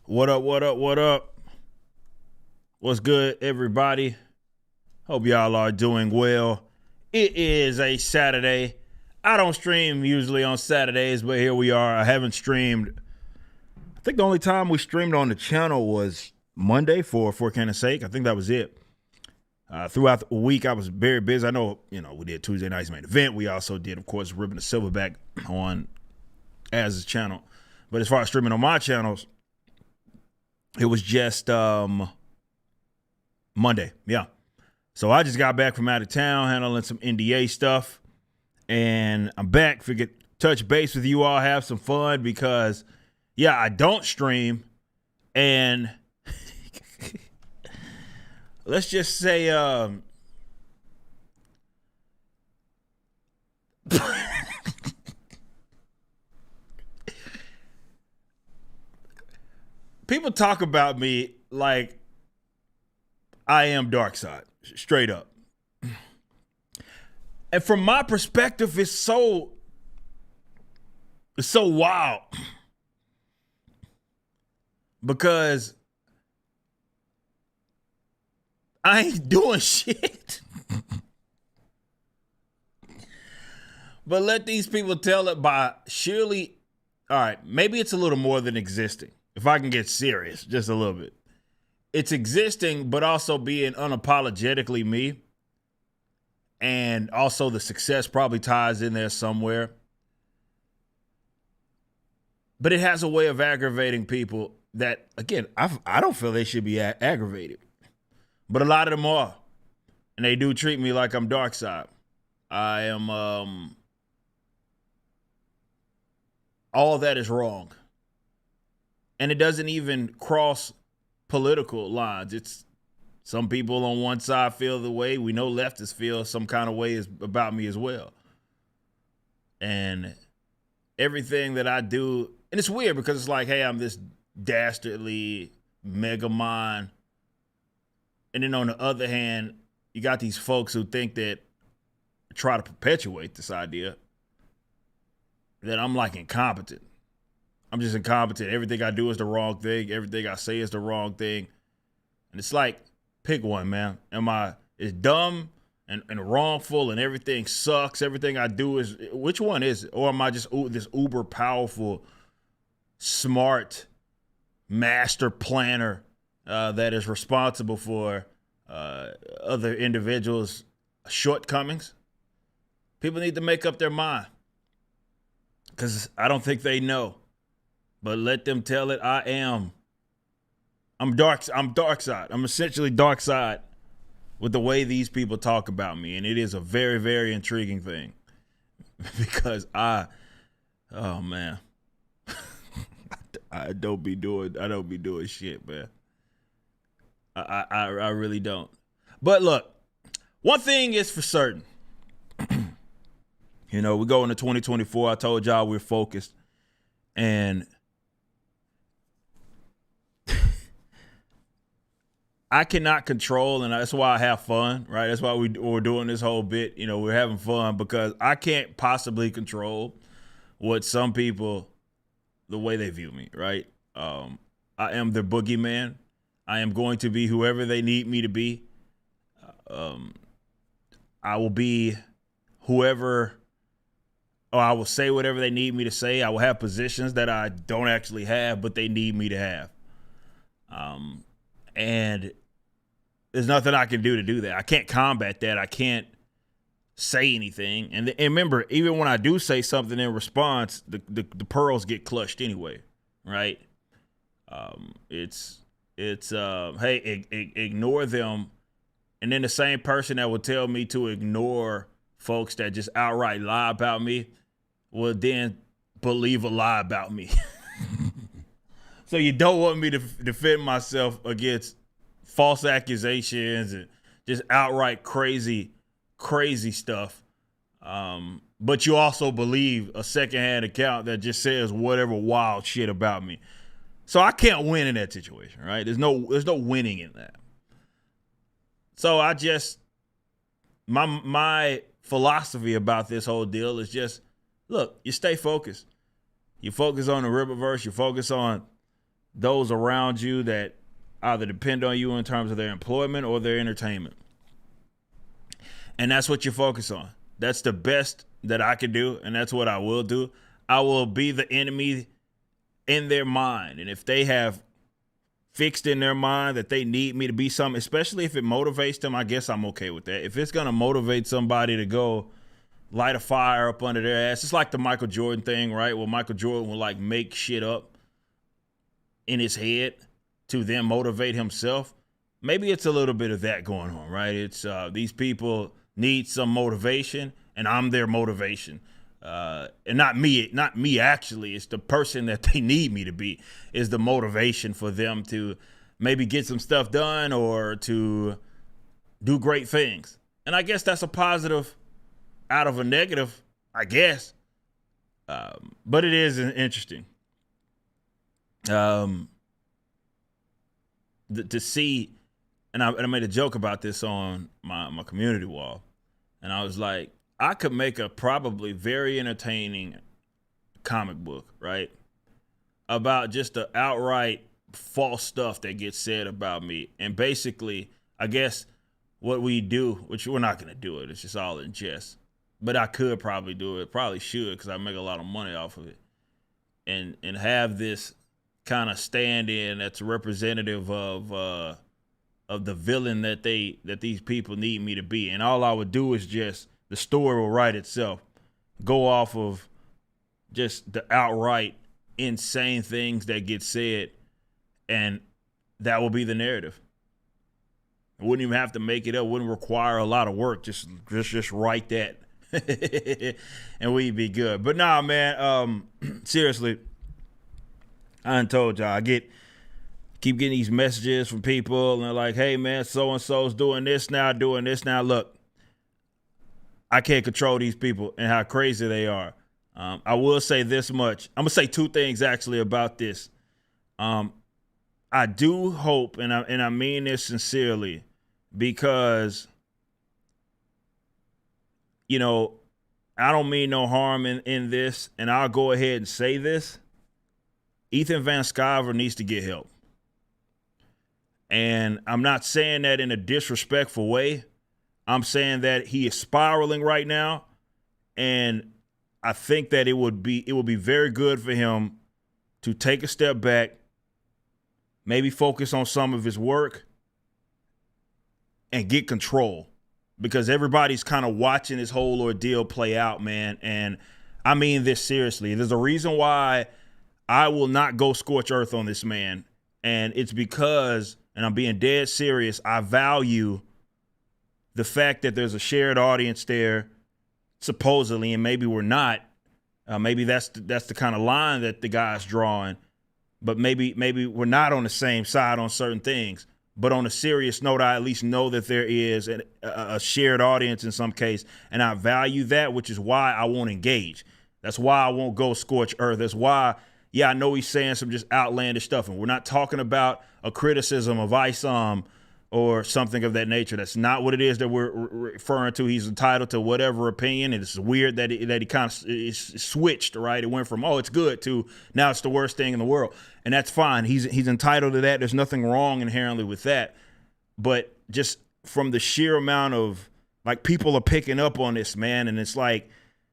What up, what up, what up? What's good, everybody? Hope y'all are doing well. It is a Saturday. I don't stream usually on Saturdays, but here we are. I haven't streamed. I think the only time we streamed on the channel was Monday for Canon's sake. I think that was it. Throughout the week, I was very busy. I know, we did Tuesday night's main event. We also did, of course, ripping the silverback on Az's channel. But as far as streaming on my channels, it was just Monday. Yeah. So I just got back from out of town handling some NDA stuff. And I'm back. Figured touch base with you all, have some fun because, yeah, I don't stream. And let's just say people talk about me like I am dark side, straight up. And from my perspective, it's so wild. Because I ain't doing shit. But let these people tell it by surely, all right, maybe it's a little more than existing. If I can get serious, just a little bit. It's existing, but also being unapologetically me. And also the success probably ties in there somewhere. But it has a way of aggravating people that, again, I don't feel they should be aggravated. But a lot of them are. And they do treat me like I'm dark side. I am, all that is wrong. And it doesn't even cross political lines. It's some people on one side feel the way. We know leftists feel some kind of way is about me as well. And everything that I do, and it's weird because it's like, hey, I'm this dastardly mega mind. And then on the other hand, you got these folks who think that try to perpetuate this idea that I'm like incompetent. I'm just incompetent. Everything I do is the wrong thing. Everything I say is the wrong thing. And it's like, pick one, man. It's dumb and wrongful and everything sucks. Everything I do is, which one is it? Or am I just this uber powerful, smart master planner that is responsible for other individuals' shortcomings? People need to make up their mind because I don't think they know. But let them tell it. I'm dark side. I'm essentially dark side with the way these people talk about me. And it is a very, very intriguing thing because oh man, I don't be doing shit, man. I really don't. But look, one thing is for certain. We go into 2024. I told y'all we're focused. And I cannot control, and that's why I have fun, right? That's why we're doing this whole bit. We're having fun because I can't possibly control what some people, the way they view me, right? I am their boogeyman. I am going to be whoever they need me to be. I will be whoever, or I will say whatever they need me to say. I will have positions that I don't actually have, but they need me to have. And there's nothing I can do to do that. I can't combat that. I can't say anything. And remember, even when I do say something in response, the pearls get clutched anyway, right? It's hey, ignore them. And then the same person that would tell me to ignore folks that just outright lie about me will then believe a lie about me. So you don't want me to defend myself against false accusations and just outright crazy stuff. But you also believe a secondhand account that just says whatever wild shit about me. So I can't win in that situation, right? There's no winning in that. So I just, my philosophy about this whole deal is just, look, you stay focused. You focus on the Riververse. You focus on those around you that either depend on you in terms of their employment or their entertainment. And that's what you focus on. That's the best that I can do, and that's what I will do. I will be the enemy in their mind. And if they have fixed in their mind that they need me to be something, especially if it motivates them, I guess I'm okay with that. If it's going to motivate somebody to go light a fire up under their ass, it's like the Michael Jordan thing, right? Where Michael Jordan will like make shit up in his head to then motivate himself. Maybe it's a little bit of that going on, right? It's these people need some motivation, and I'm their motivation. And not me actually. It's the person that they need me to be is the motivation for them to maybe get some stuff done or to do great things. And I guess that's a positive out of a negative, I guess. But it is interesting to see, and I made a joke about this on my community wall, and I was like, I could make a probably very entertaining comic book, right? About just the outright false stuff that gets said about me. And basically, I guess what we do, which we're not going to do it, it's just all in jest. But I could probably do it, probably should, because I make a lot of money off of it. And have this kind of stand-in that's representative of the villain that these people need me to be. And all I would do is just, the story will write itself. Go off of just the outright insane things that get said, and that will be the narrative. I wouldn't even have to make it up. Wouldn't require a lot of work. Just write that, and we'd be good. But nah, man. Seriously, I done told y'all. Keep getting these messages from people, and they're like, "Hey, man, so and so's doing this now, doing this now." Look, I can't control these people and how crazy they are. I will say this much. I'm going to say two things actually about this. I do hope, and I mean this sincerely, because, you know, I don't mean no harm in this, and I'll go ahead and say this. Ethan Van Sciver needs to get help. And I'm not saying that in a disrespectful way. I'm saying that he is spiraling right now, and I think that it would be very good for him to take a step back, maybe focus on some of his work, and get control, because everybody's kind of watching this whole ordeal play out, man. And I mean this seriously. There's a reason why I will not go scorch earth on this man, and it's because, and I'm being dead serious, I value the fact that there's a shared audience there, supposedly, and maybe we're not. Maybe that's the kind of line that the guy's drawing. But maybe we're not on the same side on certain things. But on a serious note, I at least know that there is a shared audience in some case, and I value that, which is why I won't engage. That's why I won't go scorch earth. That's why, yeah, I know he's saying some just outlandish stuff, and we're not talking about a criticism of ISOM or something of that nature. That's not what it is that we're referring to. He's entitled to whatever opinion, and it's weird that he kind of switched, right? It went from, oh, it's good, to now it's the worst thing in the world. And that's fine. He's entitled to that. There's nothing wrong inherently with that. But just from the sheer amount of, like, people are picking up on this, man, and it's like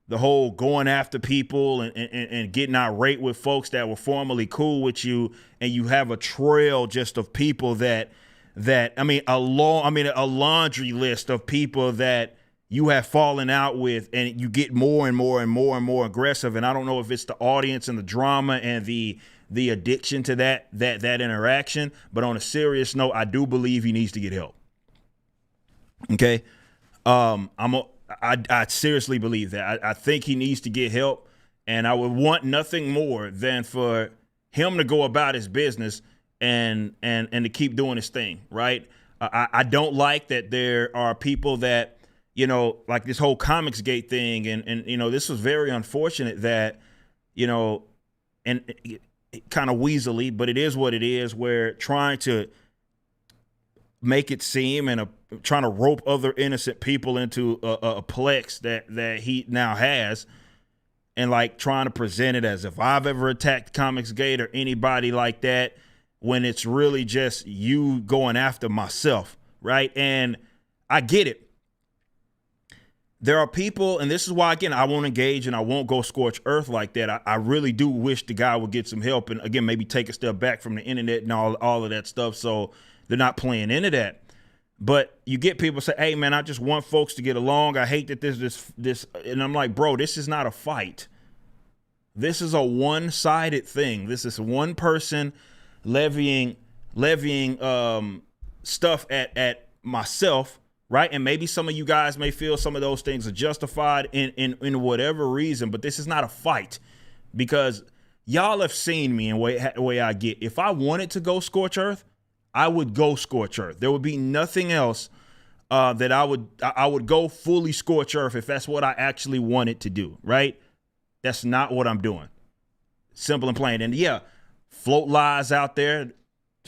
the whole going after people and getting irate with folks that were formerly cool with you, and you have a trail just of people that a laundry list of people that you have fallen out with, and you get more and more and more and more aggressive. And I don't know if it's the audience and the drama and the addiction to that interaction, but on a serious note, I do believe he needs to get help. Okay. I seriously believe that. I think he needs to get help, and I would want nothing more than for him to go about his business and to keep doing his thing, right? I don't like that there are people that, you know, like this whole Comicsgate thing, and you know, this was very unfortunate that, you know, and kind of weaselly, but it is what it is, where trying to make it seem and trying to rope other innocent people into a plex that he now has, and like trying to present it as if I've ever attacked Comicsgate or anybody like that. when it's really just you going after myself, right? And I get it. There are people, and this is why, again, I won't engage and I won't go scorch earth like that. I really do wish the guy would get some help and, again, maybe take a step back from the internet and all of that stuff so they're not playing into that. But you get people say, hey, man, I just want folks to get along. I hate that there's this. And I'm like, bro, this is not a fight. This is a one-sided thing. This is one person levying stuff at myself, right? And maybe some of you guys may feel some of those things are justified in whatever reason, but this is not a fight because y'all have seen me in the way I get. If I wanted to go scorch earth, I would go scorch earth. There would be nothing else that I would go fully scorch earth if that's what I actually wanted to do, right? That's not what I'm doing. Simple and plain. And yeah, float lies out there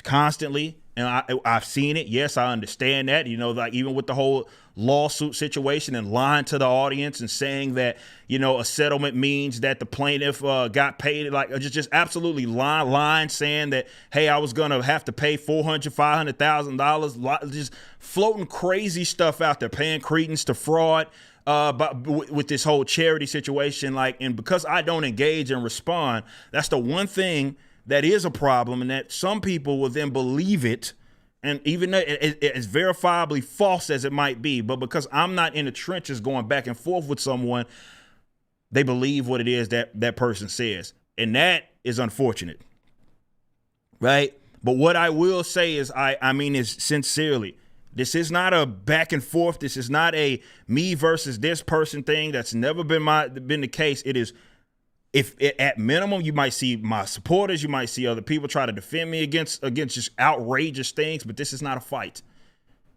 constantly. And I've seen it. Yes, I understand that. You know, like even with the whole lawsuit situation and lying to the audience and saying that, you know, a settlement means that the plaintiff got paid, like just absolutely lying, saying that, hey, I was going to have to pay $400,000, $500,000, just floating crazy stuff out there, paying credence to fraud but with this whole charity situation. Like, and because I don't engage and respond, that's the one thing that is a problem, and that some people will then believe it, and even though it's verifiably false as it might be, but because I'm not in the trenches going back and forth with someone, they believe what it is that person says, and that is unfortunate, right? But what I will say is, I mean is sincerely, this is not a back and forth. This is not a me versus this person thing. That's never been the case. It is. If at minimum, you might see my supporters, you might see other people try to defend me against just outrageous things, but this is not a fight.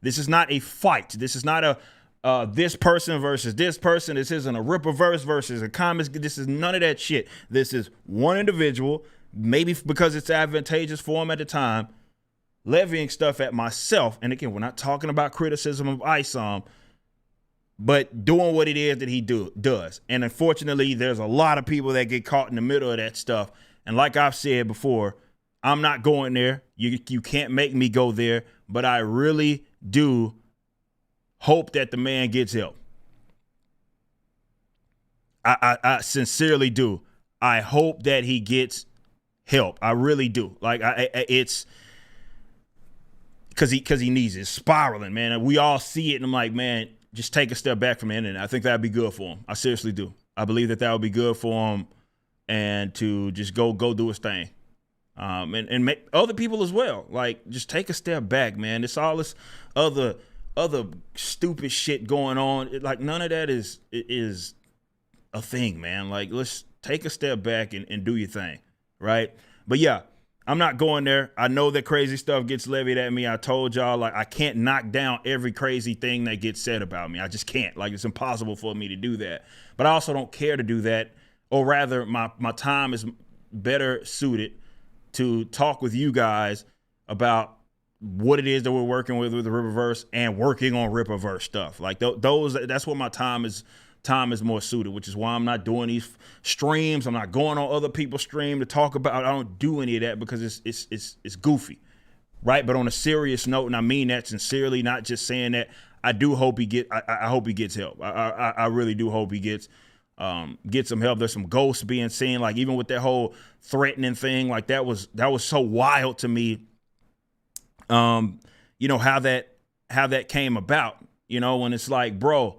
This is not a fight. This is not a this person versus this person. This isn't a Rippaverse versus a comics. This is none of that shit. This is one individual, maybe because it's advantageous for him at the time, levying stuff at myself. And again, we're not talking about criticism of ISOM, but doing what it is that he does. And unfortunately, there's a lot of people that get caught in the middle of that stuff. And like I've said before, I'm not going there. You can't make me go there. But I really do hope that the man gets help. I sincerely do. I hope that he gets help. I really do. Like it's because he needs it. It's spiraling, man. And we all see it. And I'm like, man, just take a step back from the internet. I think that'd be good for him. I seriously do. I believe that would be good for him, and to just go do his thing, and make other people as well. Like, just take a step back, man. It's all this other stupid shit going on. Like, none of that is a thing, man. Like, let's take a step back and do your thing, right? But yeah, I'm not going there. I know that crazy stuff gets levied at me. I told y'all, like, I can't knock down every crazy thing that gets said about me. I just can't. Like, it's impossible for me to do that. But I also don't care to do that. Or rather, my time is better suited to talk with you guys about what it is that we're working with the Rippaverse and working on Rippaverse stuff. Like, that's what my time is more suited, which is why I'm not doing these streams. I'm not going on other people's stream to talk about. I don't do any of that because it's goofy, right? But on a serious note, and I mean that sincerely, not just saying that, I do hope I hope he gets help. I really do hope he gets some help. There's some ghosts being seen, like even with that whole threatening thing, like that was so wild to me. You know, how that came about, you know, when it's like, bro,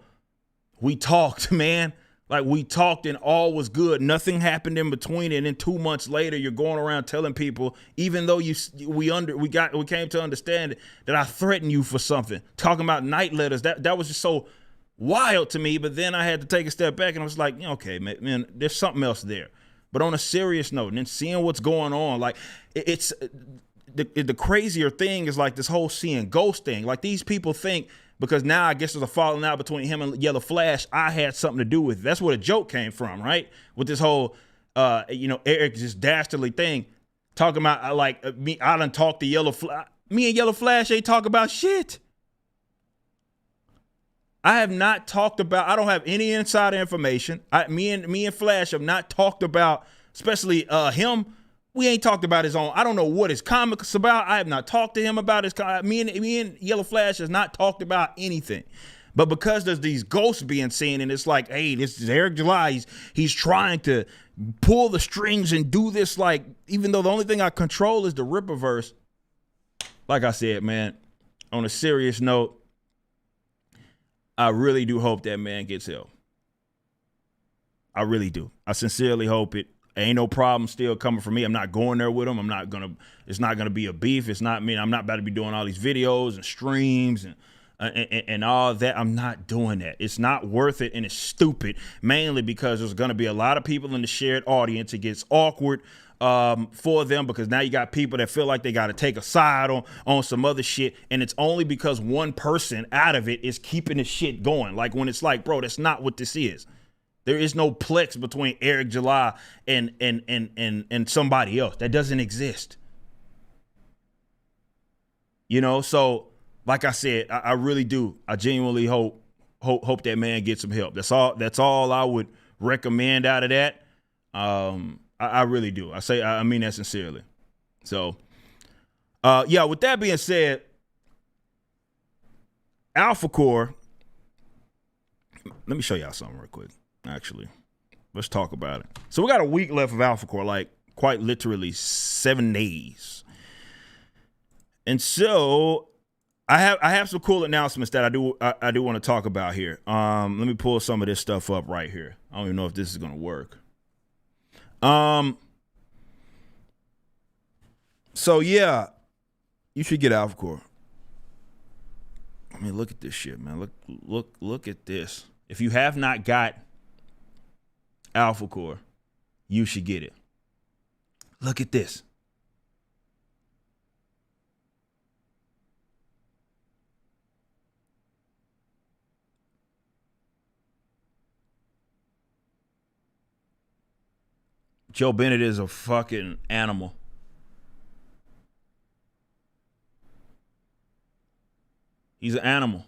we talked, man. Like, we talked and all was good. Nothing happened in between. And then 2 months later, you're going around telling people, even though we came to understand that I threatened you for something, talking about night letters. That was just so wild to me. But then I had to take a step back and I was like, okay, man, there's something else there. But on a serious note, and then seeing what's going on, like, it's the crazier thing is like this whole seeing ghost thing. Like, these people think, because now I guess there's a falling out between him and Yellow Flash, I had something to do with it. That's where the joke came from, right? With this whole, Eric just Dastardly thing, talking about me. I done talked to Yellow Flash. Me and Yellow Flash ain't talk about shit. I have not talked about. I don't have any insider information. Me and Flash have not talked about, especially him We ain't talked about his own. I don't know what his comics about. I have not talked to him about his. Me and Yellow Flash has not talked about anything. But because there's these ghosts being seen, and it's like, hey, this is Eric July. He's trying to pull the strings and do this, like, even though the only thing I control is the Rippaverse. Like I said, man, on a serious note, I really do hope that man gets help. I really do. I sincerely hope it. Ain't no problem still coming from me. I'm not going there with him. It's not gonna be a beef. It's not me. I'm not about to be doing all these videos and streams and all that. I'm not doing that. It's not worth it, and it's stupid, mainly because there's going to be a lot of people in the shared audience. It gets awkward for them because now you got people that feel like they got to take a side on some other shit, and it's only because one person out of it is keeping the shit going. Like, when it's like, bro, that's not what this is. There is no plex between Eric July and somebody else. That doesn't exist. You know, so like I said, I really do. I genuinely hope that man gets some help. That's all I would recommend out of that. I really do. I mean that sincerely. So, yeah, with that being said, Alphacore, let me show y'all something real quick. Actually, let's talk about it. So we got a week left of Alphacore, like quite literally 7 days. And so I have some cool announcements that I do want to talk about here. Let me pull some of this stuff up right here. I don't even know if this is gonna work. So yeah, you should get Alphacore. I mean, look at this shit, man. Look at this. If you have not got Alphacore, you should get it. Look at this. Joe Bennett is a fucking animal. He's an animal.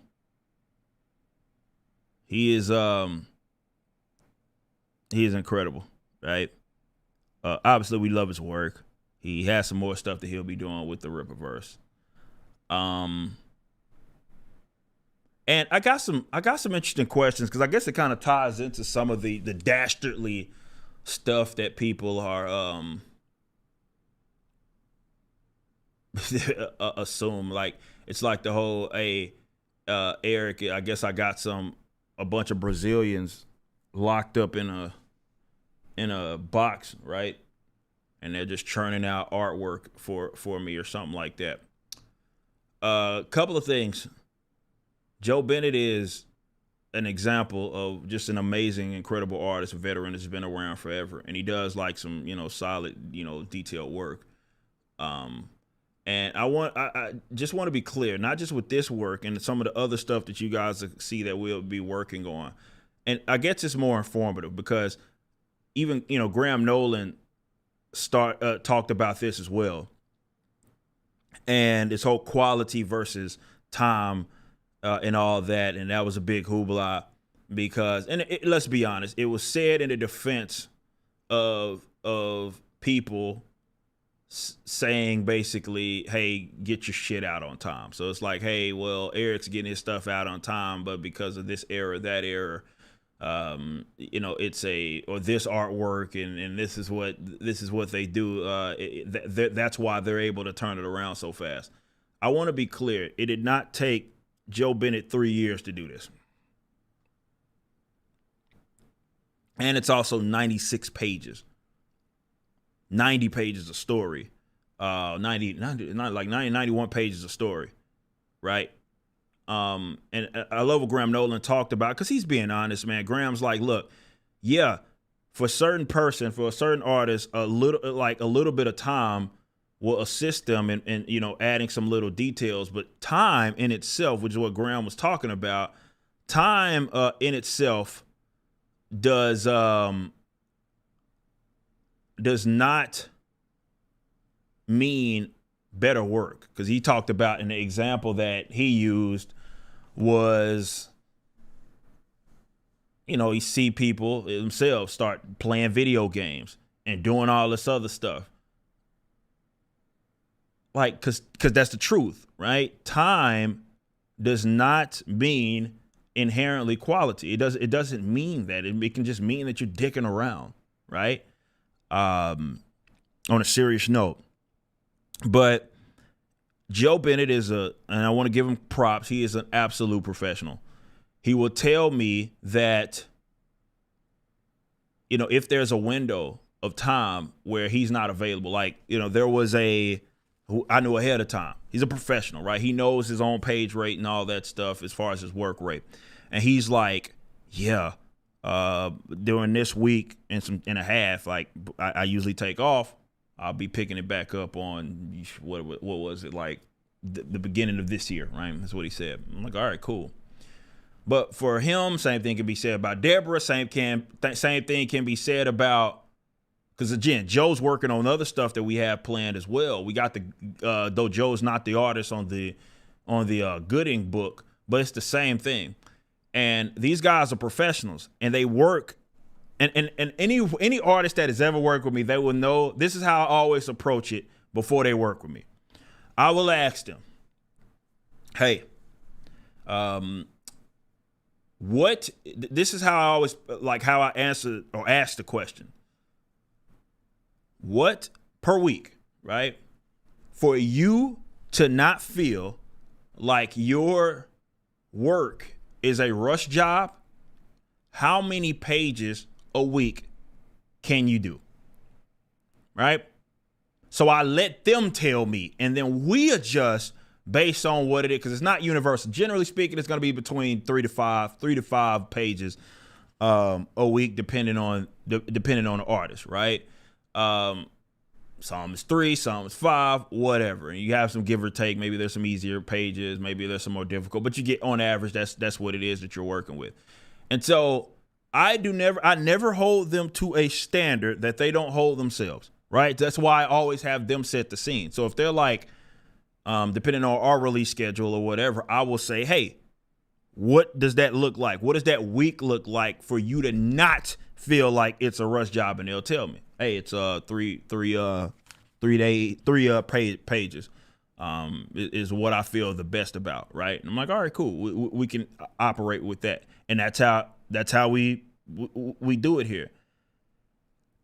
He is incredible, right? Obviously, we love his work. He has some more stuff that he'll be doing with the Rippaverse. And I got some interesting questions because I guess it kind of ties into some of the Dastardly stuff that people are assume. Like, it's like the whole, Eric, I guess I got a bunch of Brazilians locked up in a box, right? And they're just churning out artwork for me or something like that. Couple of things. Joe Bennett is an example of just an amazing, incredible artist, veteran that's been around forever. And he does like some, solid, detailed work. And I just want to be clear, not just with this work and some of the other stuff that you guys see that we'll be working on. And I guess it's more informative because even, Graham Nolan talked about this as well. And this whole quality versus time and all that. And that was a big hoopla because, and let's be honest, it was said in the defense of people saying basically, hey, get your shit out on time. So it's like, hey, well, Eric's getting his stuff out on time, but because of this error, that error, it's or this artwork and this is what they do. That's why they're able to turn it around so fast. I want to be clear. It did not take Joe Bennett 3 years to do this. And it's also 96 pages. 90 pages of story. 91 pages of story. Right? And I love what Graham Nolan talked about because he's being honest, man. Graham's like, look, yeah, for a certain person, for a certain artist, a little bit of time will assist them in adding some little details. But time in itself, which is what Graham was talking about, time in itself does not mean better work. Because he talked about, in the example that he used was, you see people themselves start playing video games and doing all this other stuff. like, cause that's the truth, right? Time does not mean inherently quality. It doesn't mean that. It can just mean that you're dicking around, right? On a serious note. But Joe Bennett and I want to give him props, he is an absolute professional. He will tell me that, if there's a window of time where he's not available, like, there was who I knew ahead of time. He's a professional, right? He knows his own page rate and all that stuff as far as his work rate. And he's like, yeah, during this week and a half, like I usually take off. I'll be picking it back up on what was it, like the beginning of this year, right? That's what he said. I'm like, all right, cool. But for him, same thing can be said about Deborah. Same thing can be said about, because again, Joe's working on other stuff that we have planned as well. We got though Joe's not the artist on the Gooding book, but it's the same thing. And these guys are professionals, and they work. And any artist that has ever worked with me, they will know this is how I always approach it before they work with me. I will ask them, hey, this is how I always, like, how I answer or ask the question. What per week, right? For you to not feel like your work is a rush job, how many pages a week can you do? Right? So I let them tell me, and then we adjust based on what it is, because it's not universal. Generally speaking, it's going to be between 3 to 5 pages a week, depending on the artist, right? Some is 3, some is 5, whatever. And you have some give or take. Maybe there's some easier pages, maybe there's some more difficult, but you get, on average, that's what it is that you're working with. And so I never hold them to a standard that they don't hold themselves, right? That's why I always have them set the scene. So if they're like, depending on our release schedule or whatever, I will say, hey, what does that look like? What does that week look like for you to not feel like it's a rush job? And they'll tell me, hey, it's 3 pages is what I feel the best about, right? And I'm like, all right, cool. We can operate with that, and that's how we do it here.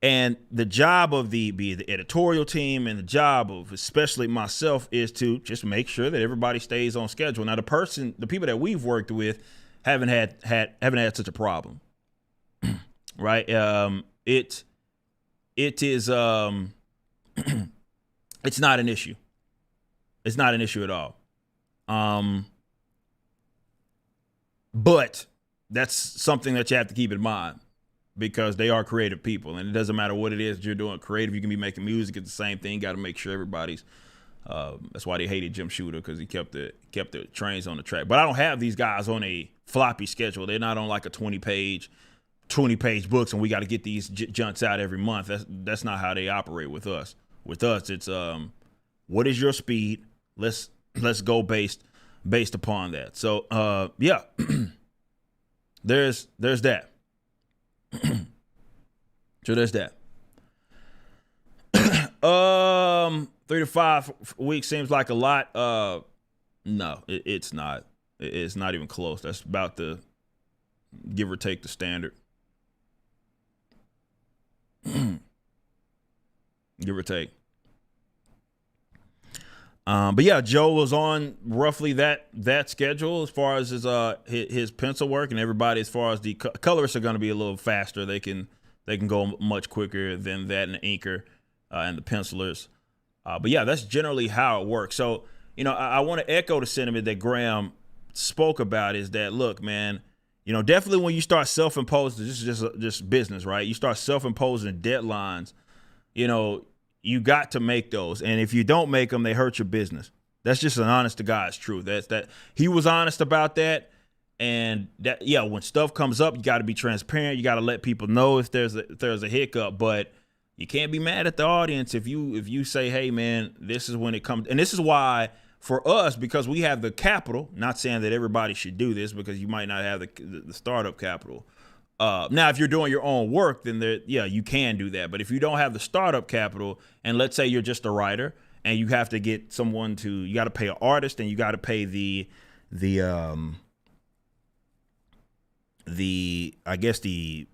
And the job of the editorial team and the job of especially myself is to just make sure that everybody stays on schedule. Now, the people that we've worked with haven't had such a problem, right? It is it's not an issue. It's not an issue at all. But that's something that you have to keep in mind, because they are creative people, and it doesn't matter what it is that you're doing creative. You can be making music. It's the same thing. Got to make sure everybody's. That's why they hated Jim Shooter, because he kept the trains on the track. But I don't have these guys on a floppy schedule. They're not on like a 20 page books, and we got to get these junts out every month. That's not how they operate with us. With us, it's what is your speed? Let's go based upon that. So yeah, there's that. So there's that. 3 to 5 weeks seems like a lot. No, it's not. It's not even close. That's about the give or take the standard. Give or take. But yeah, Joe was on roughly that schedule as far as his pencil work, and everybody, as far as the colorists, are going to be a little faster. They can go much quicker than that, and the inker and the pencilers. But yeah, that's generally how it works. So, I want to echo the sentiment that Graham spoke about, is that, look, man, definitely when you start self-imposing, this is just business, right? You start self-imposing deadlines, you got to make those. And if you don't make them, they hurt your business. That's just an honest to God's truth. That he was honest about that. And that, yeah, when stuff comes up, you got to be transparent. You got to let people know if there's a hiccup, but you can't be mad at the audience if you say, hey man, this is when it comes. And this is why for us, because we have the capital, not saying that everybody should do this, because you might not have the startup capital. Now, if you're doing your own work, then you can do that. But if you don't have the startup capital, and let's say you're just a writer and you have to get someone to, you got to pay an artist, and you got to pay the I guess the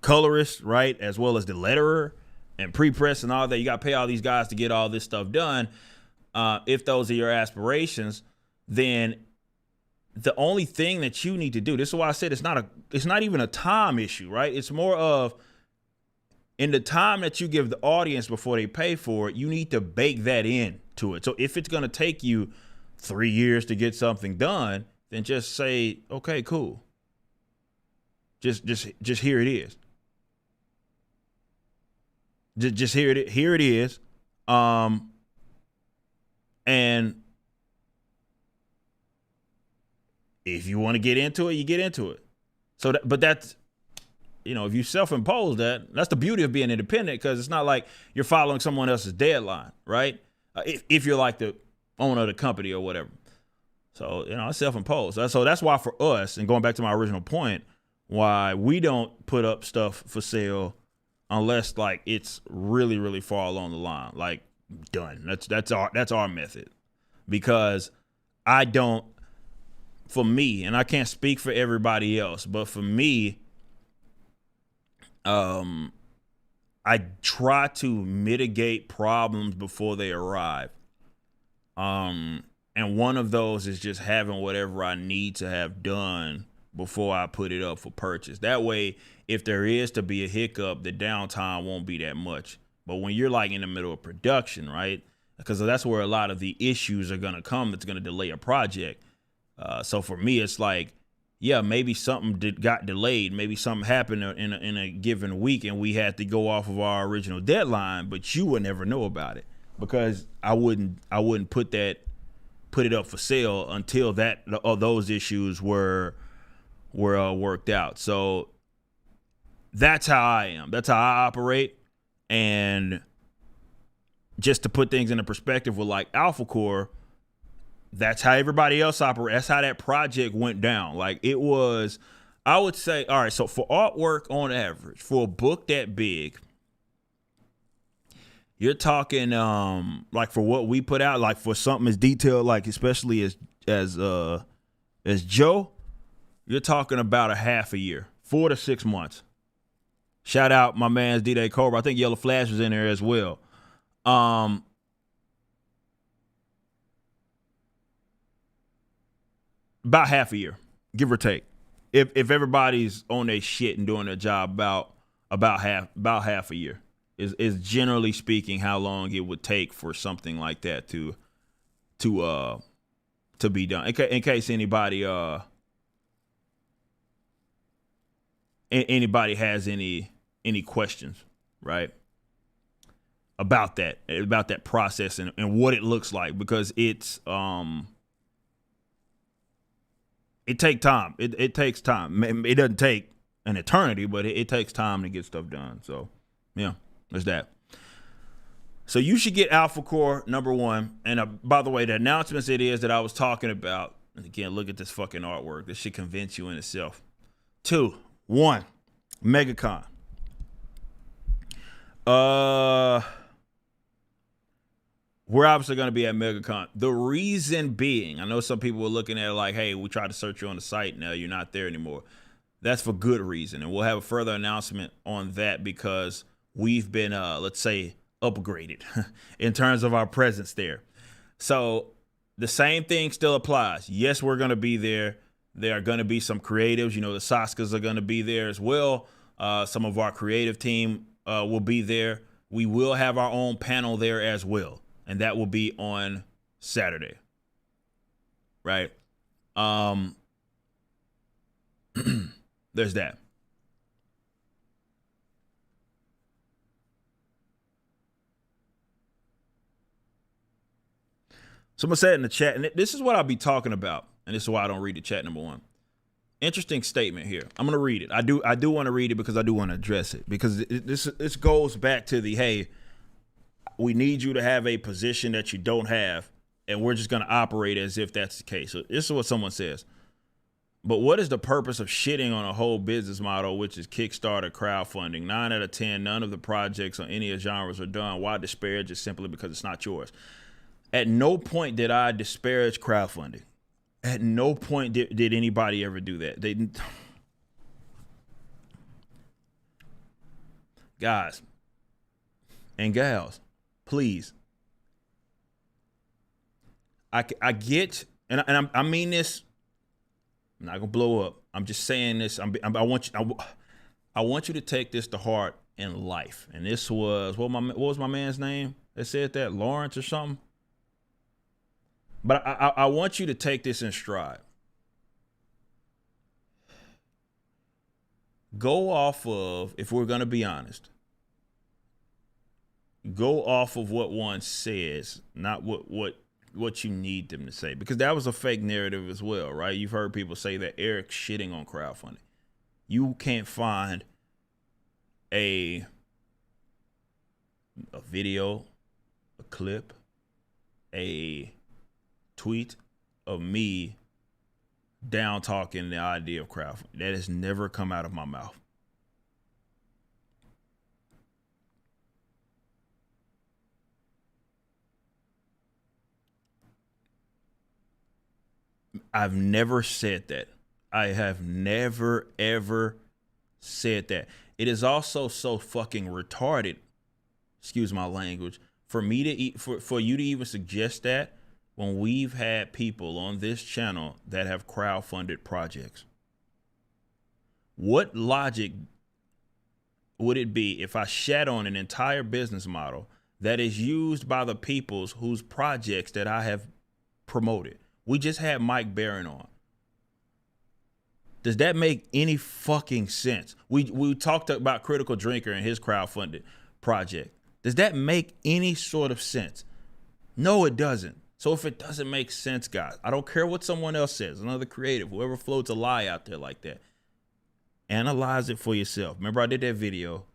colorist, right, as well as the letterer and pre-press and all that. You got to pay all these guys to get all this stuff done. If those are your aspirations, then the only thing that you need to do, this is why I said it's not even a time issue, right? It's more of, in the time that you give the audience before they pay for it, you need to bake that in to it. So if it's going to take you 3 years to get something done, then just say, okay, cool. Just here it is. Just here it is. And if you want to get into it, you get into it. So, but that's, if you self-impose that, that's the beauty of being independent, because it's not like you're following someone else's deadline, right? If you're like the owner of the company or whatever. So, it's self-imposed. So that's why for us, and going back to my original point, why we don't put up stuff for sale unless like it's really, really far along the line, like done. That's our method, because for me, and I can't speak for everybody else, but for me, I try to mitigate problems before they arrive. And one of those is just having whatever I need to have done before I put it up for purchase. That way, if there is to be a hiccup, the downtime won't be that much. But when you're like in the middle of production, right? Because that's where a lot of the issues are going to come that's going to delay a project. So for me, it's like, yeah, maybe something got delayed. Maybe something happened in a given week and we had to go off of our original deadline, but you would never know about it, because I wouldn't put it up for sale until those issues were worked out. So that's how I am. That's how I operate. And just to put things into perspective with like Alphacore, that's how everybody else operates. That's how that project went down. Like it was, I would say, all right, so for artwork on average, for a book that big, you're talking like for what we put out, like for something as detailed, like especially as Joe, you're talking about a half a year, 4 to 6 months. Shout out my man's D-Day Cobra. I think Yellow Flash was in there as well. About half a year, give or take. If everybody's on their shit and doing their job, about half a year is generally speaking how long it would take for something like that to be done. In case anybody has any questions, right? About that process and what it looks like, because it's it takes time. It takes time. It doesn't take an eternity, but it takes time to get stuff done. So, yeah, there's that. So you should get Alphacore, number one. And by the way, the announcements it is that I was talking about, and again, look at this fucking artwork. This should convince you in itself. 2, 1, MegaCon. We're obviously going to be at MegaCon. The reason being, I know some people were looking at it like, hey, we tried to search you on the site. Now you're not there anymore. That's for good reason. And we'll have a further announcement on that, because we've been, let's say, upgraded in terms of our presence there. So the same thing still applies. Yes, we're going to be there. There are going to be some creatives. The Saskas are going to be there as well. Some of our creative team will be there. We will have our own panel there as well. And that will be on Saturday, right? There's that. Someone said in the chat, and this is what I'll be talking about, and this is why I don't read the chat, number one. Interesting statement here. I'm going to read it. I do want to read it because I do want to address it, because this goes back to the, hey, we need you to have a position that you don't have, and we're just going to operate as if that's the case. So this is what someone says. But what is the purpose of shitting on a whole business model, which is Kickstarter crowdfunding? 9 out of 10, none of the projects on any of genres are done. Why disparage it simply because it's not yours? At no point did I disparage crowdfunding. At no point did anybody ever do that. They, guys and gals, please. I get, and I mean this. I'm not gonna blow up. I'm just saying this. I want you to take this to heart in life. And this was what was my man's name that said that? Lawrence or something. But I want you to take this in stride. Go off of, if we're gonna be honest, go off of what one says, not what you need them to say, because that was a fake narrative as well, right? You've heard people say that Eric's shitting on crowdfunding. You can't find a video, a clip, a tweet of me down talking the idea of crowdfunding. That has never come out of my mouth. I've never said that. I have never, ever said that. It is also so fucking retarded, excuse my language, for me to eat, for you to even suggest that when we've had people on this channel that have crowdfunded projects. What logic would it be if I shat on an entire business model that is used by the peoples whose projects that I have promoted? We just had Mike Barron on. Does that make any fucking sense? We talked about Critical Drinker and his crowdfunded project. Does that make any sort of sense? No, it doesn't. So if it doesn't make sense, guys, I don't care what someone else says, another creative, whoever floats a lie out there like that, analyze it for yourself. Remember, I did that video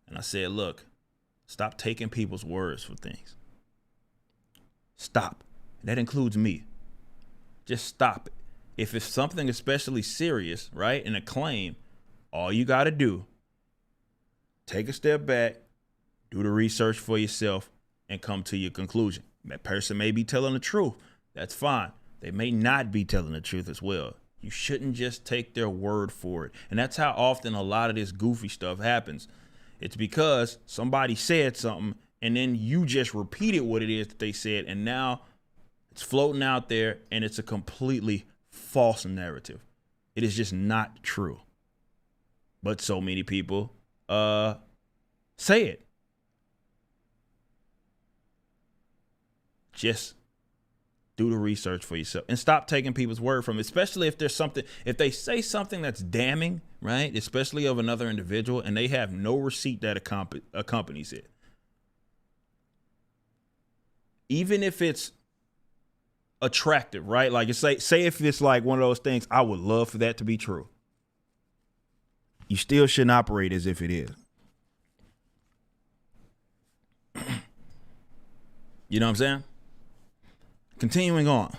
and I said, look, stop taking people's words for things. Stop. That includes me. Just stop it. If it's something especially serious, right, and a claim, all you got to do, take a step back, do the research for yourself, and come to your conclusion. That person may be telling the truth. That's fine. They may not be telling the truth as well. You shouldn't just take their word for it. And that's how often a lot of this goofy stuff happens. It's because somebody said something, and then you just repeated what it is that they said, and now it's floating out there, and it's a completely false narrative. It is just not true. But so many people say it. Just do the research for yourself and stop taking people's word from it, especially if there's something, if they say something that's damning, right? Especially of another individual, and they have no receipt that accompanies it. Even if it's attractive, right? Like, say if it's like one of those things, I would love for that to be true. You still shouldn't operate as if it is. You know what I'm saying? Continuing on.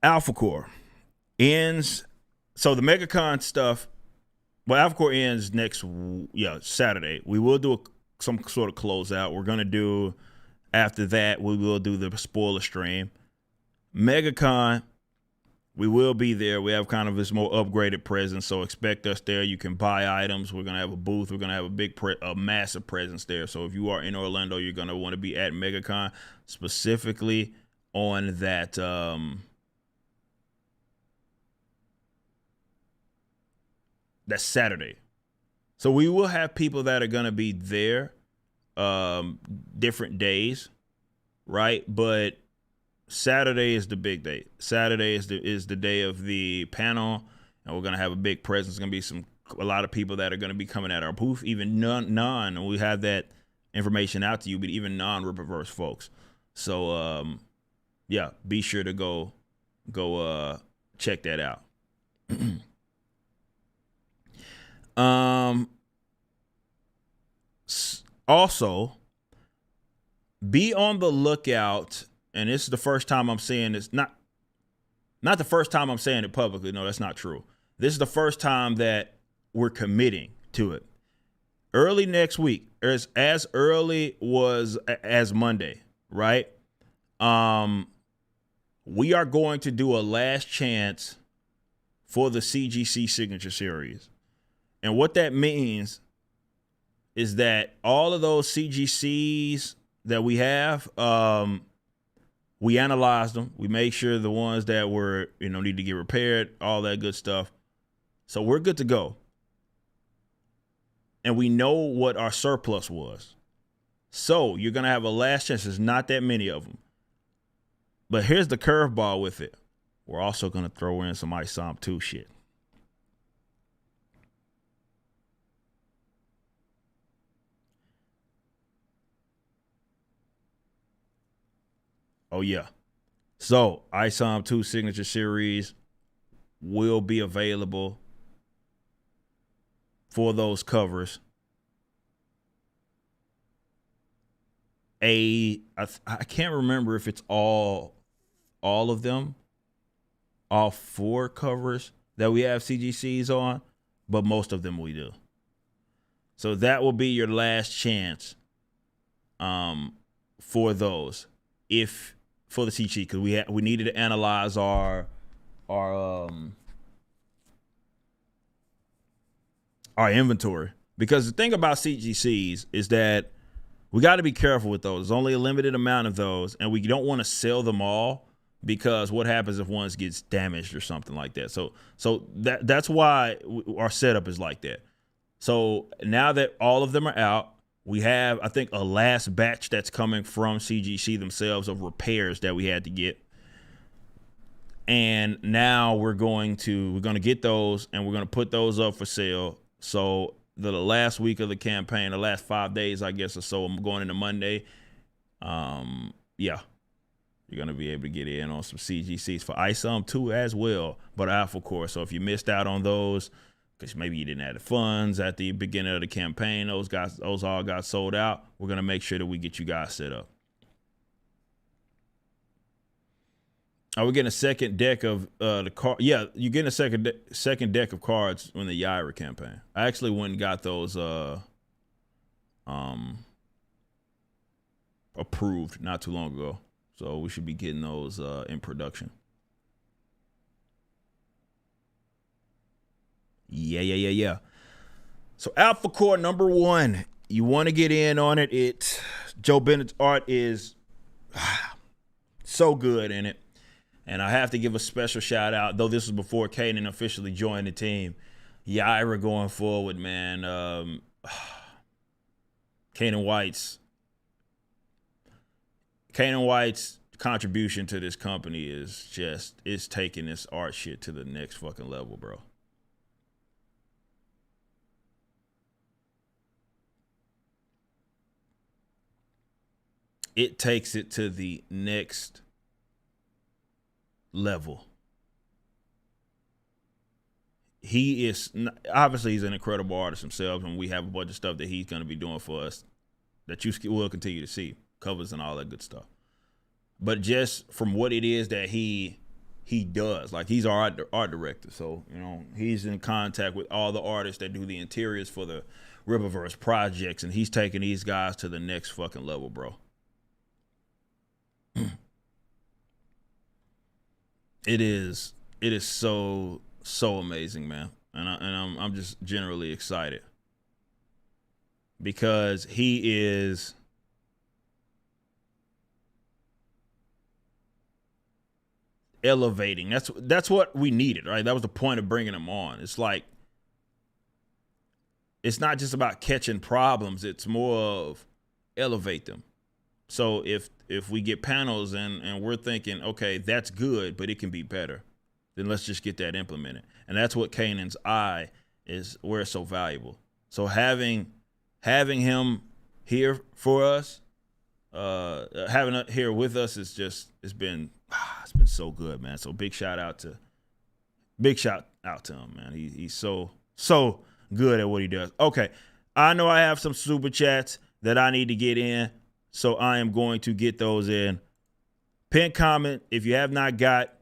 Alphacore ends. So the MegaCon stuff, well, Alphacore ends next, Saturday. We will do some sort of closeout. We're going to do, after that, we will do the spoiler stream. MegaCon, we will be there. We have kind of this more upgraded presence, so expect us there. You can buy items. We're going to have a booth. We're going to have a massive presence there. So if you are in Orlando, you're going to want to be at MegaCon, specifically on that that Saturday. So we will have people that are going to be there different days, right? But Saturday is the big day. Saturday is the day of the panel, and we're gonna have a big presence. It's gonna be a lot of people that are gonna be coming at our booth, even non, and we have that information out to you, but even non-Rippaverse folks. So be sure to go check that out. Also, be on the lookout and this is the first time I'm saying this, not the first time I'm saying it publicly. No, that's not true. This is the first time that we're committing to it. Early next week, as early was as Monday, right? We are going to do a last chance for the CGC Signature Series. And what that means is that all of those CGCs that we have, we analyzed them. We made sure the ones that were, need to get repaired, all that good stuff. So we're good to go. And we know what our surplus was. So you're going to have a last chance. There's not that many of them. But here's the curveball with it. We're also going to throw in some ISOM 2 shit. Oh, yeah. So ISOM 2 Signature Series will be available for those covers. I can't remember if it's all of them, all 4 covers that we have CGCs on, but most of them we do. So that will be your last chance for those, if for the CGC, because we needed to analyze our inventory, because the thing about CGCs is that we got to be careful with those. There's only a limited amount of those, and we don't want to sell them all, because what happens if one gets damaged or something like that. So that's why our setup is like that. So now that all of them are out, we have, I think, a last batch that's coming from CGC themselves of repairs that we had to get. And now we're going to get those, and we're going to put those up for sale. So the last week of the campaign, the last 5 days, I guess, or so, I'm going into Monday. Yeah, you're going to be able to get in on some CGCs for ISOM 2 as well, but Alphacore. So if you missed out on those, because maybe you didn't have the funds at the beginning of the campaign, those all got sold out. We're going to make sure that we get you guys set up. Are we getting a second deck of the card? Yeah, you're getting a second deck of cards in the Yaira campaign. I actually went and got those approved not too long ago. So we should be getting those in production. Yeah. So Alphacore #1, you want to get in on it. Joe Bennett's art is so good in it. And I have to give a special shout out, though this was before Kanan officially joined the team. Yaira going forward, man. Kanan White's contribution to this company is taking this art shit to the next fucking level, bro. It takes it to the next level. He is obviously, he's an incredible artist himself, and we have a bunch of stuff that he's going to be doing for us that you will continue to see, covers and all that good stuff. But just from what it is that he does, like, he's our art director, so he's in contact with all the artists that do the interiors for the Riververse projects, and he's taking these guys to the next fucking level, bro. It is so amazing, man, and I'm just generally excited because he is elevating. That's what we needed, right? That was the point of bringing him on. It's like, it's not just about catching problems; it's more of elevate them. So if we get panels and we're thinking, okay, that's good, but it can be better, then let's just get that implemented. And that's what Kanan's eye is, where it's so valuable. So having him here for us, having it here with us it's been so good, man. So big shout out to him, man. He's so good at what he does. Okay, I know I have some super chats that I need to get in. So I am going to get those in Pin comment if you have not got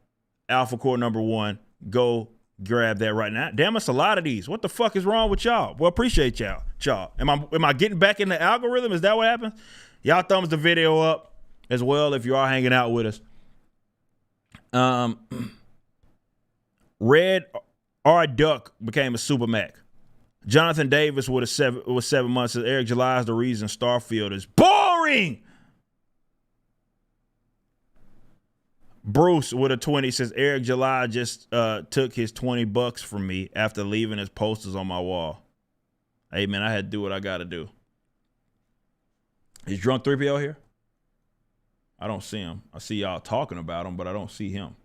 Alphacore #1. Go grab that right now. Damn, it's a lot of these. What the fuck is wrong with y'all? Well, appreciate y'all. Am I getting back in the algorithm? Is that what happens? Y'all thumbs the video up as well if you are hanging out with us. Red R Duck became a Super Mac. Jonathan Davis with 7 months says Eric July is the reason Starfield is boring. Bruce with a 20 says Eric July just took his $20 from me after leaving his posters on my wall. Hey man, I had to do what I got to do. Is Drunk 3PO here? I don't see him. I see y'all talking about him, but I don't see him.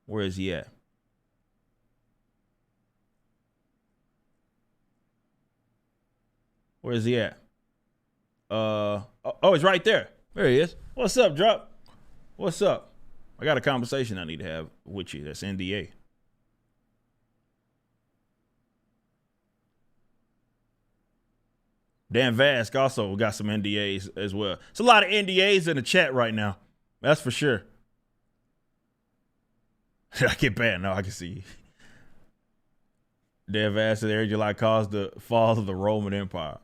Where is he at? Where is he at? Oh, he's right there. There he is. What's up, Drop? What's up? I got a conversation I need to have with you. That's NDA. Dan Vask also got some NDAs as well. It's a lot of NDAs in the chat right now. That's for sure. Did I get bad? No, I can see you. Dan Vask said Eric July caused the fall of the Roman Empire.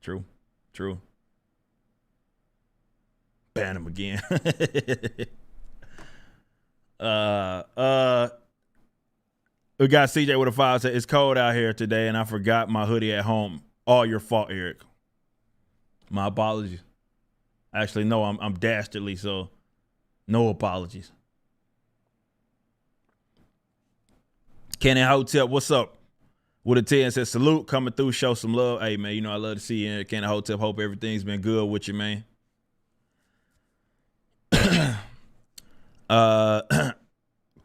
True. Ban him again. We got CJ with a 5 said it's cold out here today and I forgot my hoodie at home. All your fault, Eric. My apologies. Actually, no, I'm dastardly, so no apologies. Kenny Hotel, what's up? With a 10 says salute, coming through, show some love. Hey man, you know I love to see you in Kenny Hotel. Hope everything's been good with you, man.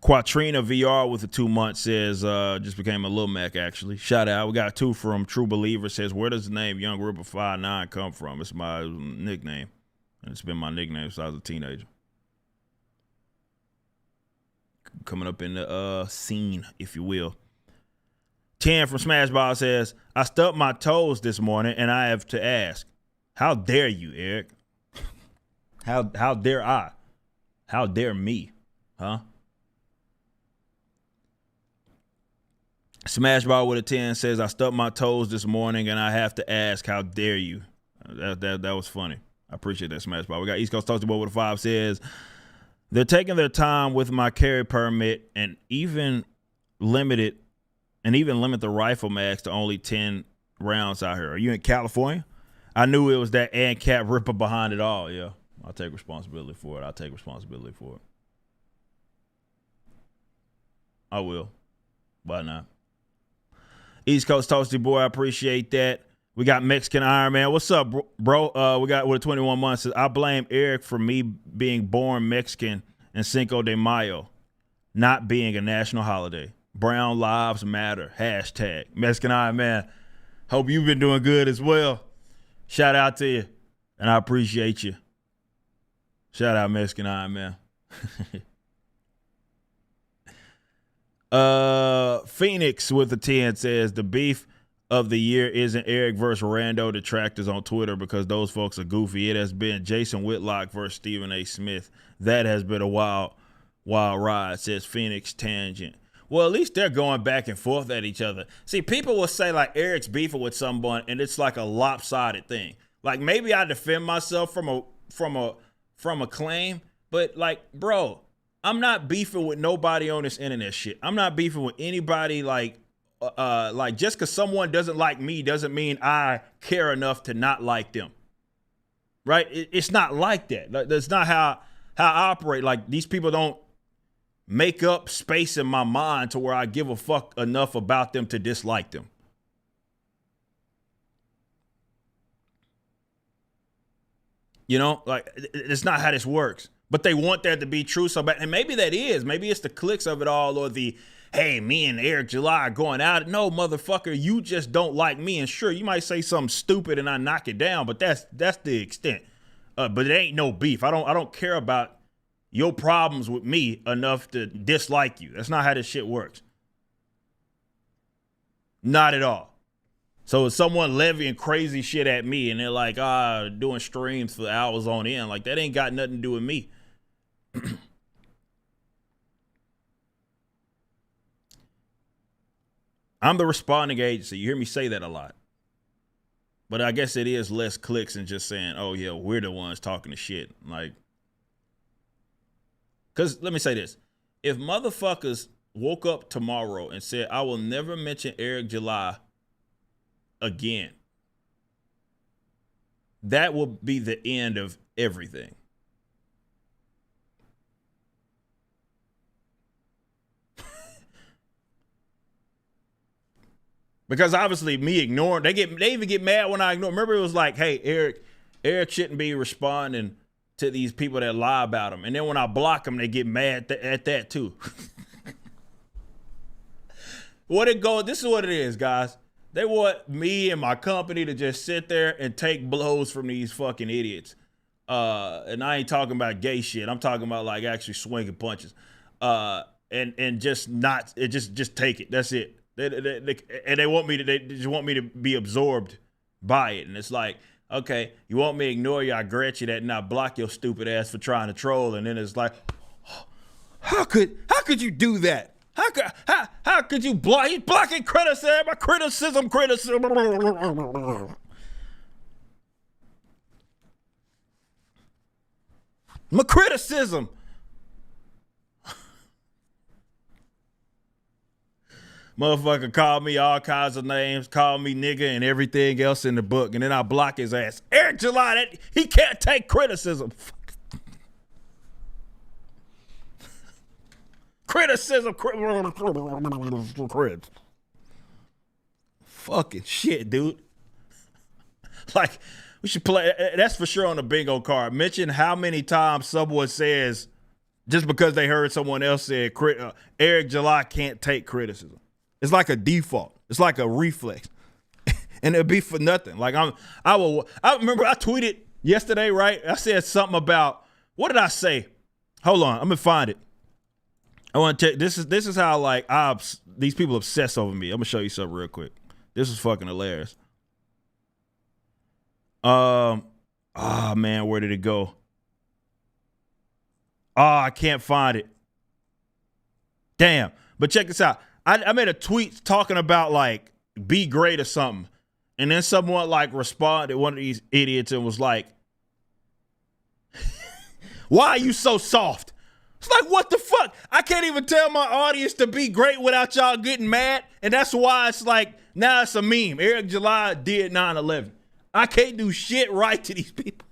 Quatrina VR with a 2 month says just became a Lil Mac actually. Shout out. We got 2 from True Believer says where does the name Young Ripper 5'9" come from? It's my nickname. And it's been my nickname since I was a teenager. Coming up in the scene, if you will. 10 from Smashball says, I stubbed my toes this morning and I have to ask, how dare you, Eric? How dare I? How dare me? Huh? Smashball with a 10 says, I stubbed my toes this morning and I have to ask, how dare you? That was funny. I appreciate that, Smashball. We got East Coast Toasty Boy with a 5 says, they're taking their time with my carry permit and even limit the rifle max to only 10 rounds out here. Are you in California? I knew it was that ANCAP ripper behind it all. Yeah, I'll take responsibility for it. I will. Why not? East Coast Toasty Boy, I appreciate that. We got Mexican Iron Man. What's up, bro? We got with a 21 months. I blame Eric for me being born Mexican and Cinco de Mayo not being a national holiday. Brown lives matter. Hashtag Mexican Iron Man. Hope you've been doing good as well. Shout out to you. And I appreciate you. Shout out Mexican Iron Man. Phoenix with a 10 says the beef of the year isn't Eric versus Rando detractors on Twitter because those folks are goofy. It has been Jason Whitlock versus Stephen A. Smith. That has been a wild ride, says Phoenix Tangent. Well, at least they're going back and forth at each other. See, people will say like Eric's beefing with someone and it's like a lopsided thing. Like maybe I defend myself from a claim, but like, bro, I'm not beefing with nobody on this internet shit. I'm not beefing with anybody like just because someone doesn't like me doesn't mean I care enough to not like them. Right? It's not like that. That's not how I operate. Like these people don't make up space in my mind to where I give a fuck enough about them to dislike them. You know, like it's not how this works. But they want that to be true so bad. And maybe that is. Maybe it's the clicks of it all or the, hey, me and Eric July are going out. No, motherfucker, you just don't like me. And sure, you might say something stupid and I knock it down, but that's the extent. But it ain't no beef. I don't care about your problems with me enough to dislike you. That's not how this shit works. Not at all. So it's someone levying crazy shit at me and they're like, doing streams for hours on end. Like, that ain't got nothing to do with me. I'm the responding agency. You hear me say that a lot. But I guess it is less clicks than just saying, oh, yeah, we're the ones talking the shit. Like, because let me say this. If motherfuckers woke up tomorrow and said, I will never mention Eric July again, that will be the end of everything. Because obviously me ignoring, they even get mad when I ignore. Remember, it was like, hey, Eric shouldn't be responding to these people that lie about him. And then when I block them, they get mad at that too. This is what it is, guys. They want me and my company to just sit there and take blows from these fucking idiots. And I ain't talking about gay shit. I'm talking about like actually swinging punches. And just not, just take it. That's it. They just want me to be absorbed by it. And it's like, okay, you want me to ignore you, I grant you that, and I block your stupid ass for trying to troll. And then it's like, how could you do that? How could you block? He's blocking criticism, criticism. My criticism. Motherfucker called me all kinds of names, called me nigga and everything else in the book, and then I block his ass. Eric July, he can't take criticism. Criticism. Fucking shit, dude. Like, we should play. That's for sure on the bingo card. Mention how many times someone says, just because they heard someone else say Eric July can't take criticism. It's like a default. It's like a reflex. And it'll be for nothing. Like I remember I tweeted yesterday, right? I said something about, what did I say? Hold on, I'm gonna find it. I want to tell you, this is how like these people obsess over me. I'm gonna show you something real quick. This is fucking hilarious. Man, where did it go? I can't find it. Damn. But check this out. I made a tweet talking about like be great or something. And then someone like responded, one of these idiots, and was like, why are you so soft? It's like, what the fuck? I can't even tell my audience to be great without y'all getting mad. And that's why it's like, now it's a meme. Eric July did 9/11. I can't do shit right to these people.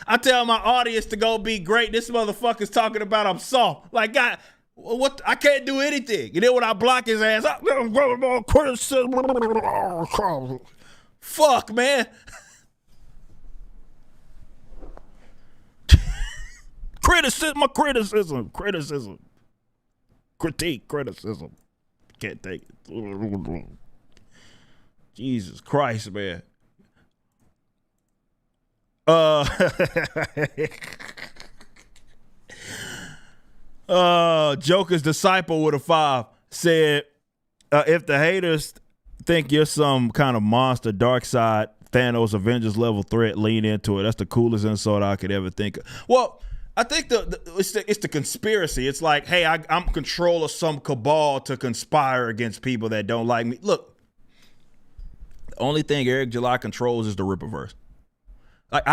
I tell my audience to go be great. This motherfucker's talking about I'm soft. Like, God, what? I can't do anything. And then when I block his ass, fuck, man. Criticism. Critique, criticism. Can't take it. Jesus Christ, man. Joker's disciple with a 5 said, if the haters think you're some kind of monster, dark side, Thanos, Avengers level threat, lean into it. That's the coolest insult I could ever think of. Well, I think it's the conspiracy. It's like, hey, I'm control of some cabal to conspire against people that don't like me. Look, the only thing Eric July controls is the Rippaverse. Like,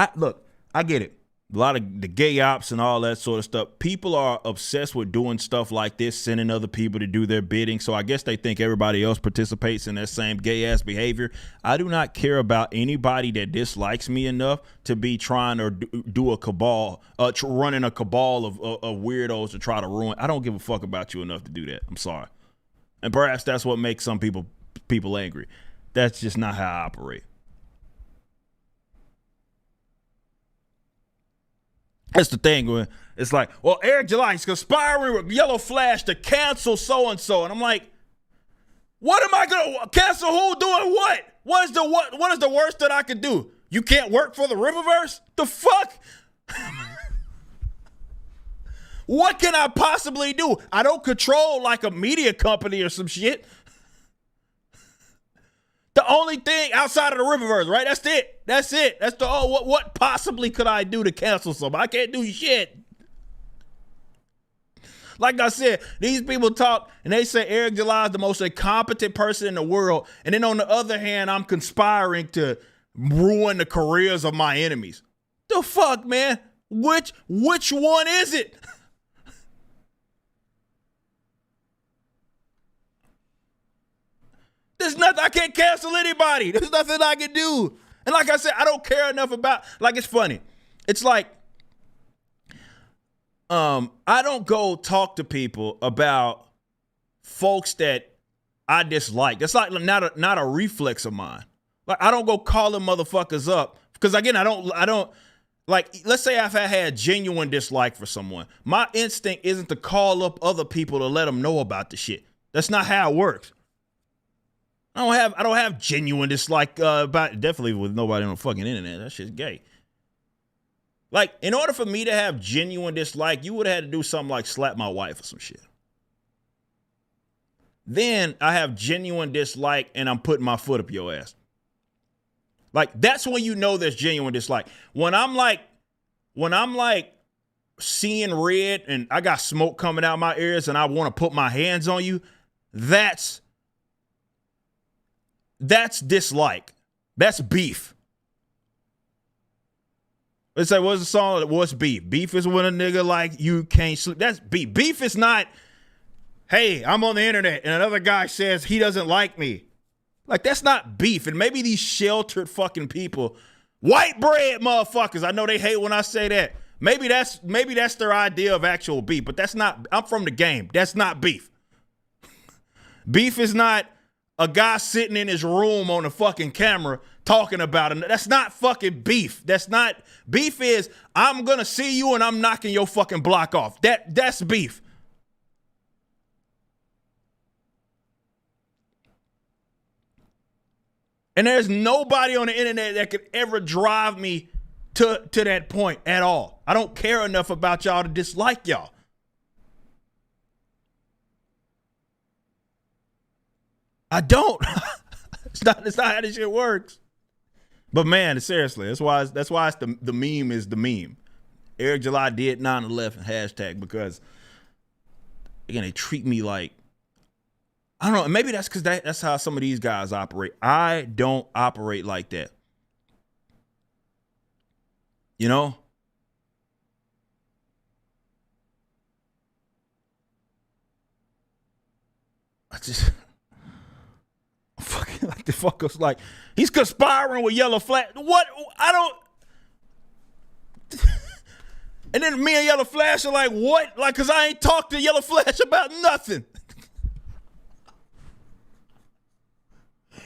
I get it. A lot of the gay ops and all that sort of stuff. People are obsessed with doing stuff like this, sending other people to do their bidding. So I guess they think everybody else participates in that same gay ass behavior. I do not care about anybody that dislikes me enough to be trying to do a cabal, running a cabal of weirdos to try to ruin. I don't give a fuck about you enough to do that. I'm sorry. And perhaps that's what makes some people angry. That's just not how I operate. That's the thing. When it's like, well, Eric July is conspiring with Yellow Flash to cancel so-and-so. And I'm like, what am I going to cancel? Who doing what? What is the worst that I could do? You can't work for the Riververse? The fuck? What can I possibly do? I don't control like a media company or some shit. The only thing outside of the Riververse, right? That's it. That's it. That's the what possibly could I do to cancel somebody? I can't do shit. Like I said, these people talk and they say Eric July is the most incompetent person in the world. And then on the other hand, I'm conspiring to ruin the careers of my enemies. The fuck, man? Which one is it? There's nothing, I can't cancel anybody. There's nothing I can do. And like I said, I don't care enough about, like, it's funny. It's like, I don't go talk to people about folks that I dislike. That's like not a reflex of mine. Like, I don't go call them motherfuckers up because, again, I don't like, let's say if I had genuine dislike for someone, my instinct isn't to call up other people to let them know about the shit. That's not how it works. I don't have genuine dislike about, definitely with nobody on the fucking internet. That shit's gay. Like, in order for me to have genuine dislike, you would have had to do something like slap my wife or some shit. Then I have genuine dislike and I'm putting my foot up your ass. Like, that's when you know there's genuine dislike. When I'm like seeing red and I got smoke coming out my ears and I want to put my hands on you, that's dislike. That's beef. Let's say, what's the song? What's beef? Beef is when a nigga like you can't sleep. That's beef. Beef is not, hey, I'm on the internet and another guy says he doesn't like me. Like, that's not beef. And maybe these sheltered fucking people, white bread motherfuckers, I know they hate when I say that. Maybe that's their idea of actual beef, but that's not, I'm from the game. That's not beef. Beef is not a guy sitting in his room on a fucking camera talking about it. That's not fucking beef. That's not, beef is, I'm gonna see you and I'm knocking your fucking block off. That's beef. And there's nobody on the internet that could ever drive me to that point at all. I don't care enough about y'all to dislike y'all. I don't. It's not how this shit works. But man, seriously, that's why it's the meme is the meme. Eric July did 9/11 hashtag, because again, they treat me like, I don't know, maybe that's because that's how some of these guys operate. I don't operate like that. You know? I just fucking like the fuckers like, he's conspiring with Yellow Flash. What? I don't. And then me and Yellow Flash are like, what? Like, because I ain't talked to Yellow Flash about nothing.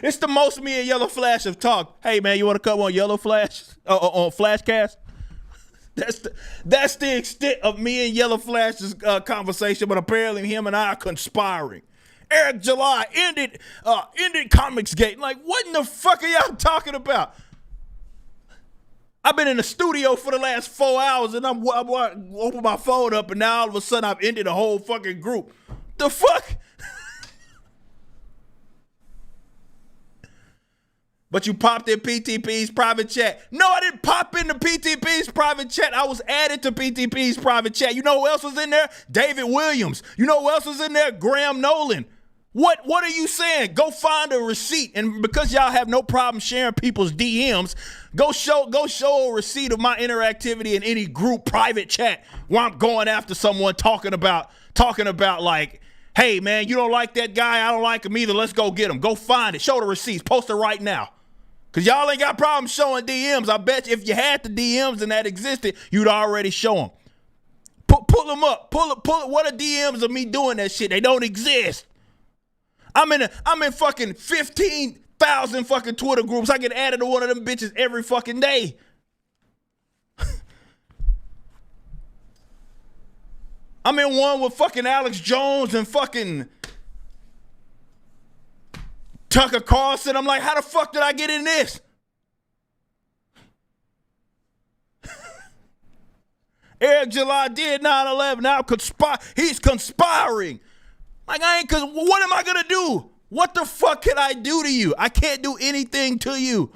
It's the most me and Yellow Flash have talked. Hey, man, you want to come on Yellow Flash? On Flashcast? That's the extent of me and Yellow Flash's conversation, but apparently him and I are conspiring. Eric July ended Comicsgate. Like, what in the fuck are y'all talking about? I've been in the studio for the last 4 hours and I'm open my phone up and now all of a sudden I've ended a whole fucking group. The fuck? But you popped in PTP's private chat. No, I didn't pop into PTP's private chat. I was added to PTP's private chat. You know who else was in there? David Williams. You know who else was in there? Graham Nolan. What are you saying? Go find a receipt. And because y'all have no problem sharing people's DMs, go show a receipt of my interactivity in any group private chat where I'm going after someone talking about like, hey man, you don't like that guy, I don't like him either, let's go get him. Go find it. Show the receipts. Post it right now. Because y'all ain't got problems showing DMs. I bet you if you had the DMs and that existed, you'd already show them. Pull them up. Pull it. What are DMs of me doing that shit? They don't exist. I'm in fucking 15,000 fucking Twitter groups. I get added to one of them bitches every fucking day. I'm in one with fucking Alex Jones and fucking Tucker Carlson. I'm like, how the fuck did I get in this? Eric July did 9/11. Now he's conspiring. Like, what am I gonna do? What the fuck can I do to you? I can't do anything to you.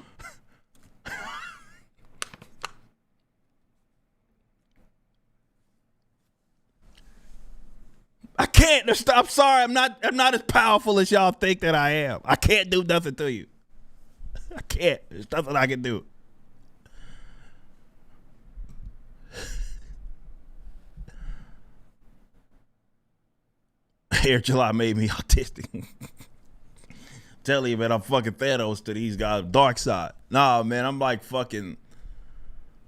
I can't. I'm sorry. I'm not as powerful as y'all think that I am. I can't do nothing to you. I can't. There's nothing I can do. Air July made me autistic. Tell you, man, I'm fucking Thanos to these guys. Dark side. Nah, man, I'm like fucking,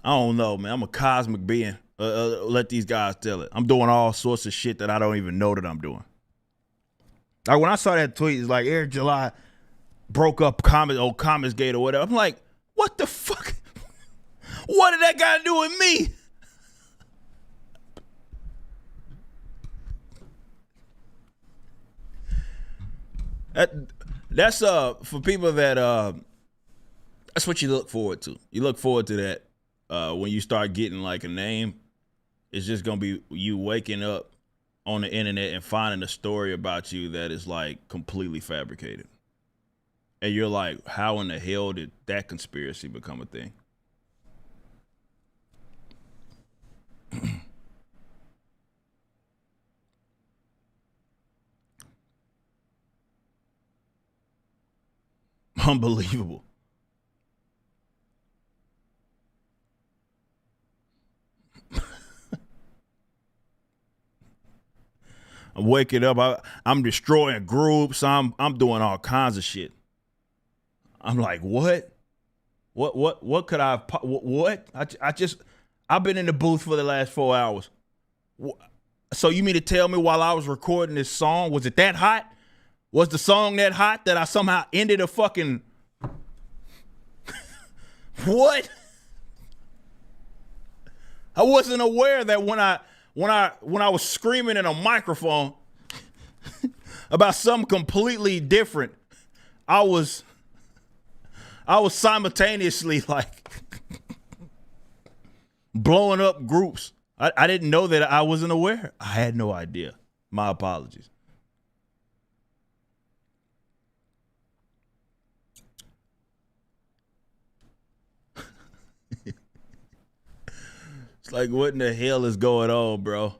I don't know, man. I'm a cosmic being. Let these guys tell it. I'm doing all sorts of shit that I don't even know that I'm doing. Like when I saw that tweet, it's like Air July broke up Comics Gate or whatever. I'm like, what the fuck? What did that got to do with me? That's for people that that's what you look forward to. You look forward to that when you start getting like a name. It's just gonna be you waking up on the internet and finding a story about you that is like completely fabricated. And you're like, how in the hell did that conspiracy become a thing? Unbelievable. I'm waking up. I'm destroying groups. I'm doing all kinds of shit. I'm like, what? What could I have? What? I've been in the booth for the last 4 hours. So you mean to tell me while I was recording this song, was it that hot? Was the song that hot that I somehow ended a fucking what? I wasn't aware that when I was screaming in a microphone about something completely different, I was simultaneously like blowing up groups. I didn't know that. I wasn't aware. I had no idea. My apologies. It's like, what in the hell is going on, bro?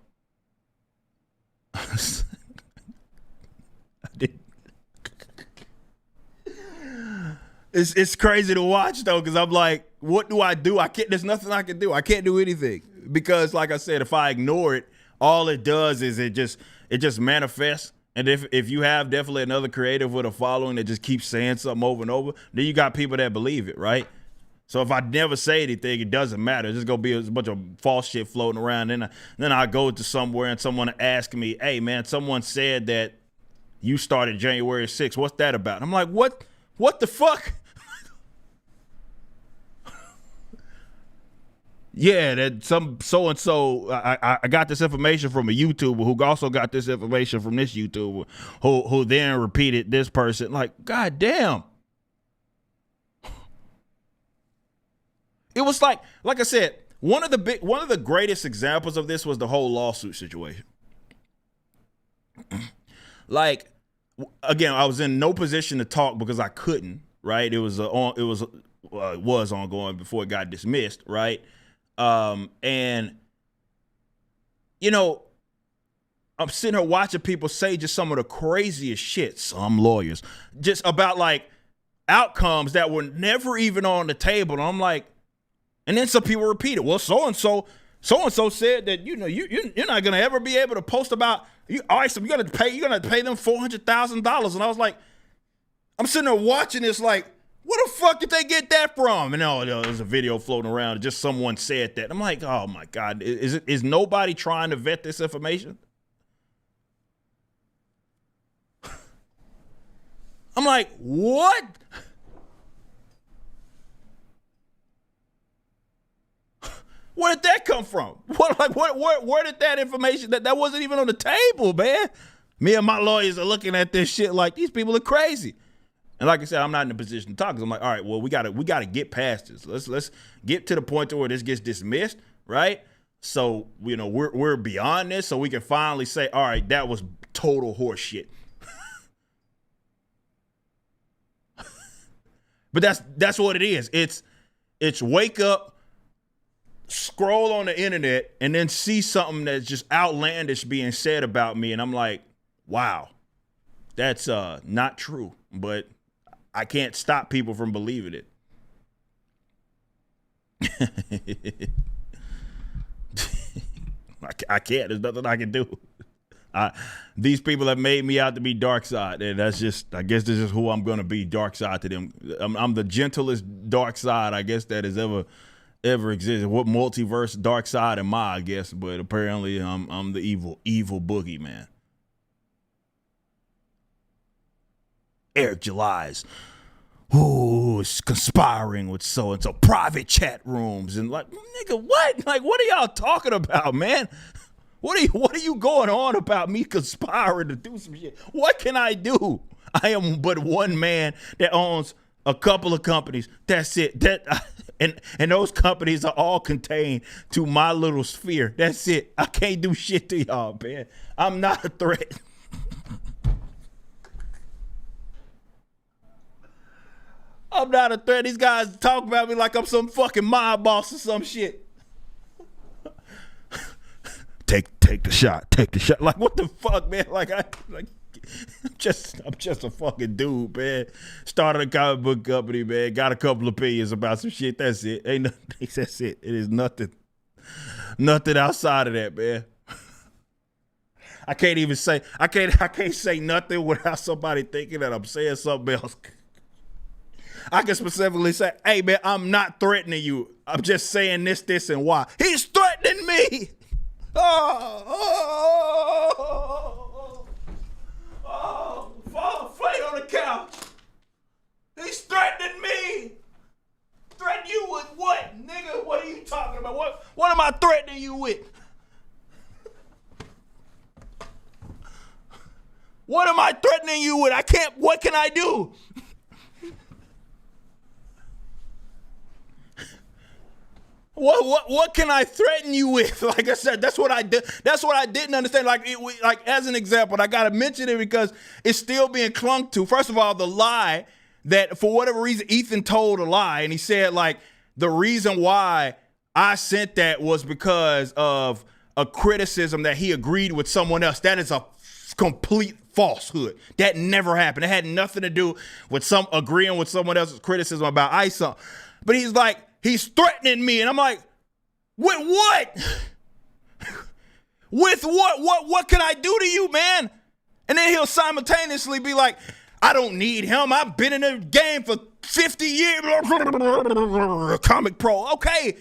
It's crazy to watch though, because I'm like, what do? I can't. There's nothing I can do. I can't do anything because, like I said, if I ignore it, all it does is it just manifests. And if you have definitely another creative with a following that just keeps saying something over and over, then you got people that believe it, right? So if I never say anything, it doesn't matter. It's just gonna be a bunch of false shit floating around. Then I go to somewhere and someone ask me, "Hey man, someone said that you started January 6th. What's that about?" I'm like, "What? What the fuck?" Yeah, that some so and so. I got this information from a YouTuber who also got this information from this YouTuber who then repeated this person. Like, god damn. It was like I said, one of the greatest examples of this was the whole lawsuit situation. Like, again, I was in no position to talk because I couldn't. Right? It was ongoing before it got dismissed. Right? And you know, I'm sitting here watching people say just some of the craziest shit. Some lawyers just about like outcomes that were never even on the table. And I'm like. And then some people repeat it. Well, so and so said that you're not gonna ever be able to post about you. All right, so you're gonna pay them $400,000. And I was like, I'm sitting there watching this like, where the fuck did they get that from? And there's a video floating around. And just someone said that. I'm like, oh my god, is nobody trying to vet this information? I'm like, what? Where did that come from? Where did that information that wasn't even on the table, man? Me and my lawyers are looking at this shit like these people are crazy. And like I said, I'm not in a position to talk because I'm like, all right, well, we gotta get past this. Let's get to the point to where this gets dismissed, right? So we're beyond this, so we can finally say, all right, that was total horse shit. But that's what it is. It's wake up, scroll on the internet, and then see something that's just outlandish being said about me, and I'm like, wow, that's not true. But I can't stop people from believing it. I can't. There's nothing I can do. These people have made me out to be dark side, and that's just, I guess this is who I'm gonna be, dark side to them. I'm the gentlest dark side, I guess, that has ever existed. What multiverse dark side am I guess? But apparently, I'm the evil boogeyman. Eric July's, is conspiring with so and so, private chat rooms, and like, nigga, what? Like, what are y'all talking about, man? What are you going on about me conspiring to do some shit? What can I do? I am but one man that owns a couple of companies. That's it. And those companies are all contained to my little sphere. That's it. I can't do shit to y'all, man. I'm not a threat. I'm not a threat. These guys talk about me like I'm some fucking mob boss or some shit. Take the shot. Take the shot. Like, what the fuck, man? I'm just a fucking dude, man. Started a comic book company, man. Got a couple opinions about some shit. That's it. Ain't nothing. That's it. It is nothing outside of that, man. I can't say nothing without somebody thinking that I'm saying something else. I can specifically say, hey, man, I'm not threatening you. I'm just saying this, and why. He's threatening me. Fight on the couch. He's threatening me. Threaten you with what, nigga? What are you talking about? What am I threatening you with? What am I threatening you with? What can I do? What can I threaten you with? Like I said, that's what I did. That's what I didn't understand. Like as an example, I gotta mention it because it's still being clung to. First of all, the lie that for whatever reason Ethan told a lie, and he said like the reason why I sent that was because of a criticism that he agreed with someone else. That is a complete falsehood. That never happened. It had nothing to do with agreeing with someone else's criticism about ISO. But he's like, he's threatening me, and I'm like, with what? With what? What can I do to you, man? And then he'll simultaneously be like, I don't need him. I've been in the game for 50 years. Comic Pro. Okay.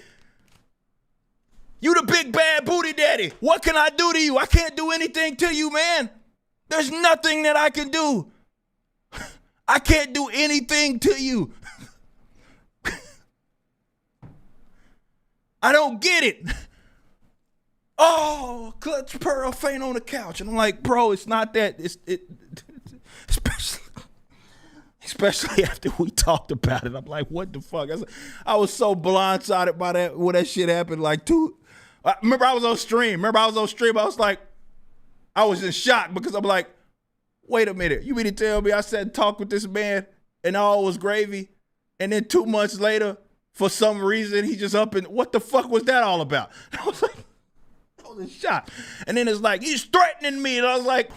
You the big bad booty daddy. What can I do to you? I can't do anything to you, man. There's nothing that I can do. I can't do anything to you. I don't get it. Oh, clutch pearl faint on the couch. And I'm like, bro, it's not that. Especially after we talked about it. I'm like, what the fuck? I was so blindsided by that when that shit happened. Remember I was on stream. I was like, I was in shock because I'm like, wait a minute. You mean to tell me I sat and talked with this man and all was gravy? And then 2 months later, for some reason, he just up and what the fuck was that all about? I was like, I was in shock. And then it's like, he's threatening me. And I was like,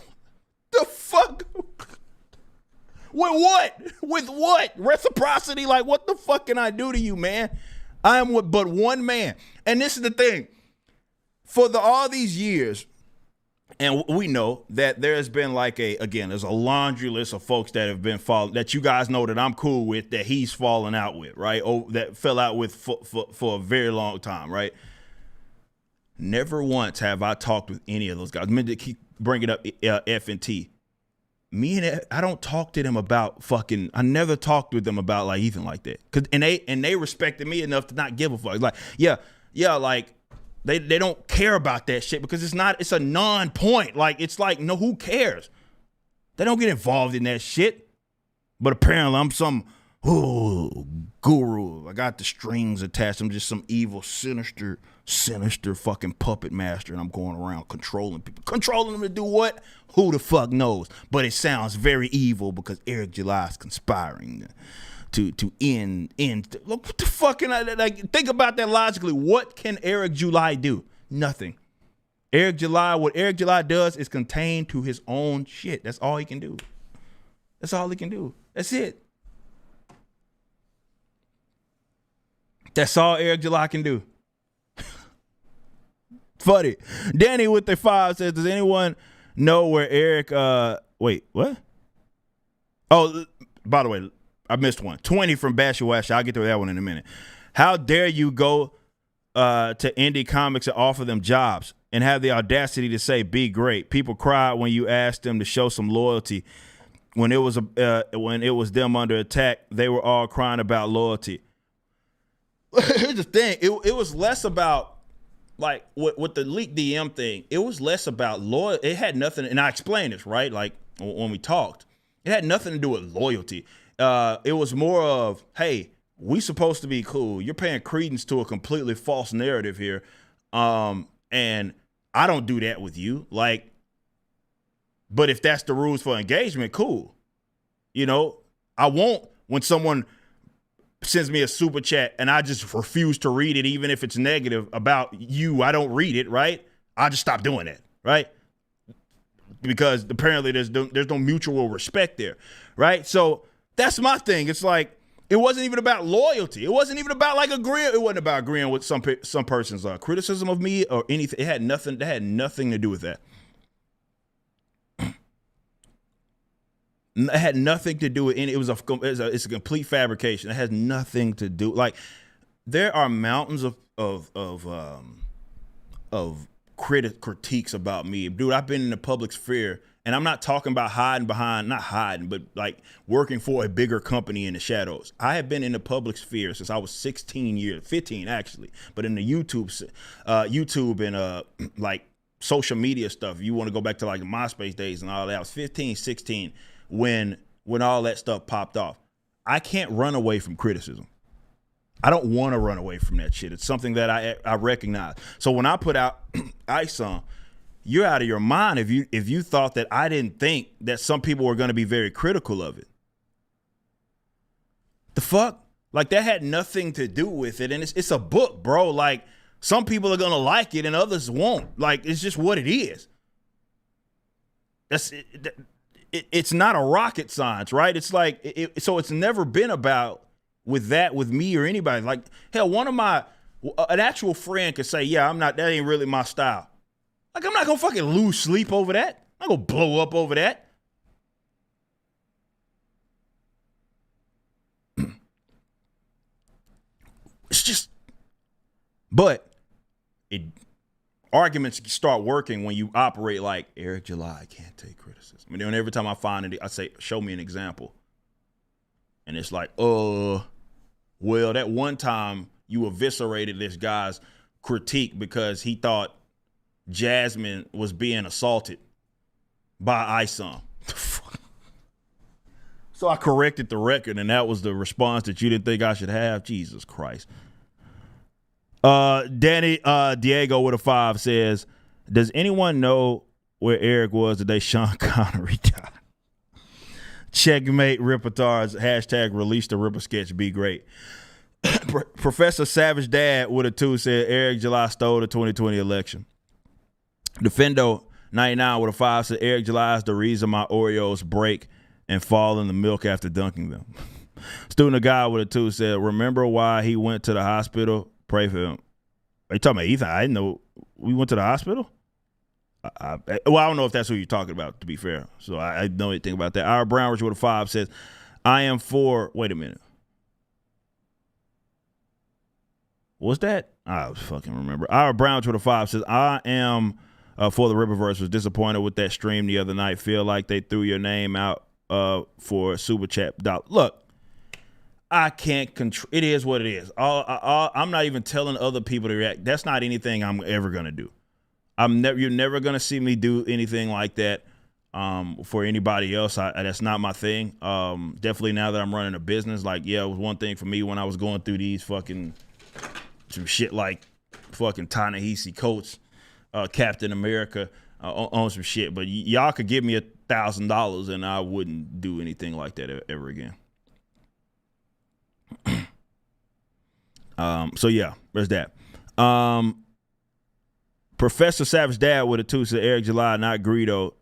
the fuck? With what? With what? Reciprocity? Like, what the fuck can I do to you, man? I am but one man. And this is the thing. For all these years, and we know that there's been there's a laundry list of folks that have been that you guys know that I'm cool with, that he's fallen out with, right? That fell out with for a very long time, right? Never once have I talked with any of those guys. I mean, to keep bringing up F and T. I don't talk to them about I never talked with them about like Ethan like that. And they respected me enough to not give a fuck. Like, yeah, like, They don't care about that shit because it's a non-point. Like, it's like, no, who cares? They don't get involved in that shit. But apparently I'm some guru. I got the strings attached. I'm just some evil, sinister fucking puppet master, and I'm going around controlling people. Controlling them to do what? Who the fuck knows? But it sounds very evil because Eric July is conspiring to end. Look, what the fuck can I like? Think about that logically. What can Eric July do? Nothing. What Eric July does is contained to his own shit. That's all he can do. That's all he can do. That's it. That's all Eric July can do. Funny. Danny with the 5 says, does anyone know where Eric, wait, what? Oh, by the way, I missed one. 20 from Bashawash. I'll get to that one in a minute. How dare you go to indie comics and offer them jobs and have the audacity to say, be great. People cried when you asked them to show some loyalty. When it was them under attack, they were all crying about loyalty. Here's the thing. It was less about, like, with the leak DM thing, it was less about loyalty. It had nothing, and I explained this, right? Like, when we talked, it had nothing to do with loyalty. It was more of, hey, we supposed to be cool. You're paying credence to a completely false narrative here. And I don't do that with you. Like, but if that's the rules for engagement, cool. You know, I won't, when someone sends me a super chat and I just refuse to read it, even if it's negative about you, I don't read it, right? I just stop doing that, right? Because apparently there's no mutual respect there, right? So that's my thing. It's like, it wasn't even about loyalty. It wasn't even about like agreeing. It wasn't about agreeing with some person's criticism of me or anything. It had nothing. That had nothing to do with that. It had nothing to do with any. It's a complete fabrication. It has nothing to do. Like, there are mountains of critiques about me, dude. I've been in the public sphere. And I'm not talking about not hiding, but like working for a bigger company in the shadows. I have been in the public sphere since I was 15 actually. But in the YouTube and like social media stuff, you want to go back to like the MySpace days and all that. I was 15, 16 when all that stuff popped off. I can't run away from criticism. I don't want to run away from that shit. It's something that I recognize. So when I put out Ice on, you're out of your mind if you thought that I didn't think that some people were going to be very critical of it. The fuck? Like, that had nothing to do with it. And it's a book, bro. Like, some people are going to like it and others won't. Like, it's just what it is. It's not a rocket science, right? It's like, so it's never been about with me or anybody. Like, hell, an actual friend could say, yeah, that ain't really my style. Like, I'm not going to fucking lose sleep over that. I'm not going to blow up over that. It's just, but arguments start working when you operate like Eric July can't take criticism. And then every time I find it, I say, show me an example. And it's like, well, that one time you eviscerated this guy's critique because he thought Jasmine was being assaulted by Isom. So I corrected the record, and that was the response that you didn't think I should have. Jesus Christ. Danny Diego with a 5 says, does anyone know where Eric was the day Sean Connery died? Checkmate Rippertards, # release the Ripper sketch, be great. Professor Savage Dad with a 2 said Eric July stole the 2020 election. Defendo 99 with a 5 said Eric July is the reason my Oreos break and fall in the milk after dunking them. Student of God with a 2 said, remember why he went to the hospital? Pray for him. Are you talking about Ethan? I didn't know we went to the hospital. I don't know if that's who you're talking about, to be fair. So I don't know anything about that. Our Brownridge with a 5 says, I am for, wait a minute. What's that? I fucking remember. Our Brownridge with a 5 says, I am for the Ripperverse, was disappointed with that stream the other night. Feel like they threw your name out for Super Chat. Look, I can't control. It is what it is. I'm not even telling other people to react. That's not anything I'm ever gonna do. You're never gonna see me do anything like that for anybody else. That's not my thing. Definitely now that I'm running a business, like, yeah, it was one thing for me when I was going through these fucking some shit like fucking Ta-Nehisi Coates, Captain America on some shit. But y'all could give me $1,000 and I wouldn't do anything like that ever again. So yeah, there's that. Professor Savage Dad with a 2 said Eric July, not Greedo,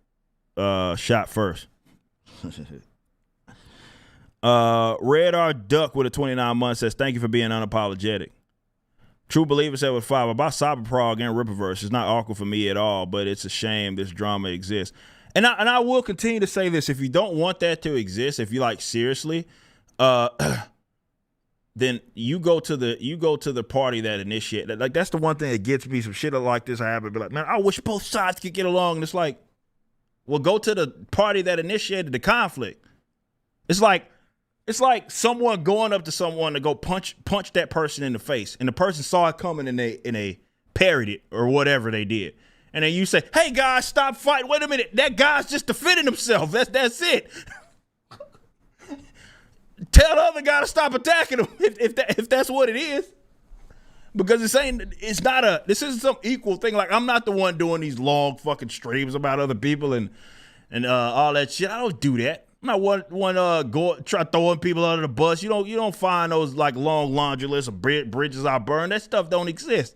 shot first. Red R Duck with a 29 months says thank you for being unapologetic. True Believer said with 5 about Cyberprog and Rippaverse. It's not awkward for me at all, but it's a shame this drama exists. And I will continue to say this: if you don't want that to exist, if you like seriously, then you go to the party that initiated. Like that's the one thing that gets me. Some shit like this happen. Be like, man, I wish both sides could get along. And it's like, well, go to the party that initiated the conflict. It's like someone going up to someone to go punch that person in the face, and the person saw it coming and they parried it or whatever they did. And then you say, hey, guys, stop fighting. Wait a minute. That guy's just defending himself. That's it. Tell the other guy to stop attacking him if that's what it is. Because this isn't some equal thing. Like, I'm not the one doing these long fucking streams about other people and all that shit. I don't do that. I'm not one try throwing people under the bus. You don't find those like long laundry lists of bridges I burn. That stuff don't exist.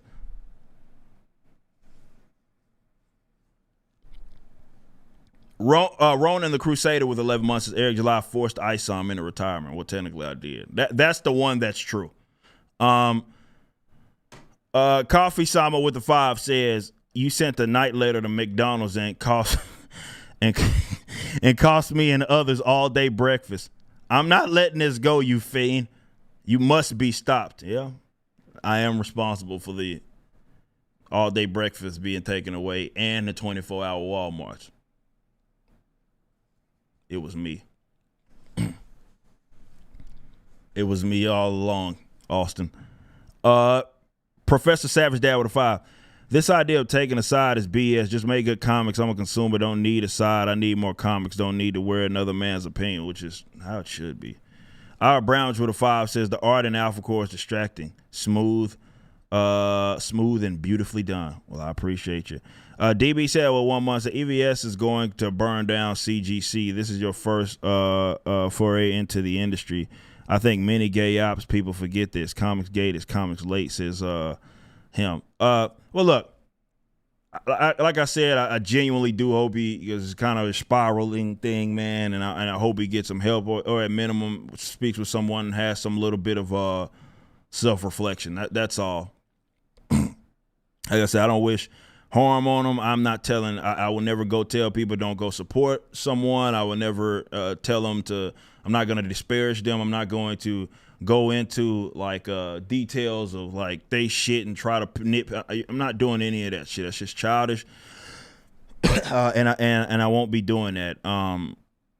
Ronan the Crusader with 11 months says Eric July forced ice on him into retirement. Well, technically I did. That's the one that's true. Coffee Sama with the 5 says you sent the night letter to McDonald's and cost me and others all day breakfast. I'm not letting this go, you fiend. You must be stopped. Yeah, I am responsible for the all day breakfast being taken away and the 24-hour Walmarts. It was me. It was me all along, Austin. Professor Savage Dad with a 5. This idea of taking a side is BS. Just make good comics. I'm a consumer. Don't need a side. I need more comics. Don't need to wear another man's opinion, which is how it should be. Our Browns with a 5 says the art in Alphacore is distracting. Smooth and beautifully done. Well, I appreciate you. DB said, well, 1 month, the EVS is going to burn down CGC. This is your first foray into the industry. I think many gay ops people forget this. Comics gate is comics late, says him. Well, look, like I said, I genuinely do hope because it's kind of a spiraling thing, man, and I hope he gets some help or at minimum speaks with someone and has some little bit of self-reflection. That's all. Like I said, I don't wish harm on them. I'm not telling. I will never go tell people don't go support someone. I will never tell them to. I'm not going to disparage them. I'm not going to go into like details of like they shit and try to nip. I'm not doing any of that shit. That's just childish, and I won't be doing that.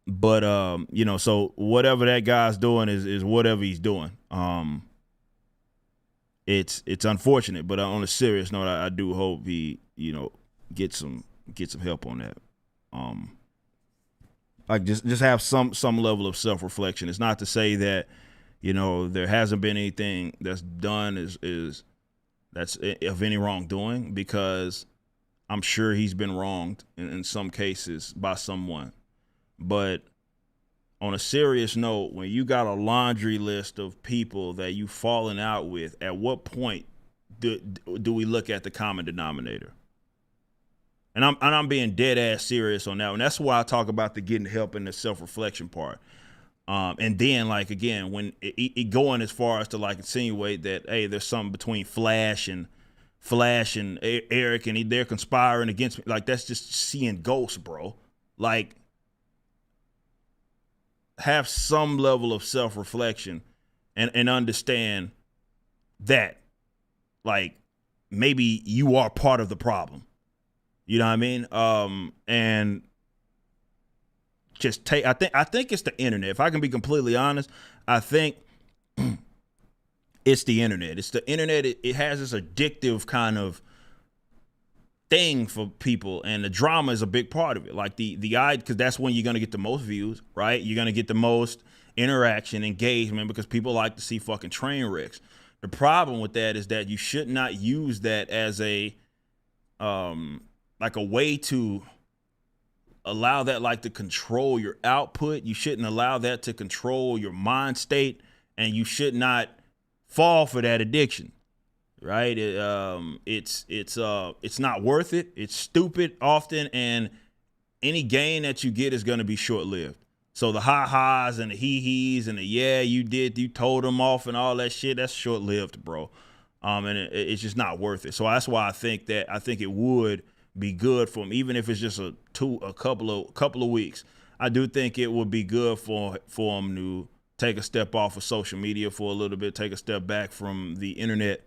But you know, so whatever that guy's doing is whatever he's doing. It's unfortunate, but on a serious note, I do hope he, you know, get some help on that. Like just have some level of self-reflection. It's not to say that, you know, there hasn't been anything that's done that's of any wrongdoing, because I'm sure he's been wronged in some cases by someone. But on a serious note, when you got a laundry list of people that you fallen out with, at what point do we look at the common denominator? And I'm being dead ass serious on that one. That's why I talk about the getting help and the self-reflection part. And then, like, again, when it going as far as to like insinuate that, hey, there's something between Flash and Eric and they're conspiring against me, like, that's just seeing ghosts, bro. Like, have some level of self-reflection and understand that, like, maybe you are part of the problem. You know what I mean? And just I think it's the internet. If I can be completely honest, I think it's the internet. It's the internet. It has this addictive kind of thing for people, and the drama is a big part of it. Like because that's when you're gonna get the most views, right? You're gonna get the most interaction, engagement, because people like to see fucking train wrecks. The problem with that is that you should not use that as a like a way to allow that like to control your output. You shouldn't allow that to control your mind state and you should not fall for that addiction. Right? It's not worth it. It's stupid often, and any gain that you get is going to be short lived. So the ha-has and the hee-hees and the you told them off and all that shit, that's short lived, bro. And it's just not worth it. So that's why I think it would be good for him, even if it's just a couple of weeks. I do think it would be good for him to take a step off of social media for a little bit, take a step back from the internet,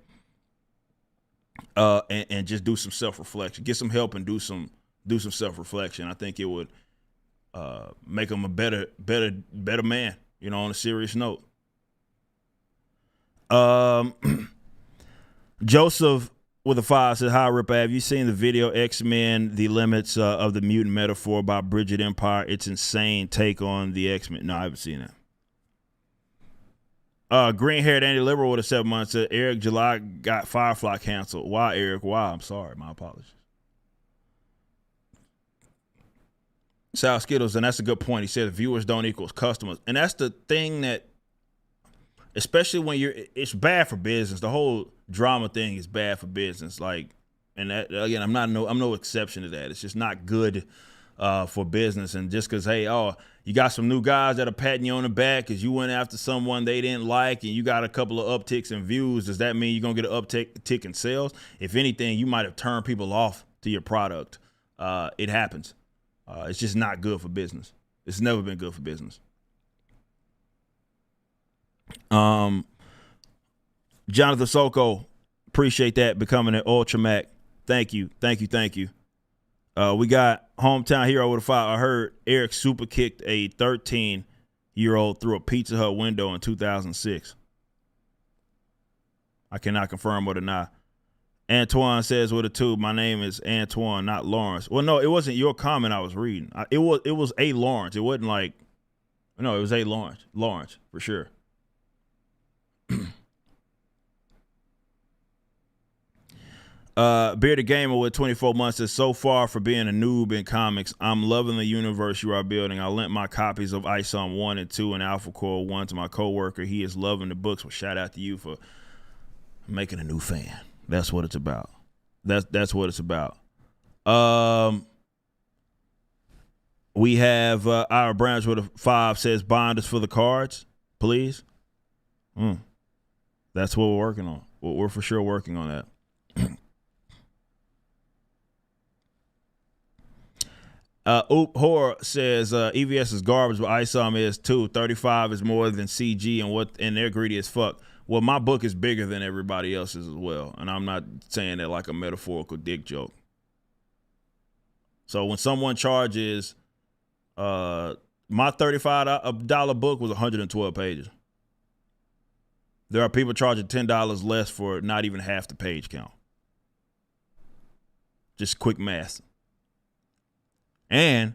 and just do some self-reflection, get some help, and do some self-reflection. I think it would make him a better man, on a serious note. Joseph with a 5 says, hi, Rip, have you seen the video X-Men, The Limits of the Mutant Metaphor by Bridget Empire? It's insane take on the X-Men. No, I haven't seen that. Green-haired Andy Liberal with a 7 months said, Eric July got Firefly canceled. Why, Eric? Why? I'm sorry. My apologies. Sal Skittles, and that's a good point. He said viewers don't equal customers. And that's the thing that, especially when it's bad for business. The whole drama thing is bad for business. Like, and that, again, I'm no exception to that. It's just not good for business. And just because, hey, you got some new guys that are patting you on the back because you went after someone they didn't like and you got a couple of upticks in views, does that mean you're going to get an uptick in sales? If anything, you might have turned people off to your product. It happens. It's just not good for business. It's never been good for business. Jonathan Soko, appreciate that, becoming an Ultra Mac. Thank you. We got Hometown Hero with a 5. I heard Eric super kicked a 13-year-old through a Pizza Hut window in 2006. I cannot confirm or deny. Antoine says with a 2, my name is Antoine, not Lawrence. Well, no, it wasn't your comment I was reading. It was a Lawrence. It wasn't like, no, it was a Lawrence. Lawrence, for sure. Bearded Gamer with 24 months says, so far for being a noob in comics, I'm loving the universe you are building. I lent my copies of ISOM 1 and 2 and Alphacore 1 to my coworker. He is loving the books. Well, shout out to you for making a new fan. That's what it's about. That's what it's about. We have our branch with a 5 says, bond is for the cards, please. That's what we're working on. We're for sure working on that. Oop Horror says EVS is garbage, but ISOM is too. 35 is more than CG, and they're greedy as fuck. Well, my book is bigger than everybody else's as well, and I'm not saying that like a metaphorical dick joke. So when someone charges, my $35 book was 112 pages. There are people charging $10 less for not even half the page count. Just quick math. And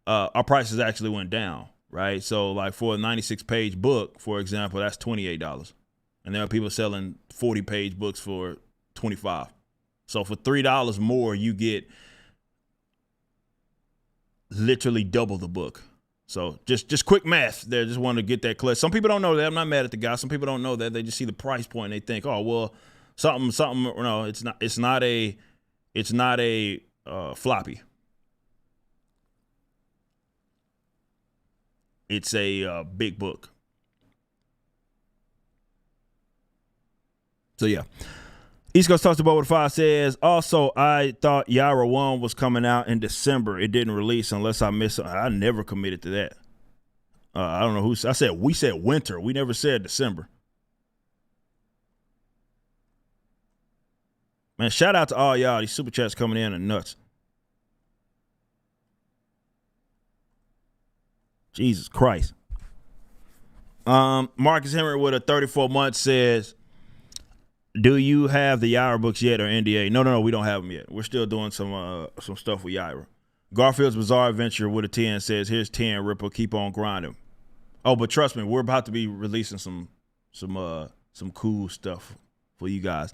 our prices actually went down, right? So like for a 96-page book, for example, that's $28. And there are people selling 40-page books for $25. So for $3 more, you get literally double the book. So just quick math there. Just wanted to get that clear. Some people don't know that. I'm not mad at the guy. Some people don't know that. They just see the price point and they think, oh, well, something. No, it's not a floppy. It's a big book. So, yeah. East Coast Talks About with 5 says, also, I thought Yara 1 was coming out in December. It didn't release unless I missed it. I never committed to that. I don't know who. We said winter. We never said December. Man, shout out to all y'all. These super chats coming in are nuts. Jesus Christ. Marcus Henry with a 34 months says, do you have the Yaira books yet or NDA? No, we don't have them yet. We're still doing some stuff with Yaira. Garfield's Bizarre Adventure with a 10 says, here's 10, Ripper, keep on grinding. Oh, but trust me, we're about to be releasing some cool stuff for you guys.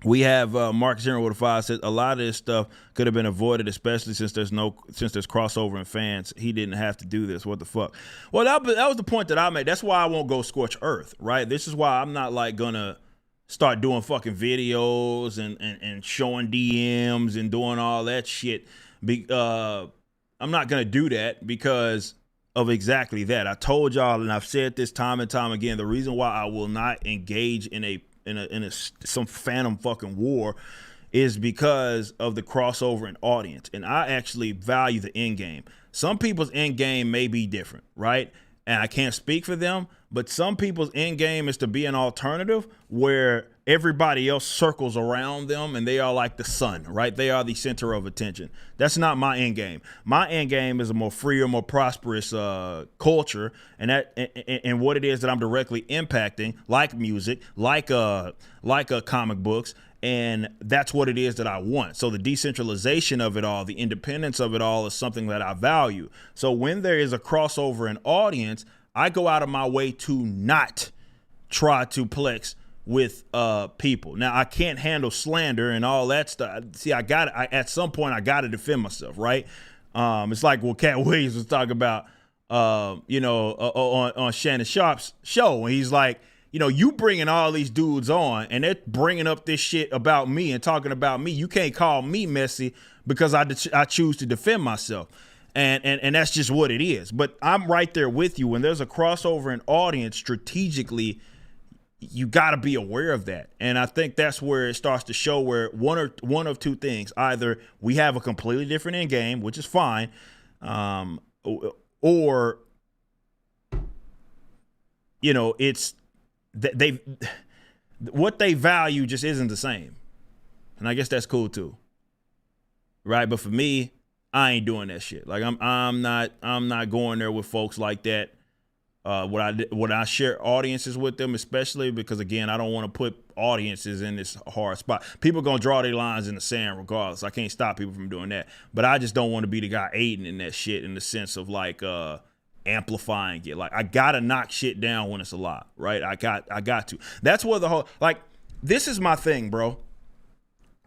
We have Marcus Henry with a 5 said a lot of this stuff could have been avoided, especially since there's crossover in fans. He didn't have to do this. What the fuck? Well, that was the point that I made. That's why I won't go scorch earth, right? This is why I'm not like gonna start doing fucking videos and showing DMs and doing all that shit. I'm not gonna do that because of exactly that. I told y'all, and I've said this time and time again, the reason why I will not engage in some phantom fucking war is because of the crossover in audience. And I actually value the end game. Some people's end game may be different, right? And I can't speak for them, but some people's end game is to be an alternative where everybody else circles around them and they are like the sun, right? They are the center of attention. That's not my end game. My end game is a more freer, more prosperous culture, and what it is that I'm directly impacting, like music, like comic books, and that's what it is that I want. So the decentralization of it all, the independence of it all is something that I value. So when there is a crossover in audience, I go out of my way to not try to plex with people. Now I can't handle slander and all that stuff. See, at some point I gotta defend myself, right? It's like what Cat Williams was talking about, on Shannon Sharp's show, and he's like, you bringing all these dudes on and they're bringing up this shit about me and talking about me. You can't call me messy because I choose to defend myself. And that's just what it is. But I'm right there with you. When there's a crossover in audience, strategically, you got to be aware of that. And I think that's where it starts to show where one of two things. Either we have a completely different end game, which is fine, or it's what they value just isn't the same. And I guess that's cool too. Right? But for me, I ain't doing that shit. Like I'm not going there with folks like that. When I share audiences with them, especially because again, I don't want to put audiences in this hard spot. People gonna draw their lines in the sand regardless. I can't stop people from doing that. But I just don't want to be the guy aiding in that shit in the sense of like amplifying it. Like I gotta knock shit down when it's a lot, right? I got to. That's where the whole, like, this is my thing, bro.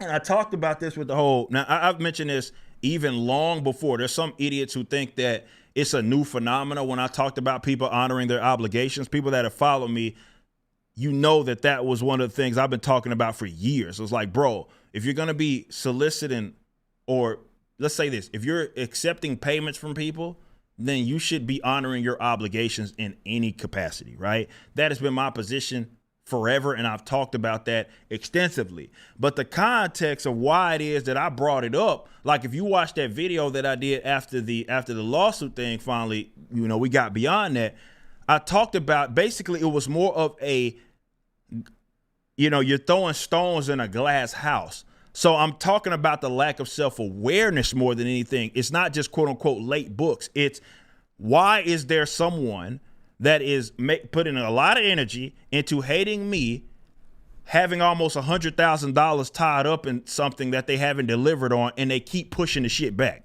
And I talked about this with the whole, now I've mentioned this even long before. There's some idiots who think that it's a new phenomenon when I talked about people honoring their obligations. People that have followed me, that was one of the things I've been talking about for years. It was like, bro, if you're going to be soliciting, or let's say this, if you're accepting payments from people, then you should be honoring your obligations in any capacity, right? That has been my position forever, and I've talked about that extensively. But the context of why it is that I brought it up, like if you watch that video that I did after the lawsuit thing finally, we got beyond that, I talked about basically it was more of a, you're throwing stones in a glass house. So I'm talking about the lack of self-awareness more than anything. It's not just quote unquote late books. It's why is there someone that is putting a lot of energy into hating me, having almost $100,000 tied up in something that they haven't delivered on, and they keep pushing the shit back.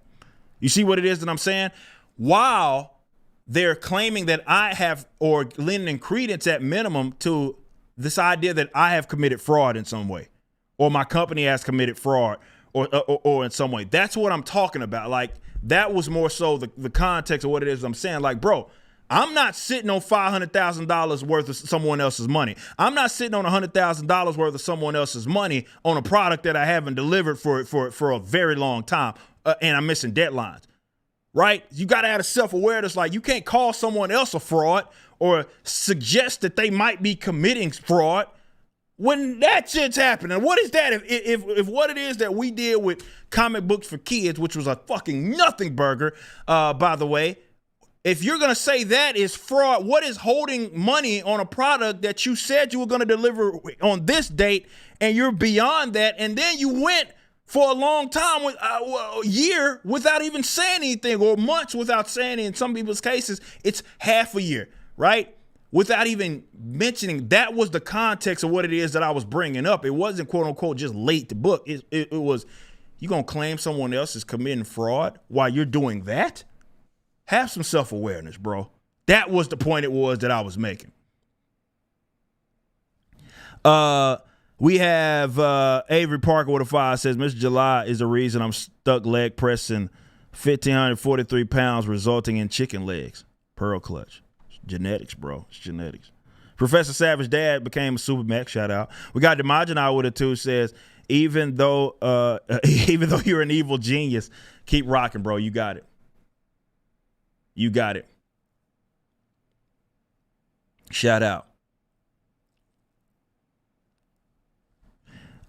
You see what it is that I'm saying? While they're claiming that I have, or lending credence at minimum to this idea that I have committed fraud in some way, or my company has committed fraud, or in some way. That's what I'm talking about. Like, that was more so the context of what it is I'm saying. Like, bro, I'm not sitting on $500,000 worth of someone else's money. I'm not sitting on $100,000 worth of someone else's money on a product that I haven't delivered for a very long time, and I'm missing deadlines, right? You got to have a self-awareness. Like, you can't call someone else a fraud or suggest that they might be committing fraud when that shit's happening. What is that? If what it is that we did with Comic Books for Kids, which was a fucking nothing burger, by the way, if you're going to say that is fraud, what is holding money on a product that you said you were going to deliver on this date, and you're beyond that, and then you went for a long time, a year, without even saying anything, or months without saying it. In some people's cases, it's half a year, right? Without even mentioning. That was the context of what it is that I was bringing up. It wasn't, quote unquote, just late to book. It was, you going to claim someone else is committing fraud while you're doing that? Have some self-awareness, bro. That was the point it was that I was making. We have Avery Parker with a 5 says, Mr. July is the reason I'm stuck leg pressing 1,543 pounds, resulting in chicken legs. Pearl clutch. It's genetics, bro. It's genetics. Professor Savage dad became a super max. Shout out. We got Demogeny with a 2 says, even though you're an evil genius, keep rocking, bro. You got it. You got it. Shout out.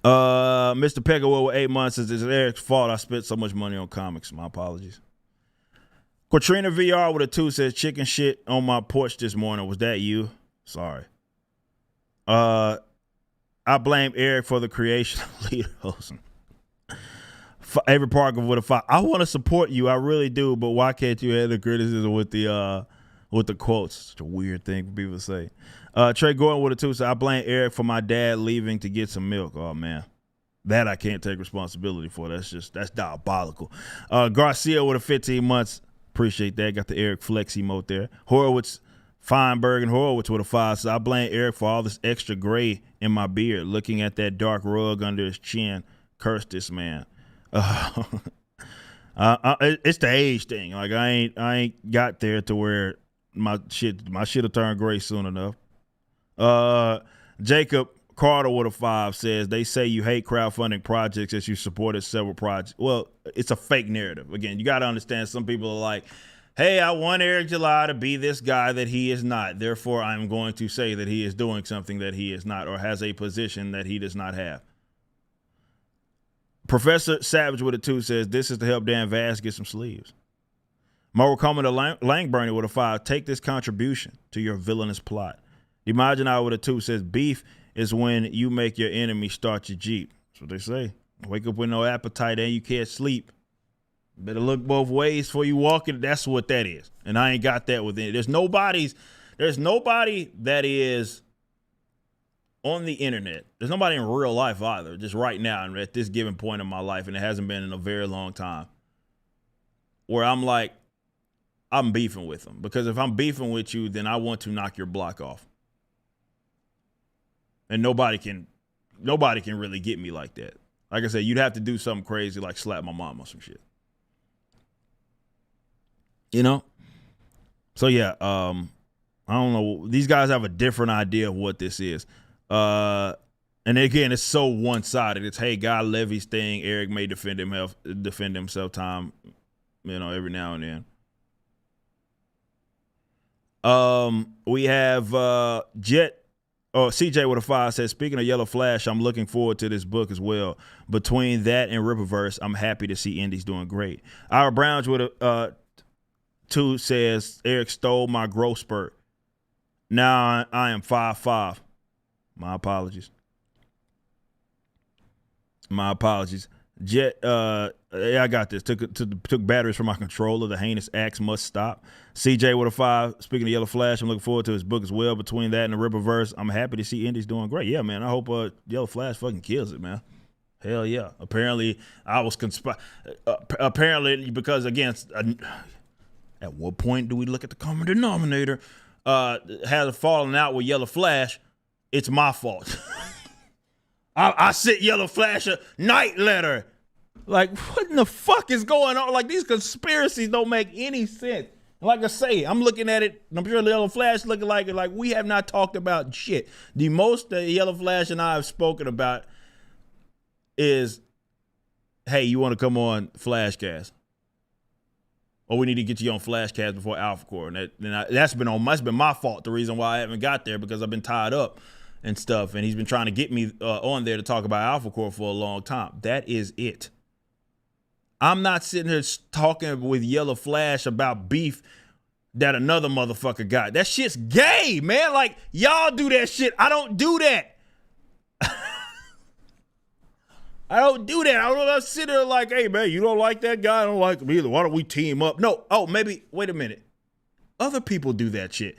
Mr. Pegawell with 8 months says, it's Eric's fault I spent so much money on comics. My apologies. Quatrina VR with a 2 says, chicken shit on my porch this morning. Was that you? Sorry. I blame Eric for the creation of Lita Olsen. Avery Parker with a 5. I want to support you. I really do, but why can't you add the criticism with the quotes? It's such a weird thing for people to say. Trey Gordon with a 2 says, I blame Eric for my dad leaving to get some milk. Oh, man. That I can't take responsibility for. That's diabolical. Garcia with a 15 months. Appreciate that. Got the Eric Flex emote there. Horowitz, Feinberg and Horowitz with a 5 says, I blame Eric for all this extra gray in my beard. Looking at that dark rug under his chin. Curse this man. It's the age thing. Like I ain't got there to where my shit will turn gray soon enough. Jacob Carter with a 5 says, they say you hate crowdfunding projects as you supported several projects. Well, it's a fake narrative. Again, you got to understand some people are like, hey, I want Eric July to be this guy that he is not. Therefore, I'm going to say that he is doing something that he is not or has a position that he does not have. Professor Savage with a 2 says, this is to help Dan Vaz get some sleeves. Mo Coleman Langburner with a 5, take this contribution to your villainous plot. Demogeny with a 2 says, beef is when you make your enemy start your Jeep. That's what they say. Wake up with no appetite and you can't sleep. Better look both ways before you walk in. That's what that is. And I ain't got that within it. There's nobody that is on the internet. There's nobody in real life either, just right now and at this given point in my life, and it hasn't been in a very long time, where I'm like, I'm beefing with them. Because if I'm beefing with you, then I want to knock your block off. And nobody can really get me like that. Like I said, you'd have to do something crazy like slap my mom or some shit. You know? So yeah, I don't know. These guys have a different idea of what this is. And again, it's so one-sided. It's, hey, Guy Levy's thing. Eric may defend himself time, every now and then. We have CJ with a 5 says, speaking of Yellow Flash, I'm looking forward to this book as well. Between that and Rippaverse, I'm happy to see Indy's doing great. Ira Browns with a 2 says, Eric stole my growth spurt. Now I am 5'5". My apologies. Jet, yeah, I got this. Took batteries from my controller. The heinous acts must stop. CJ with a 5. Speaking of Yellow Flash, I'm looking forward to his book as well. Between that and the Rippaverse, I'm happy to see Indy's doing great. Yeah, man. I hope Yellow Flash fucking kills it, man. Hell yeah. Apparently, I was apparently, because again, at what point do we look at the common denominator? Has a falling out with Yellow Flash. It's my fault. I sent Yellow Flash a night letter. Like, what in the fuck is going on? Like, these conspiracies don't make any sense. And like I say, I'm looking at it, and I'm sure Yellow Flash looking like it. Like, we have not talked about shit. The most that Yellow Flash and I have spoken about is, hey, you want to come on Flashcast? Or we need to get you on Flashcast before Alphacore. And that's been my fault. The reason why I haven't got there, because I've been tied up and stuff, and he's been trying to get me on there to talk about Alphacore for a long time. That is it. I'm not sitting here talking with Yellow Flash about beef that another motherfucker got. That shit's gay, man. Like, y'all do that shit. I don't do that. I don't do that. I don't sit there like, hey, man, you don't like that guy? I don't like him either. Why don't we team up? No. Oh, maybe, wait a minute. Other people do that shit.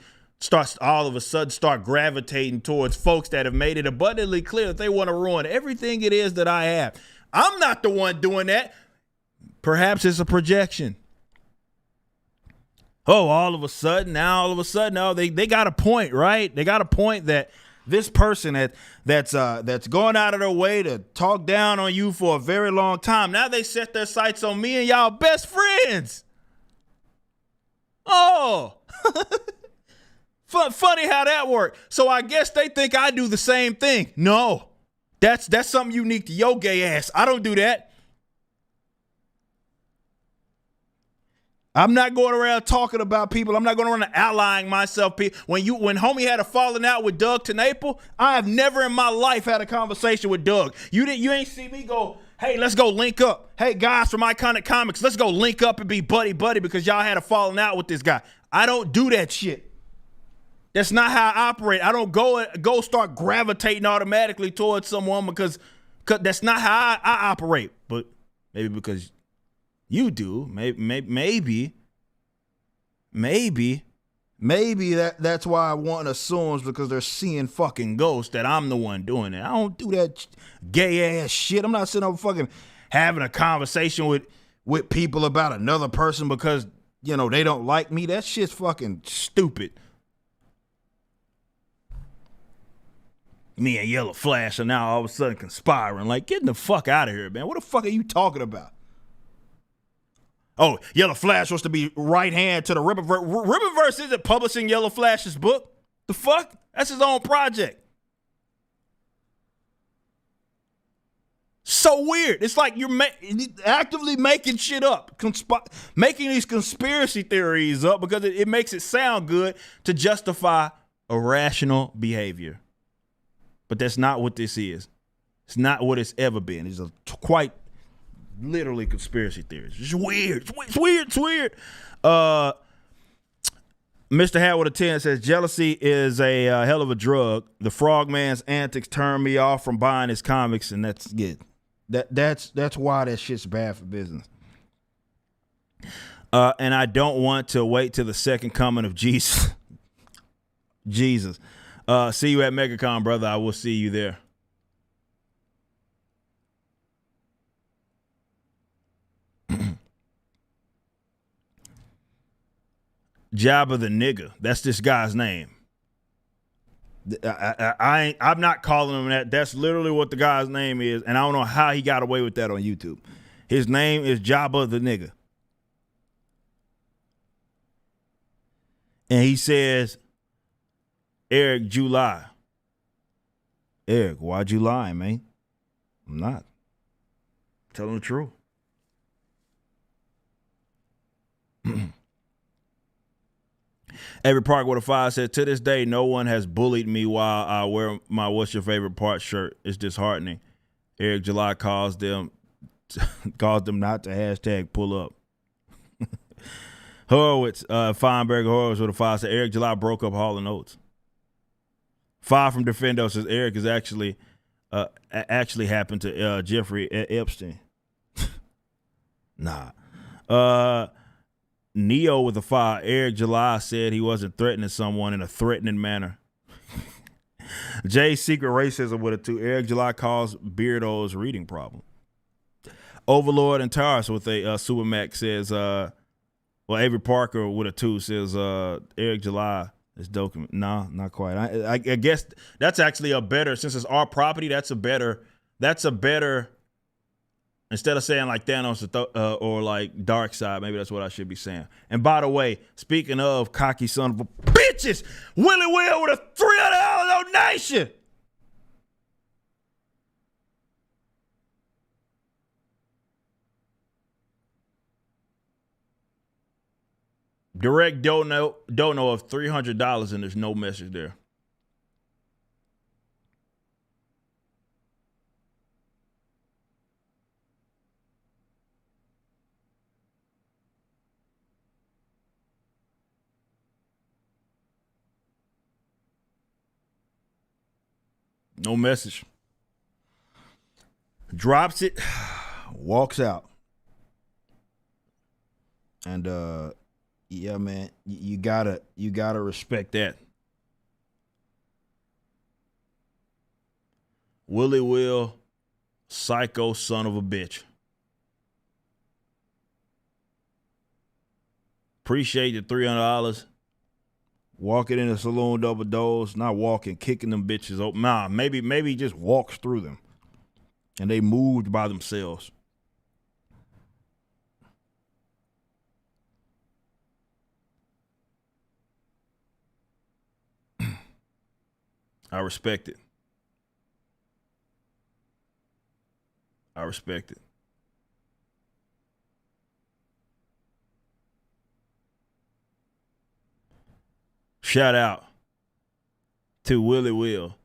All of a sudden start gravitating towards folks that have made it abundantly clear that they want to ruin everything it is that I have. I'm not the one doing that. Perhaps it's a projection. Oh, all of a sudden, they got a point, right? They got a point that this person that's going out of their way to talk down on you for a very long time. Now they set their sights on me and y'all best friends. Oh, funny how that worked. So I guess they think I do the same thing. No, that's something unique to your gay ass. I don't do that. I'm not going around talking about people. I'm not going around outlying myself. When homie had a falling out with Doug TeNapel, I have never in my life had a conversation with Doug. You ain't see me go, hey, let's go link up. Hey, guys from Iconic Comics, let's go link up and be buddy because y'all had a falling out with this guy. I don't do that shit. That's not how I operate. I don't go start gravitating automatically towards someone because that's not how I operate. But maybe because you do. Maybe that's why one assumes because they're seeing fucking ghosts that I'm the one doing it. I don't do that gay ass shit. I'm not sitting over fucking having a conversation with people about another person because, you know, they don't like me. That shit's fucking stupid. Me and Yellow Flash are now all of a sudden conspiring. Like, get the fuck out of here, man. What the fuck are you talking about? Oh, Yellow Flash wants to be right hand to the Rippaverse. Rippaverse isn't publishing Yellow Flash's book. The fuck? That's his own project. So weird. It's like you're actively making shit up, making these conspiracy theories up because it makes it sound good to justify irrational behavior. But that's not what this is. It's not what it's ever been. It's quite literally conspiracy theories. It's weird. It's weird. Mr. Hat with a 10 says jealousy is a hell of a drug. The Frogman's antics turn me off from buying his comics, and that's good. That's why that shit's bad for business. And I don't want to wait till the second coming of Jesus. Jesus. See you at MegaCon, brother. I will see you there. Jabba the nigga. That's this guy's name. I'm not calling him that. That's literally what the guy's name is, and I don't know how he got away with that on YouTube. His name is Jabba the nigga. And he says, Eric, July. Eric, why'd you lie, man? I'm not. Telling the truth. Every Park with a 5 said, to this day, no one has bullied me while I wear my What's Your Favorite Part shirt. It's disheartening. Eric July calls them not to hashtag pull up. Horowitz, Feinberg Horowitz with a 5 said, Eric July broke up Hall & Oates. 5 from Defendo says, Eric is actually happened to Jeffrey Epstein. Nah. Neo with a 5. Eric July said he wasn't threatening someone in a threatening manner. Jay's secret racism with a 2. Eric July calls Beardo's reading problem. Overlord and Taurus with a Supermax says, Avery Parker with a 2 says, Eric July is document. No, not quite. I guess that's actually a better, since it's our property, that's a better, instead of saying like Thanos or like Darkseid, maybe that's what I should be saying. And by the way, speaking of cocky son of a bitches, Willie Will with a $300 donation. Direct dono of $300 and there's no message there. No message. Drops it, walks out. And yeah, man, you gotta respect that. Willie Will, psycho son of a bitch. Appreciate the $300. Walking in the saloon double doors, not walking, kicking them bitches open. Nah, maybe he just walks through them. And they moved by themselves. I respect it. I respect it. Shout out to Willie Will.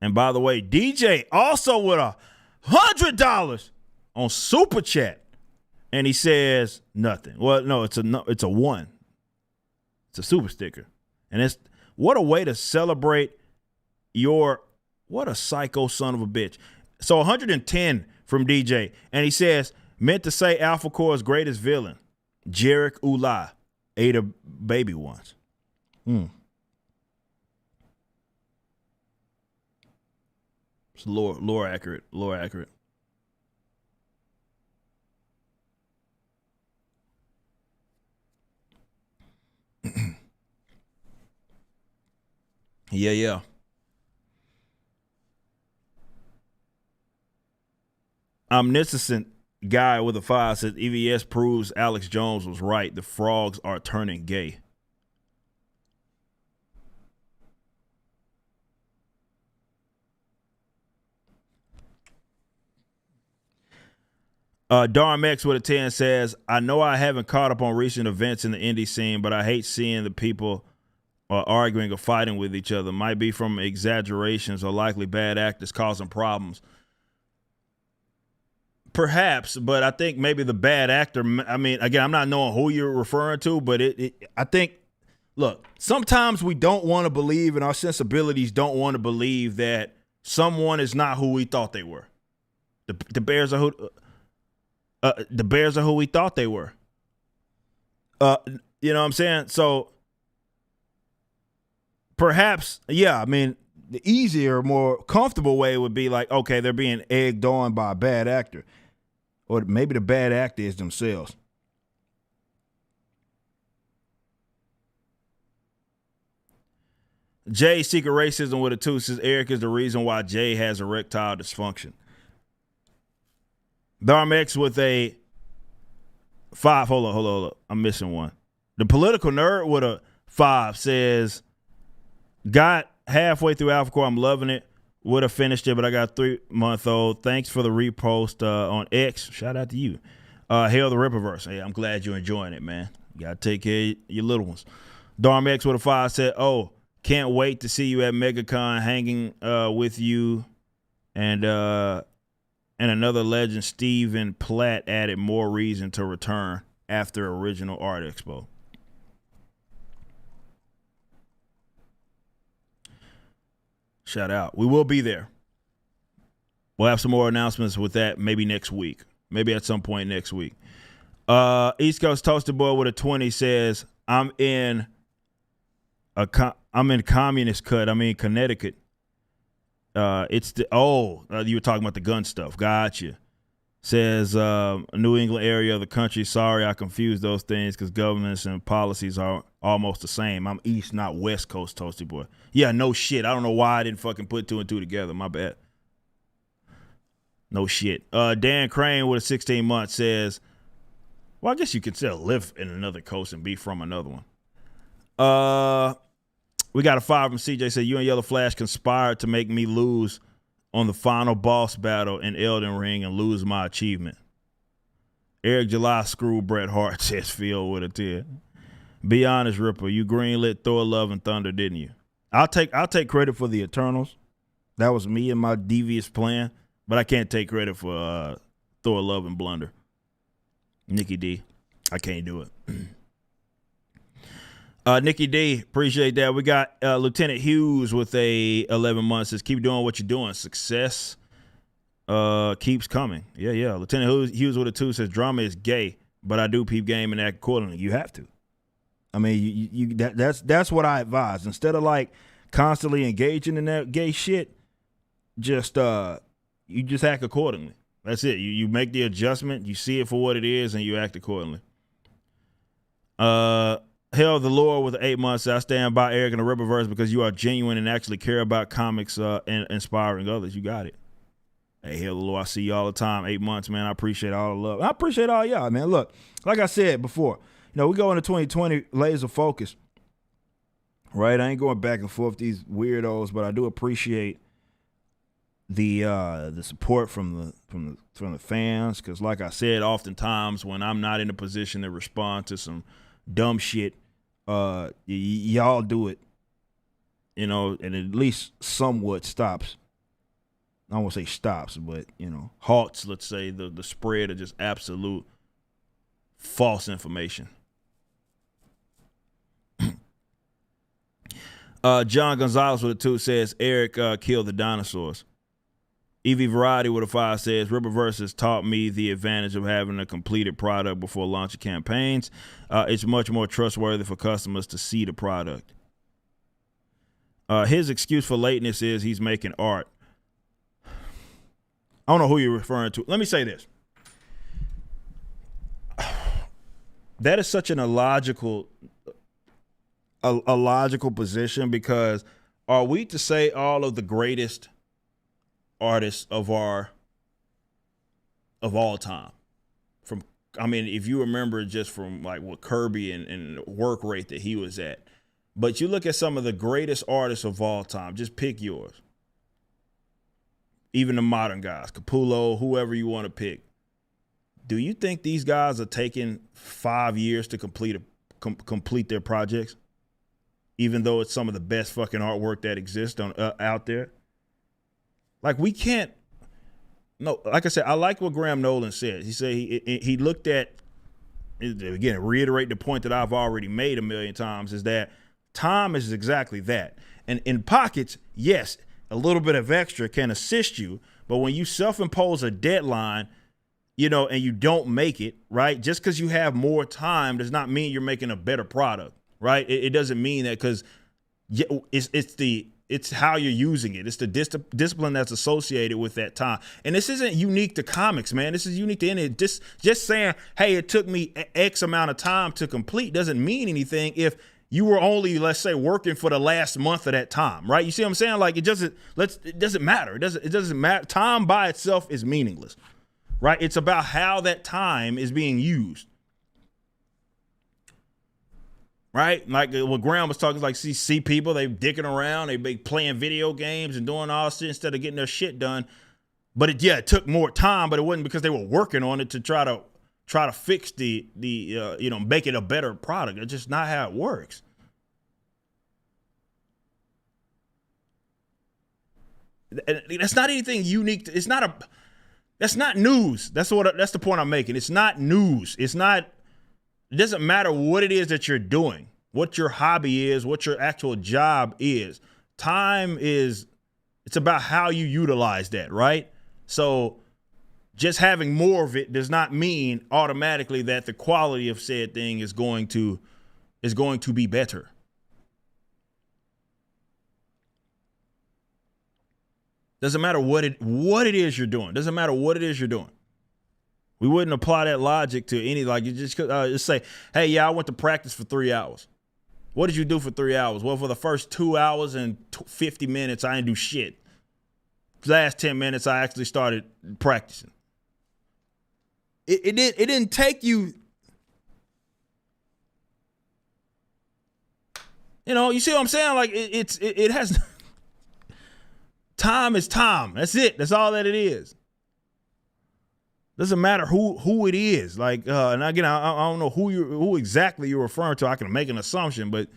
And by the way, DJ also with $100 on Super Chat. And he says nothing. Well, no, it's a one. It's a super sticker. And it's what a way to celebrate what a psycho son of a bitch. So 110 from DJ. And he says, meant to say Alphacore's greatest villain, Jarek Ulai, ate a baby once. It's lore accurate. Lore accurate. Yeah. Omniscient guy with a 5 says EVS proves Alex Jones was right. The frogs are turning gay. Darm X with a 10 says, I know I haven't caught up on recent events in the indie scene, but I hate seeing the people arguing or fighting with each other. Might be from exaggerations or likely bad actors causing problems. Perhaps, but I think maybe the bad actor, I mean, again, I'm not knowing who you're referring to, but I think, look, sometimes we don't want to believe and our sensibilities don't want to believe that someone is not who we thought they were. The Bears are who... the Bears are who we thought they were. You know what I'm saying? So perhaps, yeah, I mean, the easier, more comfortable way would be like, okay, they're being egged on by a bad actor. Or maybe the bad actor is themselves. Jay Secret Racism with a 2 says Eric is the reason why Jay has erectile dysfunction. Darmex with a 5. Hold on. I'm missing one. The Political Nerd with a 5 says, got halfway through Alphacore. I'm loving it. Would have finished it, but I got a 3-month-old. Thanks for the repost on X. Shout out to you. Hail the Ripperverse. Hey, I'm glad you're enjoying it, man. You got to take care of your little ones. Darmex with a 5 said, oh, can't wait to see you at MegaCon hanging with you and another legend, Steven Platt, added more reason to return after Original Art Expo. Shout out. We will be there. We'll have some more announcements with that maybe next week. Maybe at some point next week. East Coast Toaster Boy with a 20 says, I'm in Communist Cut. I'm in Connecticut. It's you were talking about the gun stuff. Gotcha. Says New England area of the country. Sorry, I confused those things because governments and policies are almost the same. I'm East, not West Coast, Toasty Boy. Yeah, no shit. I don't know why I didn't fucking put 2 and 2 together. My bad. No shit. Dan Crane with a 16 month says, well, I guess you could still live in another coast and be from another one. We got a 5 from CJ. Said, you and Yellow Flash conspired to make me lose on the final boss battle in Elden Ring and lose my achievement. Eric July screwed Bret Hart, says Phil with a 10. Be honest, Ripper. You greenlit Thor, Love, and Thunder, didn't you? I'll take credit for the Eternals. That was me and my devious plan. But I can't take credit for Thor, Love, and Blunder. Nikki D. I can't do it. Nikki D, appreciate that. We got Lieutenant Hughes with a 11 months. Says, keep doing what you're doing. Success keeps coming. Yeah. Lieutenant Hughes with a 2 says, drama is gay, but I do peep game and act accordingly. You have to. I mean, that's what I advise. Instead of like constantly engaging in that gay shit, just you just act accordingly. That's it. You make the adjustment, you see it for what it is, and you act accordingly. Hell, the Lord with 8 months. I stand by Eric in the Ripperverse because you are genuine and actually care about comics and inspiring others. You got it. Hey, hell, the Lord, I see you all the time. 8 months, man. I appreciate all the love. I appreciate all y'all, man. Look, like I said before, we go into 2020 laser focus, right? I ain't going back and forth with these weirdos, but I do appreciate the support from the fans, because like I said, oftentimes when I'm not in a position to respond to some dumb shit, y'all do it, and at least somewhat stops. I don't want to say stops, but halts, let's say, the spread of just absolute false information. John Gonzalez with a 2 says Eric killed the dinosaurs. EV Variety with a 5 says Ripperverse has taught me the advantage of having a completed product before launching campaigns. It's much more trustworthy for customers to see the product. His excuse for lateness is he's making art. I don't know who you're referring to. Let me say this. That is such an illogical position, because are we to say all of the greatest artists of all time, if you remember just from like what Kirby and work rate that he was at, but you look at some of the greatest artists of all time, just pick yours, even the modern guys, Capullo, whoever you want to pick, do you think these guys are taking 5 years to complete their projects, even though it's some of the best fucking artwork that exists out there? Like, we can't. No, like I said, I like what Graham Nolan said. He said he looked at, again, reiterate the point that I've already made a million times, is that time is exactly that. And in pockets, yes, a little bit of extra can assist you, but when you self-impose a deadline, and you don't make it, right, just because you have more time does not mean you're making a better product, right? It doesn't mean that, because it's how you're using it. It's the discipline that's associated with that time. And this isn't unique to comics, man. This is unique to any. Just saying, hey, it took me X amount of time to complete doesn't mean anything if you were only, let's say, working for the last month of that time, right? You see what I'm saying? Like, it doesn't matter. It doesn't matter. Time by itself is meaningless, right? It's about how that time is being used. Right? Like what Graham was talking, like see people, they dicking around, they be playing video games and doing all shit instead of getting their shit done. But it took more time, but it wasn't because they were working on it to try to fix the make it a better product. It's just not how it works. That's not anything unique. That's not news. That's the point I'm making. It's not news. It doesn't matter what it is that you're doing, what your hobby is, what your actual job is. It's about how you utilize that, right? So just having more of it does not mean automatically that the quality of said thing is going to be better. Doesn't matter what it is you're doing. Doesn't matter what it is you're doing. We wouldn't apply that logic to any, like, you just say, hey, yeah, I went to practice for 3 hours. What did you do for 3 hours? Well, for the first 2 hours and 50 minutes, I didn't do shit. The last 10 minutes, I actually started practicing. It didn't take you, you see what I'm saying? Like, it has, time is time. That's it. That's all that it is. Doesn't matter who it is. Like, and again, I don't know who exactly you're referring to. I can make an assumption, but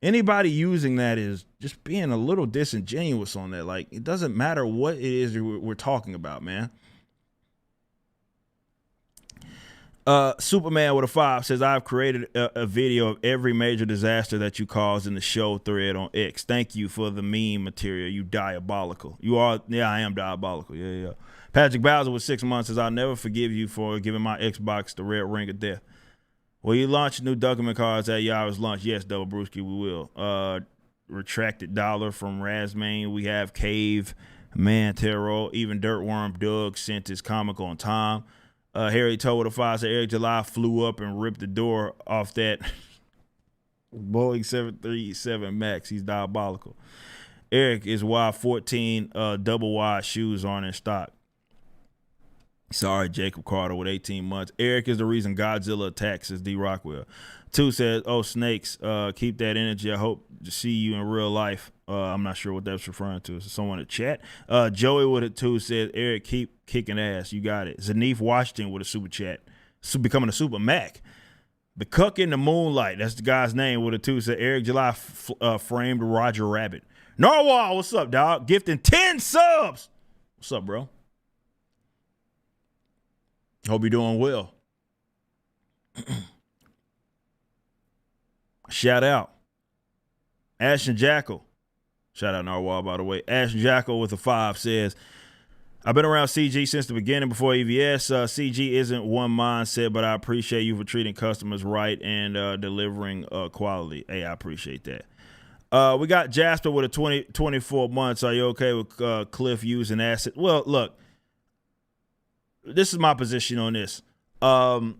anybody using that is just being a little disingenuous on that. Like, it doesn't matter what it is we're talking about, man. Superman with a 5 says, I've created a video of every major disaster that you caused in the show thread on X. Thank you for the meme material. You diabolical. You are. Yeah, I am diabolical. Yeah. Patrick Bowser with 6 months says, I'll never forgive you for giving my Xbox the red ring of death. Will you launch new document cards at Yara's launch? Yes, Double Brewski, we will. Retracted Dollar from Razmain. We have Cave, Man Terror, even Dirtworm Doug sent his comic on time. Harry Toe with a 5 said, Eric July flew up and ripped the door off that Boeing 737 Max. He's diabolical. Eric is why 14 double wide shoes aren't in stock. Sorry, Jacob Carter with 18 months. Eric is the reason Godzilla attacks, as D Rockwell. 2 says, oh, Snakes, keep that energy. I hope to see you in real life. I'm not sure what that's referring to. Is someone in chat? Joey with a 2 says, Eric, keep kicking ass. You got it. Zanif Washington with a super chat. Becoming a super Mac. The Cuck in the Moonlight. That's the guy's name with a 2 said, Eric July framed Roger Rabbit. Narwhal, what's up, dog? Gifting 10 subs. What's up, bro? Hope you're doing well. Shout out. Ashton Jackal. Shout out Narwhal, by the way. Ashton Jackal with a 5 says, I've been around CG since the beginning before EVS. CG isn't one mindset, but I appreciate you for treating customers right and delivering quality. Hey, I appreciate that. We got Jasper with a 24 months. Are you okay with Cliff using asset? Well, look, this is my position on this. And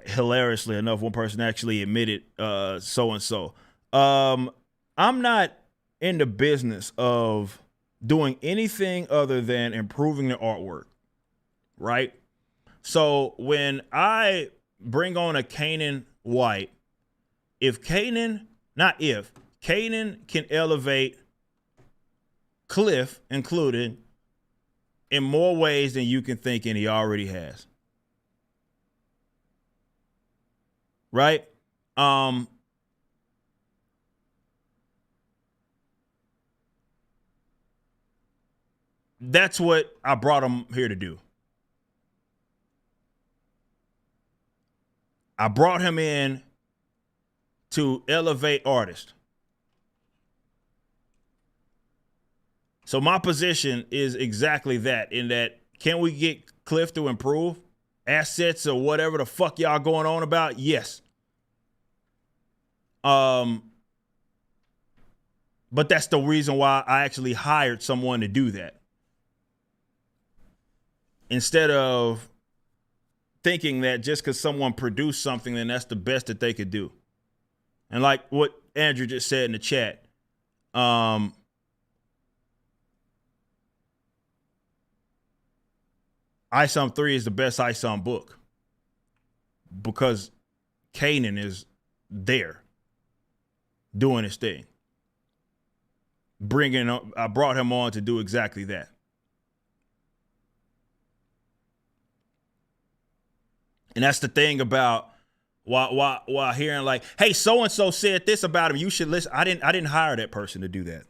hilariously enough, one person actually admitted so-and-so. I'm not in the business of doing anything other than improving the artwork, right? So when I bring on a Kanan White, Kanan can elevate Cliff included in more ways than you can think, and he already has. Right? That's what I brought him here to do. I brought him in to elevate artists. So my position is exactly that, in that, can we get Cliff to improve assets or whatever the fuck y'all going on about? Yes. But that's the reason why I actually hired someone to do that. Instead of thinking that just because someone produced something, then that's the best that they could do. And like what Andrew just said in the chat, ISOM 3 is the best ISOM book because Kanan is there doing his thing. I brought him on to do exactly that. And that's the thing about while hearing like, hey, so-and-so said this about him, you should listen. I didn't hire that person to do that.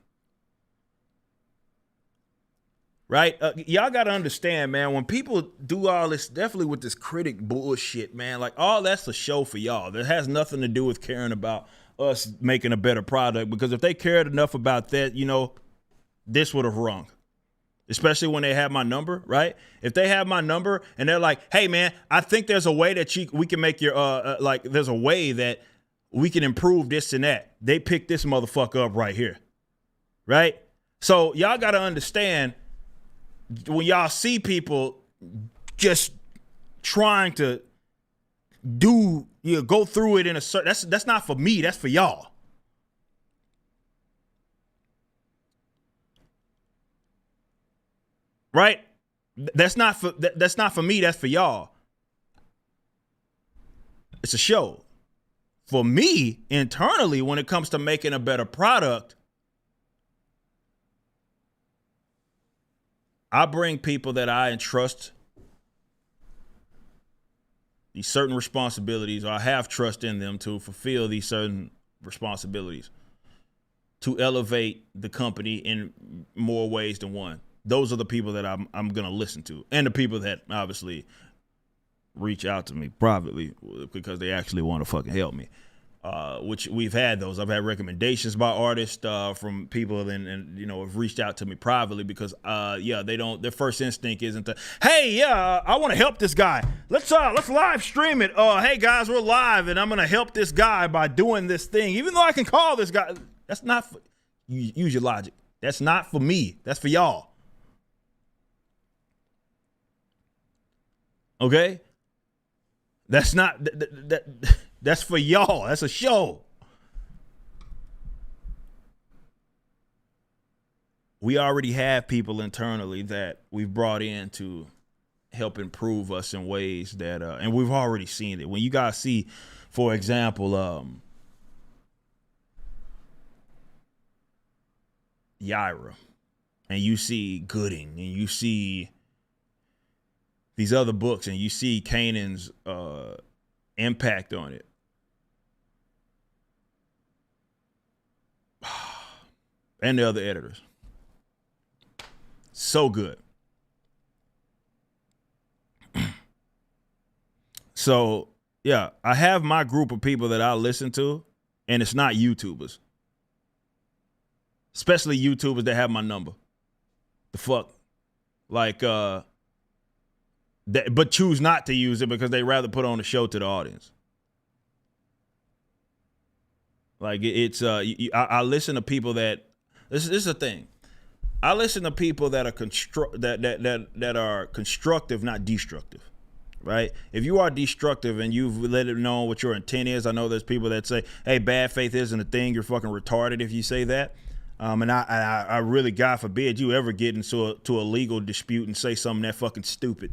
Right? Y'all got to understand, man, when people do all this, definitely with this critic bullshit, man, like all that's a show for y'all. That has nothing to do with caring about us making a better product, because if they cared enough about that, this would have rung. Especially when they have my number, right? If they have my number and they're like, hey, man, I think there's a way that we can make your, there's a way that we can improve this and that. They pick this motherfucker up right here, right? So y'all got to understand, when y'all see people just trying to go through it in a certain, that's not for me, that's for y'all. Right? That's not for me, that's for y'all. It's a show. For me, internally, when it comes to making a better product, I bring people that I entrust these certain responsibilities, or I have trust in them to fulfill these certain responsibilities, to elevate the company in more ways than one. Those are the people that I'm going to listen to, and the people that obviously reach out to me privately because they actually want to fucking help me. Which we've had those. I've had recommendations by artists from people and have reached out to me privately because their first instinct isn't to, hey, I want to help this guy. Let's live stream it. Hey guys, we're live and I'm gonna help this guy by doing this thing, even though I can call this guy. That's not for, use your logic. That's not for me. That's for y'all. Okay? That's not that's for y'all. That's a show. We already have people internally that we've brought in to help improve us in ways that and we've already seen it. When you guys see, for example, Yaira, and you see Gooding, and you see these other books, and you see Kanan's impact on it. And the other editors. So good. So, yeah, I have my group of people that I listen to, and it's not YouTubers. Especially YouTubers that have my number. The fuck? Like, but choose not to use it because they rather put on a show to the audience. Like, I listen to people that, this is the thing. I listen to people that are that are constructive, not destructive. Right? If you are destructive and you've let it know what your intent is, I know there's people that say, hey, bad faith isn't a thing. You're fucking retarded if you say that. And I really, God forbid, you ever get into a legal dispute and say something that fucking stupid.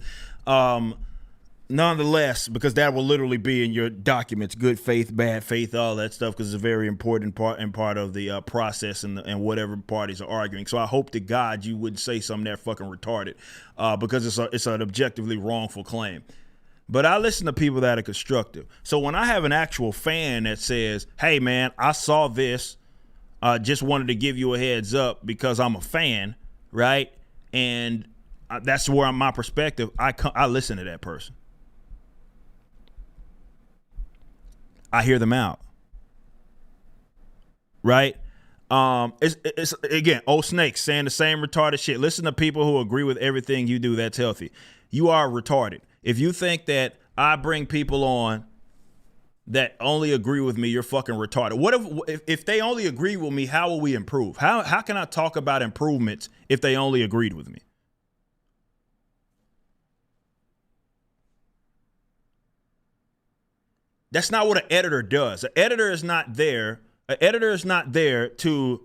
Nonetheless, because that will literally be in your documents, good faith, bad faith, all that stuff, because it's a very important part of the process and whatever parties are arguing. So I hope to God you wouldn't say something that fucking retarded, because it's an objectively wrongful claim. But I listen to people that are constructive. So when I have an actual fan that says, hey, man, I saw this, just wanted to give you a heads up because I'm a fan, right? And that's where my perspective, I listen to that person. I hear them out. Right? It's again, old snakes saying the same retarded shit. Listen to people who agree with everything you do. That's healthy. You are retarded. If you think that I bring people on that only agree with me, you're fucking retarded. What if they only agree with me, how will we improve? How can I talk about improvements if they only agreed with me? That's not what an editor does. An editor is not there. An editor is not there to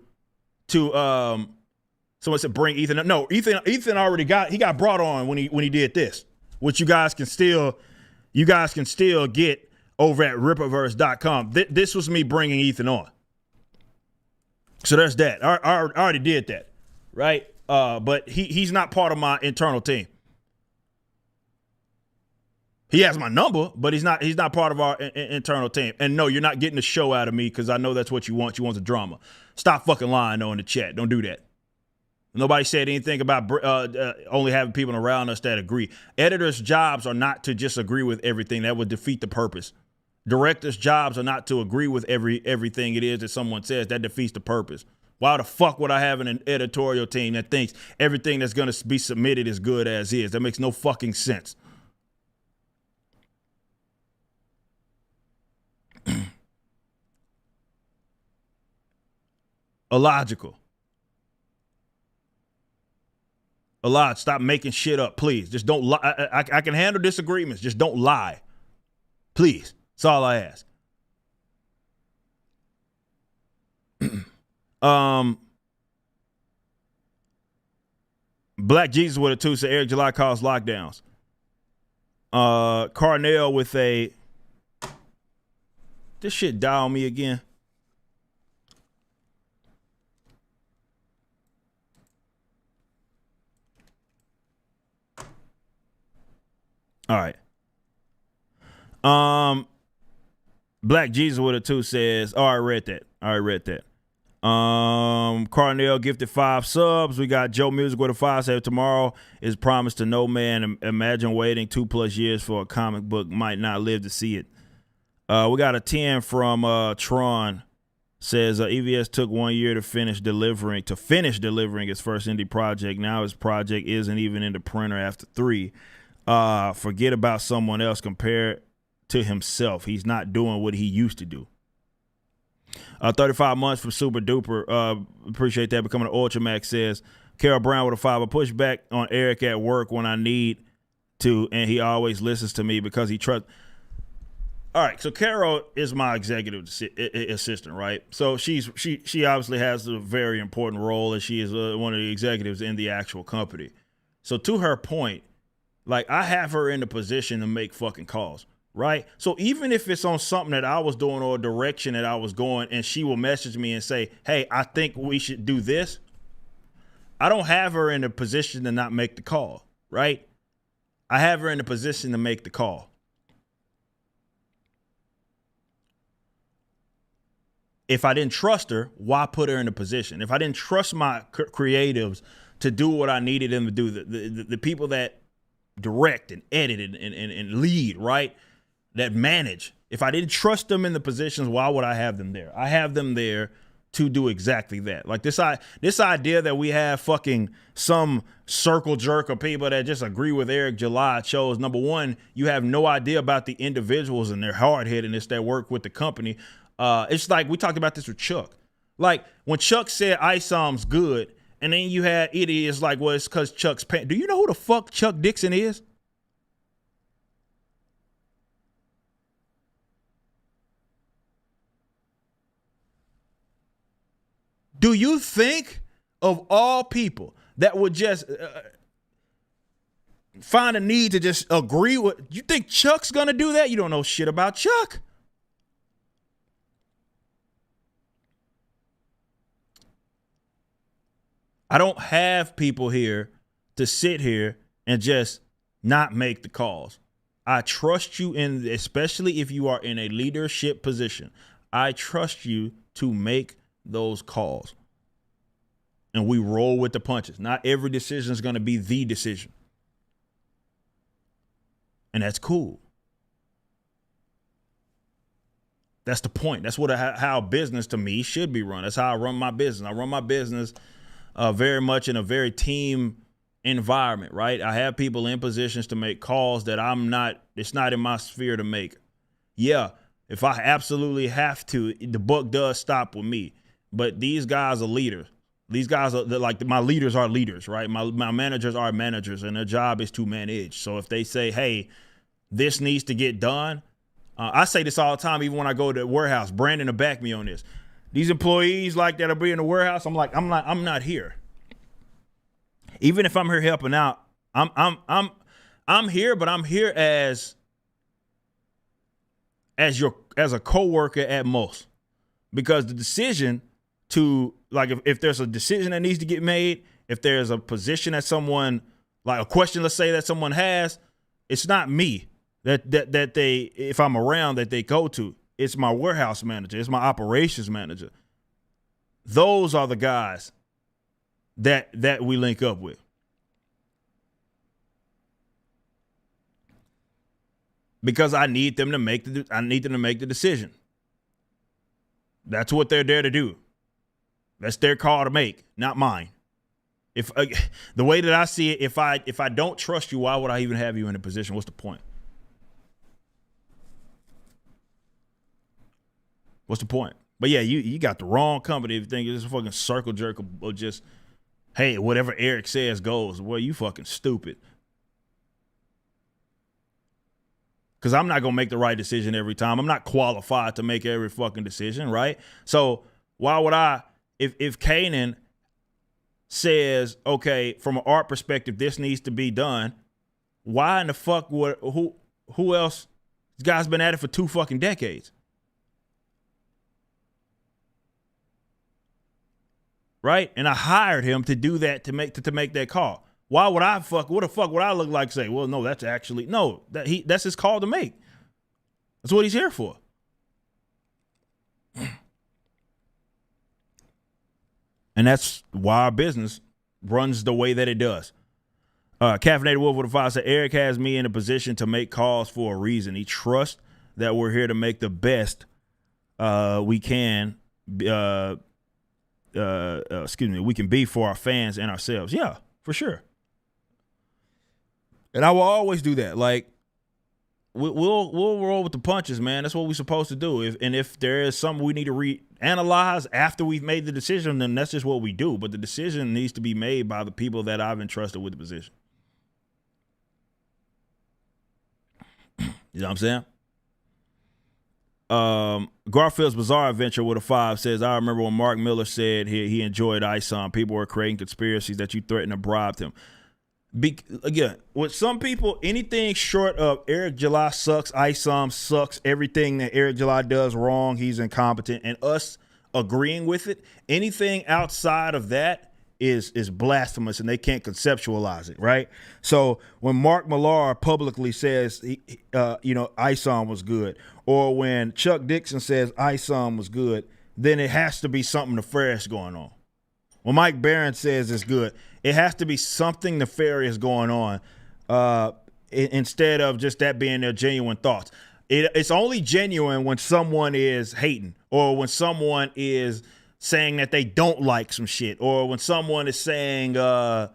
someone said bring Ethan up. No, Ethan already got brought on when he did this, which you guys can still get over at ripperverse.com. This was me bringing Ethan on. So there's that. I already did that, right? But he's not part of my internal team. He has my number, but he's not part of our internal team. And no, you're not getting a show out of me because I know that's what you want. You want the drama. Stop fucking lying though in the chat. Don't do that. Nobody said anything about only having people around us that agree. Editors' jobs are not to just agree with everything. That would defeat the purpose. Directors' jobs are not to agree with everything it is that someone says. That defeats the purpose. Why the fuck would I have an editorial team that thinks everything that's going to be submitted is good as is? That makes no fucking sense. Illogical. Stop making shit up, please. Just don't lie. I can handle disagreements. Just don't lie. Please. That's all I ask. Black Jesus with a 2 said Eric July calls lockdowns. Carnell with a this shit die on me again. All right. Black Jesus with a 2 says, I read that. Carnell gifted 5 subs. We got Joe Music with a 5 said tomorrow is promised to no man. Imagine waiting 2+ years for a comic book, might not live to see it. We got a 10 from Tron. Says EVS took 1 year to finish delivering his first indie project. Now his project isn't even in the printer after 3. Forget about someone else compared to himself. He's not doing what he used to do. 35 months from Super Duper. Appreciate that. Becoming an Ultramax says, Carol Brown with a 5. I push back on Eric at work when I need to, and he always listens to me because he trusts. All right, so Carol is my executive assistant, right? So she obviously has a very important role, and she is one of the executives in the actual company. So to her point, like I have her in the position to make fucking calls, right? So even if it's on something that I was doing or a direction that I was going, and she will message me and say, "Hey, I think we should do this," I don't have her in a position to not make the call, right? I have her in a position to make the call. If I didn't trust her, why put her in a position? If I didn't trust my creatives to do what I needed them to do, the people that direct and edit and lead, right, that manage, if I didn't trust them in the positions, why would I have them there? I have them there to do exactly that. Like this idea that we have fucking some circle jerk of people that just agree with Eric July shows, number one, you have no idea about the individuals and their hard-headedness that work with the company. It's like we talked about this with Chuck. Like when Chuck said Isom's good, and then you had idiots like, well, it's because Chuck's paying. Do you know who the fuck Chuck Dixon is? Do you think of all people that would just find a need to just agree with, you think Chuck's gonna do that? You don't know shit about Chuck. I don't have people here to sit here and just not make the calls. I trust you in, especially if you are in a leadership position. I trust you to make those calls. And we roll with the punches. Not every decision is going to be the decision. And that's cool. That's the point. That's what how business to me should be run. That's how I run my business. I run my business very much in a very team environment, right? I have people in positions to make calls that it's not in my sphere to make. Yeah, if I absolutely have to, the buck does stop with me. But these guys are leaders. These guys are like, my leaders are leaders, right? My managers are managers, and their job is to manage. So if they say, hey, this needs to get done, I say this all the time, even when I go to the warehouse. Brandon will back me on this. These employees like that'll be in the warehouse, I'm not here. Even if I'm here helping out, I'm here, but I'm here as a coworker at most. Because the decision to, like, if there's a decision that needs to get made, if there's a position that someone, like a question, let's say, that someone has, it's not me that they, if I'm around, that they go to. It's my warehouse manager. It's my operations manager. Those are the guys that we link up with. Because I need them to make the decision. That's what they're there to do. That's their call to make, not mine. If the way that I see it, if I don't trust you, why would I even have you in a position? What's the point? What's the point? But yeah, you got the wrong company if you think it's a fucking circle jerk or just, hey, whatever Eric says goes. Well, you fucking stupid. Because I'm not going to make the right decision every time. I'm not qualified to make every fucking decision, right? So why would I, if Kanan says, okay, from an art perspective, this needs to be done, why in the fuck would, who else? This guy's been at it for 2 fucking decades. Right? And I hired him to do that, to make that call. Why would I what the fuck would I look like say, well, no, that's his call to make. That's what he's here for. And that's why our business runs the way that it does. Caffeinated Wolf with a 5 said, Eric has me in a position to make calls for a reason. He trusts that we're here to make the best we can we can be for our fans and ourselves. Yeah, for sure. And I will always do that. Like, we'll roll with the punches, man. That's what we're supposed to do. If there is something we need to reanalyze after we've made the decision, then that's just what we do. But the decision needs to be made by the people that I've entrusted with the position. You know what I'm saying? Garfield's Bizarre Adventure with a 5 says, I remember when Mark Miller said he enjoyed ISOM. People were creating conspiracies that you threatened to bribe him. Again, with some people, anything short of Eric July sucks, ISOM sucks, everything that Eric July does wrong, he's incompetent, and us agreeing with it, anything outside of that is blasphemous, and they can't conceptualize it, right? So when Mark Millar publicly says, ISOM was good, or when Chuck Dixon says ISOM was good, then it has to be something nefarious going on. When Mike Barron says it's good, it has to be something nefarious going on instead of just that being their genuine thoughts. It's only genuine when someone is hating, or when someone is saying that they don't like some shit, or when someone is saying, that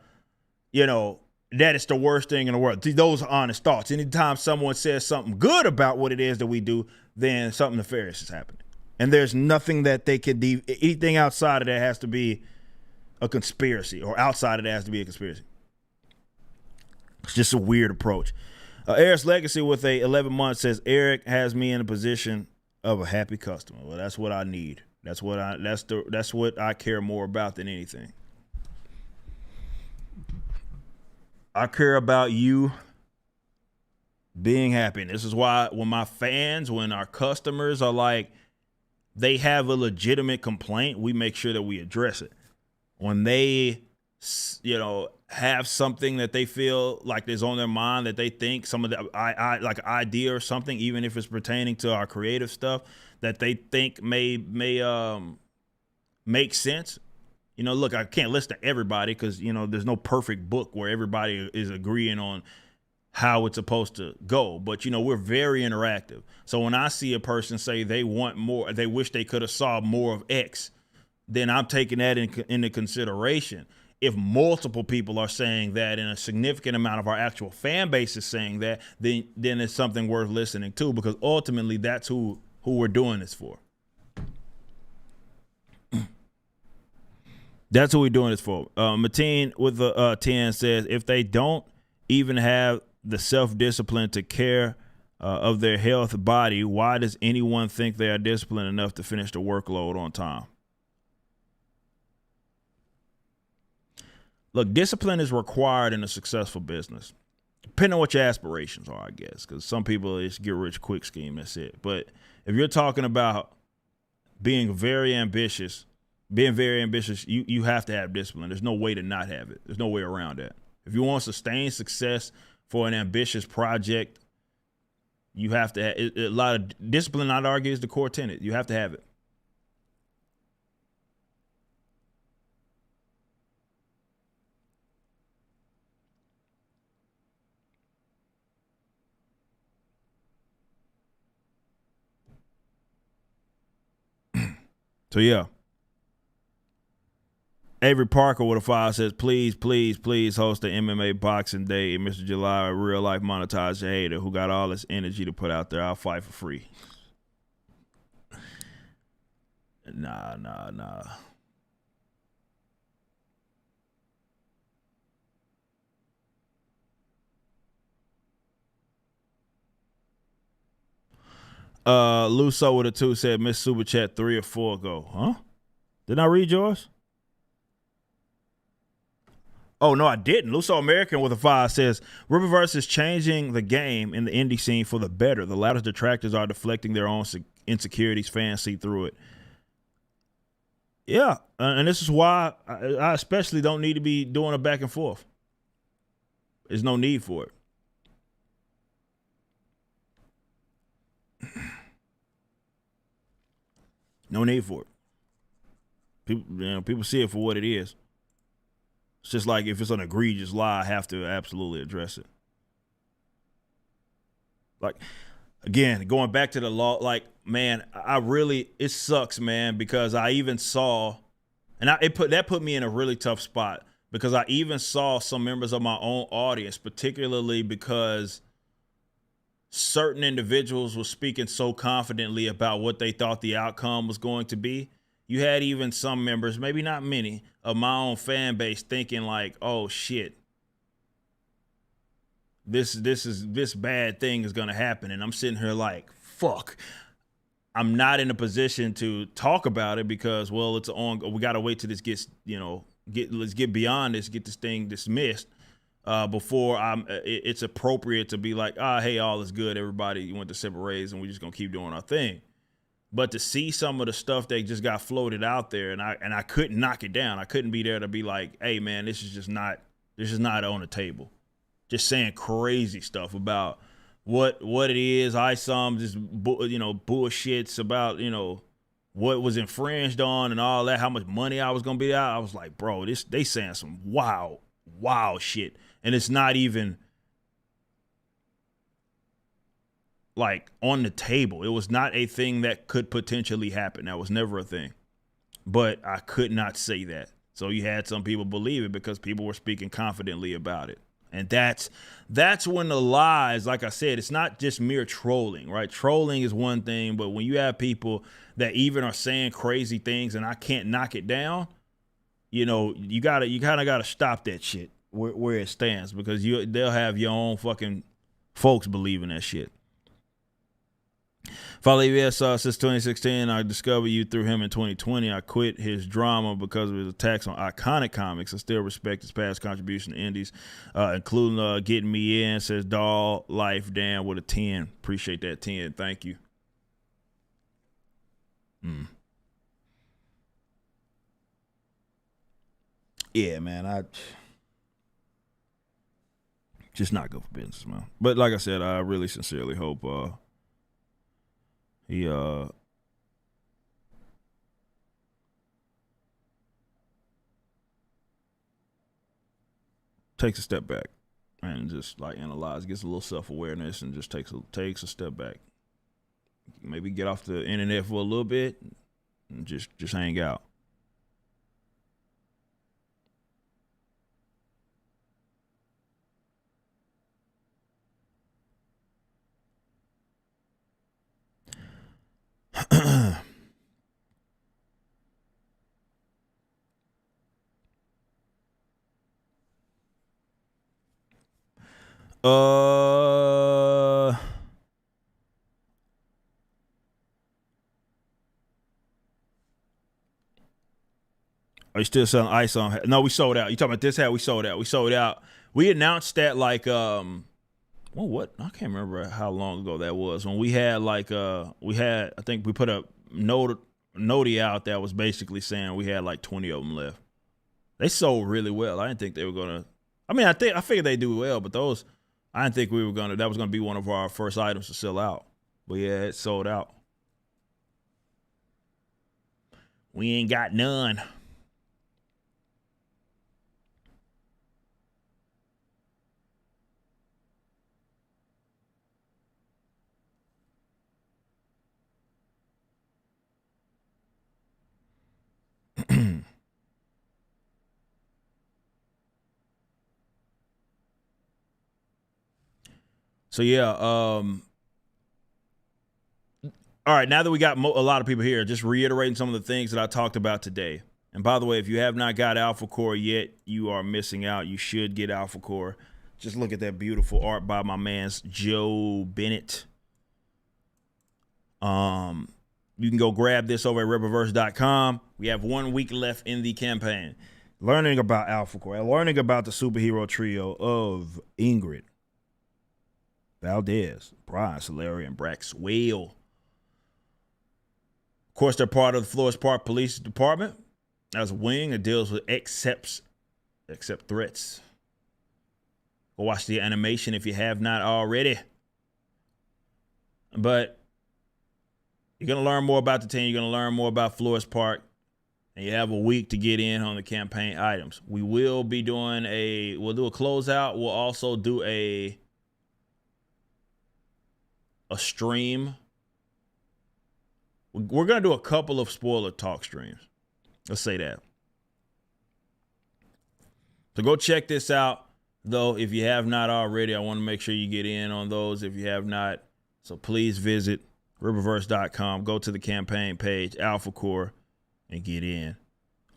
it's the worst thing in the world. Those are honest thoughts. Anytime someone says something good about what it is that we do, then something nefarious is happening. And there's nothing that they could do. Anything outside of that has to be a conspiracy, or outside of that has to be a conspiracy. It's just a weird approach. Eric's Legacy with a 11 months says, Eric has me in a position of a happy customer. Well, that's what I need. That's what I care more about than anything. I care about you being happy. And this is why when our customers are like, they have a legitimate complaint, we make sure that we address it. When they, have something that they feel like is on their mind, that they think some of the like idea or something, even if it's pertaining to our creative stuff, that they think may make sense. Look, I can't list to everybody because, there's no perfect book where everybody is agreeing on how it's supposed to go. But, we're very interactive. So when I see a person say they want more, they wish they could have saw more of X, then I'm taking that into consideration. If multiple people are saying that and a significant amount of our actual fan base is saying that, then it's something worth listening to, because ultimately that's who we're doing this for. That's who we're doing this for. Mateen with the 10 says, if they don't even have the self-discipline to care of their health body, why does anyone think they are disciplined enough to finish the workload on time? Look, discipline is required in a successful business, depending on what your aspirations are, I guess, because some people, it's get rich quick scheme, that's it. But if you're talking about being very ambitious, you have to have discipline. There's no way to not have it. There's no way around that. If you want sustained success for an ambitious project, you have to have a lot of discipline. I'd argue is the core tenet. You have to have it. So yeah. Avery Parker with a 5 says, please host the MMA Boxing Day. Mr. July, a real life monetized hater who got all this energy to put out there. I'll fight for free. Nah. Luso with a 2 said, Miss Super Chat 3 or 4 ago. Huh? Didn't I read yours? Oh, no, I didn't. Luso American with a 5 says, Riververse is changing the game in the indie scene for the better. The loudest detractors are deflecting their own insecurities. Fans see through it. Yeah, and this is why I especially don't need to be doing a back and forth. There's no need for it. No need for it. People see it for what it is. It's just like if it's an egregious lie, I have to absolutely address it. Like, again, going back to the law, like, man, it sucks, man, because I even saw, and that put me in a really tough spot, because I even saw some members of my own audience, particularly because certain individuals were speaking so confidently about what they thought the outcome was going to be. You had even some members, maybe not many, of my own fan base thinking like, oh shit, this bad thing is gonna happen. And I'm sitting here like, fuck. I'm not in a position to talk about it because, well, it's on. We got to wait till this gets, let's get beyond this, get this thing dismissed before it's appropriate to be like, hey, all is good. Everybody went to separate ways and we're just gonna keep doing our thing. But to see some of the stuff that just got floated out there, and I couldn't knock it down. I couldn't be there to be like, hey, man, this is not on the table. Just saying crazy stuff about what it is. I saw him just bullshits about what was infringed on and all that. How much money I was gonna be out. I was like, bro, they saying some wild shit, and it's not even like on the table. It was not a thing that could potentially happen. That was never a thing. But I could not say that. So you had some people believe it because people were speaking confidently about it. And that's when the lies, like I said, it's not just mere trolling, right? Trolling is one thing, but when you have people that even are saying crazy things and I can't knock it down, you kind of gotta stop that shit where it stands, because they'll have your own fucking folks believing that shit. Follow UBS since 2016. I discovered you through him in 2020. I quit his drama because of his attacks on iconic comics. I still respect his past contribution to indies, including getting me in. Says Doll Life Dan with a 10. Appreciate that 10. Thank you. Yeah, man. I just not good for business, man. But like I said, I really sincerely hope he takes a step back and just like analyze, gets a little self-awareness, and just takes a step back. Maybe get off the internet for a little bit and just hang out. Are you still selling ice on? No, we sold out. You talking about this hat? We sold out. We sold out. We announced that like what? I can't remember how long ago that was, when we had I think we put a notey out that was basically saying we had like 20 of them left. They sold really well. I didn't think they were gonna. I mean, I figured they do well, but those, I didn't think that was gonna be one of our first items to sell out. But yeah, it sold out. We ain't got none. So yeah, all right, now that we got a lot of people here, just reiterating some of the things that I talked about today. And by the way, if you have not got Alphacore yet, you are missing out. You should get Alphacore. Just look at that beautiful art by my man's Joe Bennett. You can go grab this over at Rippaverse.com. We have 1 week left in the campaign. Learning about Alphacore, and learning about the superhero trio of Ingrid, Valdez, Brian, Solari, and Braxwell. Of course, they're part of the Flores Park Police Department. As a wing that deals with accept threats. Go watch the animation if you have not already. But you're going to learn more about the team. You're going to learn more about Flores Park. And you have a week to get in on the campaign items. We will be doing we'll do a closeout. We'll also do a stream. We're going to do a couple of spoiler talk streams. Let's say that. So go check this out, though, if you have not already. I want to make sure you get in on those if you have not. So please visit Rippaverse.com. Go to the campaign page, Alphacore, and get in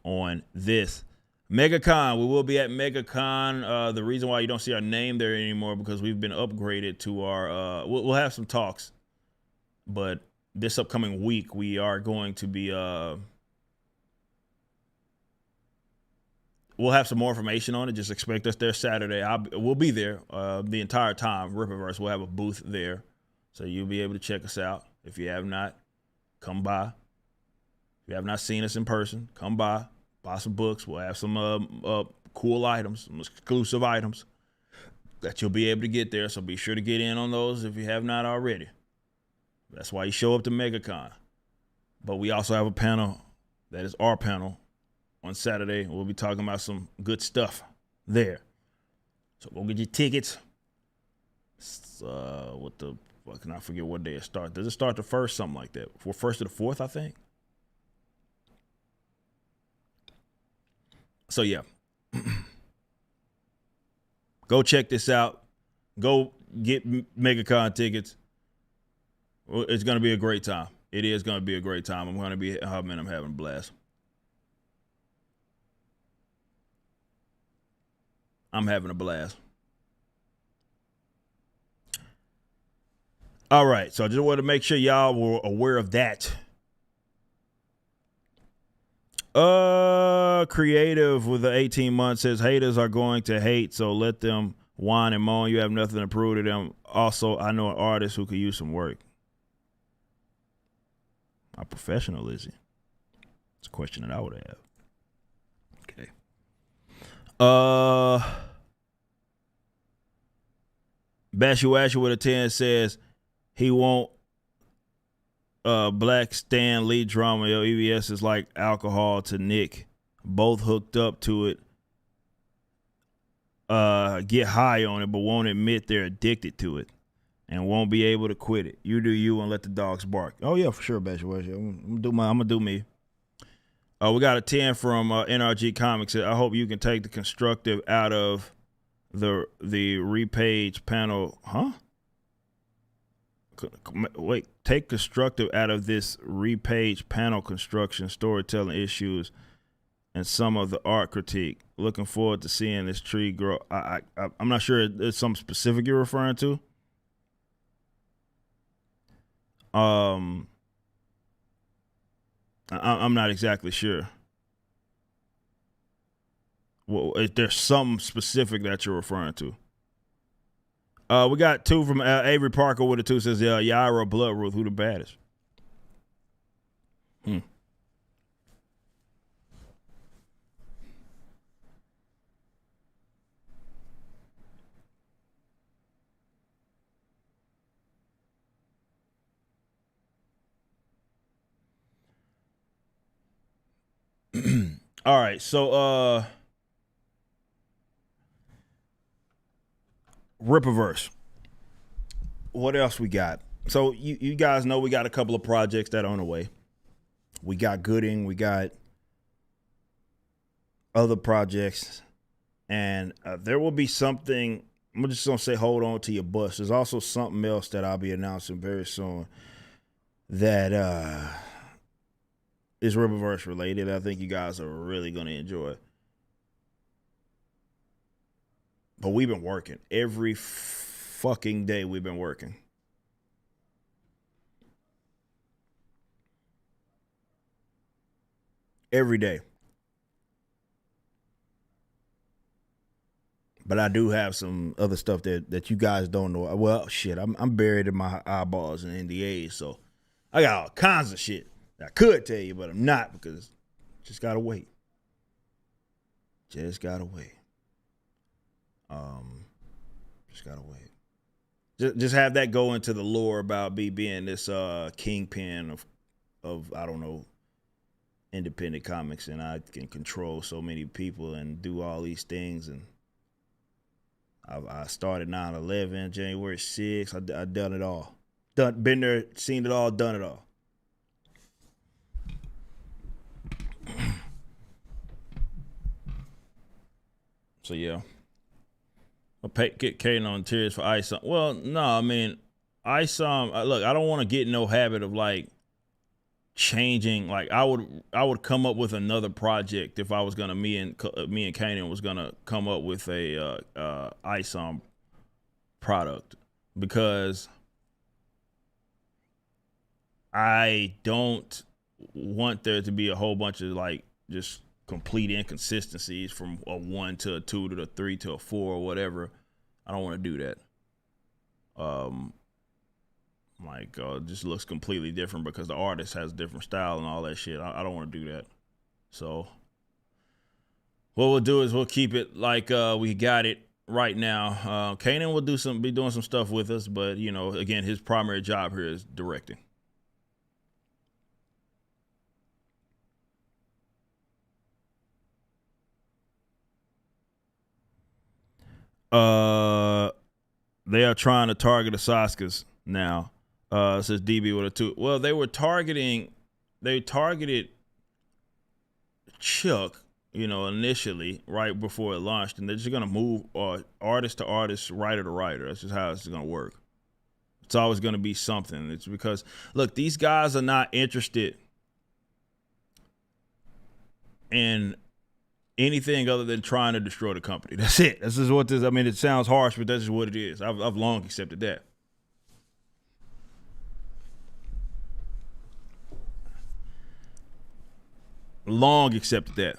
on this. MegaCon. We will be at MegaCon. The reason why you don't see our name there anymore because we've been upgraded to our we'll have some talks, but this upcoming week, we are going to be we'll have some more information on it. Just expect us there Saturday. We'll be there the entire time. Rippaverse will have a booth there, so you'll be able to check us out. If you have not, come by. If you have not seen us in person, come by, buy some books. We'll have some cool items, some exclusive items that you'll be able to get there. So be sure to get in on those if you have not already. That's why you show up to MegaCon. But we also have a panel that is our panel on Saturday. We'll be talking about some good stuff there. So go get your tickets. What the fuck? Can I forget what day it starts? Does it start the 1st? Something like that. For 1st to the 4th, I think. So yeah. Go check this out. Go get MegaCon tickets. It's going to be a great time. It is going to be a great time. I'm having a blast. I'm having a blast. All right. So I just wanted to make sure y'all were aware of that. Creative with the 18 months says haters are going to hate, so let them whine and moan. You have nothing to prove to them. Also, I know an artist who could use some work. How professional is he? It's a question that I would have. Okay. Bashuashu with a 10 says he won't Black Stan Lee drama. Yo, EBS is like alcohol to Nick. Both hooked up to it. Get high on it, but won't admit they're addicted to it and won't be able to quit it. You do you and let the dogs bark. Oh yeah, for sure, Bashuashu. I'm gonna do me. We got a 10 from NRG Comics. I hope you can take the constructive out of the repage panel. Huh? Wait, take constructive out of this repage panel construction, storytelling issues, and some of the art critique. Looking forward to seeing this tree grow. I'm not sure it's something specific you're referring to. I'm not exactly sure. Well, if there's something specific that you're referring to. We got 2 from Avery Parker with a 2 says, Yara Bloodruth, who the baddest? All right, so Rippaverse. What else we got? So you guys know we got a couple of projects that are on the way. We got Gooding, we got other projects, and there will be something. I'm just gonna say, hold on to your butts. There's also something else that I'll be announcing very soon that is Rippaverse related. I think you guys are really gonna enjoy. But we've been working every fucking day. We've been working. Every day. But I do have some other stuff that you guys don't know. Well, shit, I'm buried in my eyeballs and NDAs, so I got all kinds of shit that I could tell you, but I'm not because just gotta wait. Just gotta wait. Just gotta wait. Just have that go into the lore about me being this kingpin of I don't know, independent comics, and I can control so many people and do all these things. And I started 9/11, January 6th. I done it all. Been there, seen it all, done it all. So yeah. I'll get Kaden on tears for Ice. Well, no, I mean, Ice. Look, I don't want to get in no habit of like changing. Like I would come up with another project if I was gonna me and Kaden was gonna come up with a Ice product, because I don't want there to be a whole bunch of like just complete inconsistencies from a 1 to a 2 to a 3 to a 4 or whatever. I don't want to do that. Um, it just looks completely different because the artist has a different style and all that shit. I don't want to do that. So what we'll do is we'll keep it like we got it right now. Kanan will be doing some stuff with us, but you know, again, his primary job here is directing. Uh, they are trying to target the Saskas now. Says DB with a 2. Well, they targeted Chuck, you know, initially right before it launched, and they're just gonna move artist to artist, writer to writer. That's just how it's gonna work. It's always gonna be something. It's because look, these guys are not interested in anything other than trying to destroy the company. That's it. This is what this. I mean, it sounds harsh, but that's just what it is. I've long accepted that. Long accepted that.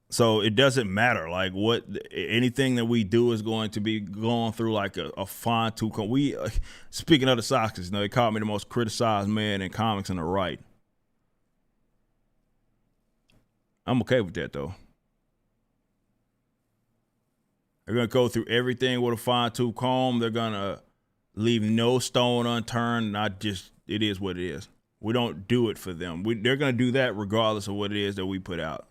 So it doesn't matter like what anything that we do is going to be going through like a fine tooth comb. We speaking of the Soxers, you know, they called me the most criticized man in comics on the right. I'm okay with that though. They're gonna go through everything with a fine tooth comb. They're gonna leave no stone unturned. Not just it is what it is. We don't do it for them. They're gonna do that regardless of what it is that we put out.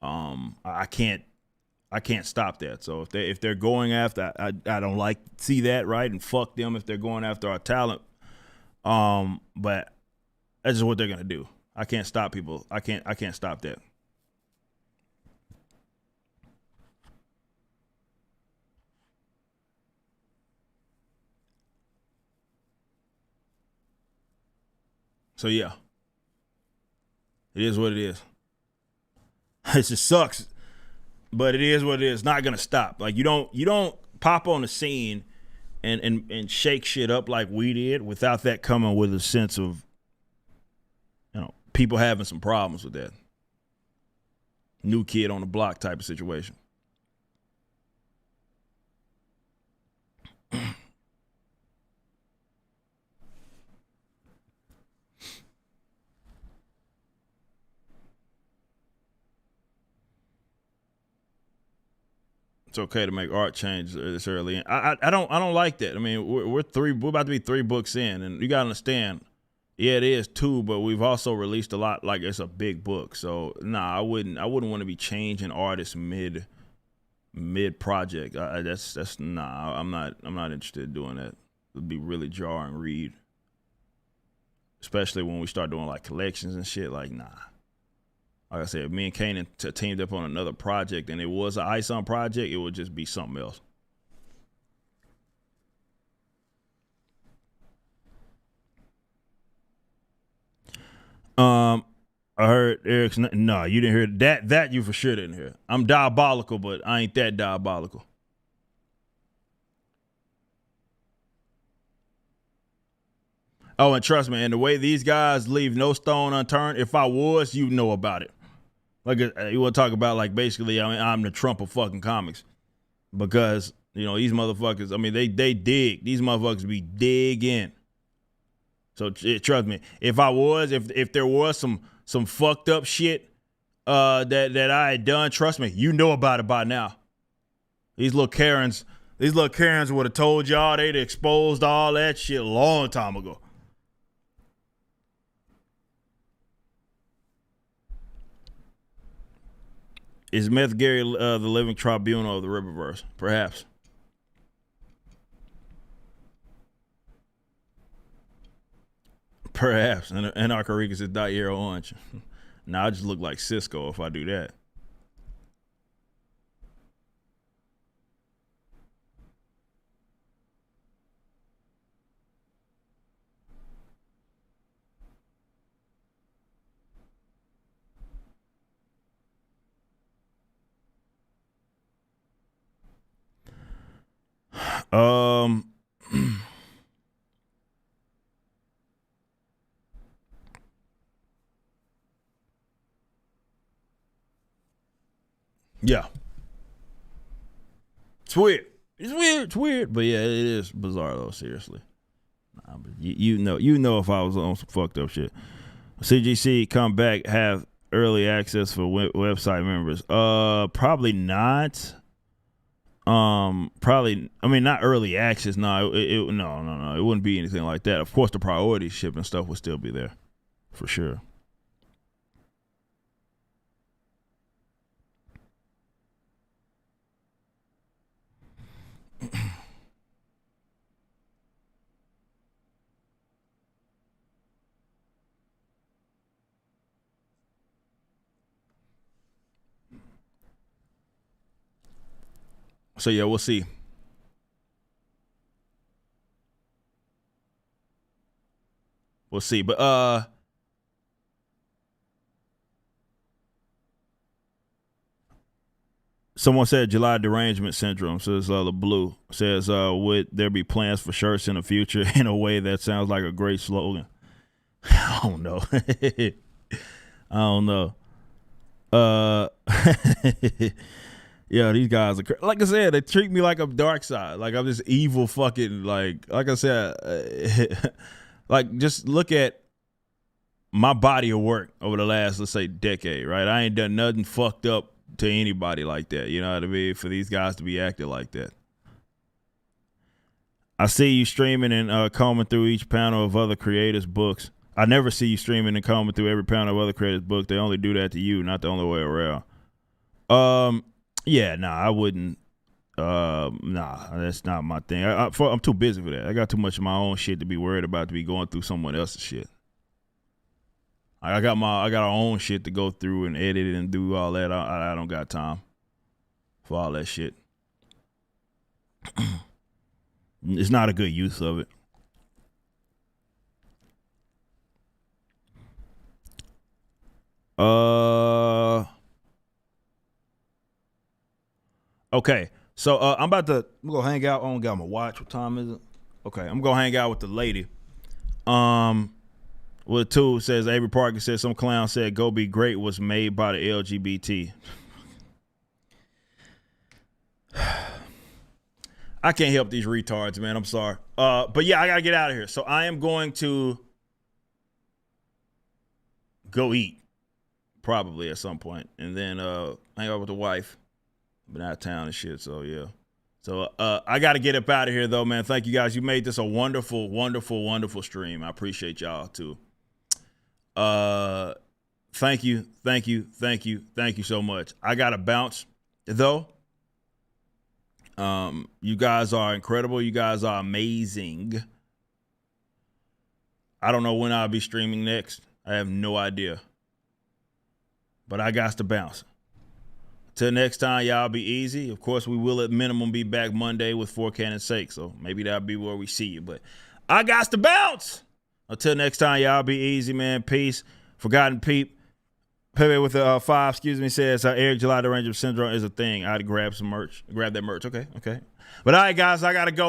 I can't stop that. So if they're going after, I don't like see that, right, and fuck them if they're going after our talent. But that's just what they're gonna do. I can't stop people. I can't stop that. So yeah, it is what it is. It just sucks, but it is what it is. It's not gonna stop. Like you don't pop on the scene and shake shit up like we did without that coming with a sense of, you know, people having some problems with that. New kid on the block type of situation. It's okay to make art changes this early. I don't like that. I mean, we're about to be 3 books in, and you gotta understand. Yeah, it is 2, but we've also released a lot. Like it's a big book, so nah, I wouldn't want to be changing artists mid project. That's nah. I'm not interested in doing that. It'd be really jarring read, especially when we start doing like collections and shit. Like nah. Like I said, if me and Kanan teamed up on another project and it was an Ice On project, it would just be something else. Um, I heard Eric's. No, you didn't hear that. That you for sure didn't hear. I'm diabolical, but I ain't that diabolical. Oh, and trust me, and the way these guys leave no stone unturned, if I was, you know about it. Like you want to talk about like basically, I mean, I'm the Trump of fucking comics because you know these motherfuckers. I mean, they dig. These motherfuckers be digging. So trust me, if there was some fucked up shit that I had done, trust me, you know about it by now. These little Karens would have told y'all they'd exposed all that shit a long time ago. Is Meth Gary the living tribunal of the Riververse? Perhaps. Perhaps. And Anarcharikas is Dier Orange. Now I just look like Cisco if I do that. Um Yeah. It's weird. It's weird. But yeah, it is bizarre though, seriously. Nah, but you know if I was on some fucked up shit. CGC come back, have early access for website members. Probably not. Probably. I mean, not early access. No, no. It wouldn't be anything like that. Of course, the priority shipping stuff would still be there, for sure. So yeah, we'll see. We'll see. But someone said July derangement syndrome. Says the blue says would there be plans for shirts in the future in a way that sounds like a great slogan? I don't know. I don't know. Yeah, these guys are like I said. They treat me like I'm dark side, like I'm this evil fucking like I said, like just look at my body of work over the last, let's say, decade, right? I ain't done nothing fucked up to anybody like that. You know what I mean? For these guys to be acting like that. I see you streaming and combing through each panel of other creators' books. I never see you streaming and combing through every panel of other creators' books. They only do that to you, not the only way around. Yeah, nah, I wouldn't. Nah, that's not my thing. I'm too busy for that. I got too much of my own shit to be worried about to be going through someone else's shit. I got our own shit to go through and edit it and do all that. I don't got time for all that shit. It's not a good use of it. Okay. So I'm gonna hang out. I don't got my watch. What time is it? Okay, I'm gonna hang out with the lady. With a tool says Avery Parker said some clown said "Go Be Great" was made by the LGBT. I can't help these retards, man. I'm sorry. But yeah, I gotta get out of here. So I am going to go eat, probably at some point, and then hang out with the wife. Been out of town and shit, so yeah. So I got to get up out of here, though, man. Thank you, guys. You made this a wonderful, wonderful, wonderful stream. I appreciate y'all, too. Thank you so much. I got to bounce, though. You guys are incredible. You guys are amazing. I don't know when I'll be streaming next. I have no idea. But I got to bounce. Till next time, y'all be easy. Of course, we will at minimum be back Monday with For Cannon's Sake, so maybe that'll be where we see you. But I got to bounce. Until next time, y'all be easy, man. Peace. Forgotten Peep. Pepe with the 5, says Eric July derangement syndrome is a thing. I'd grab some merch. Grab that merch. Okay. But all right, guys, I got to go.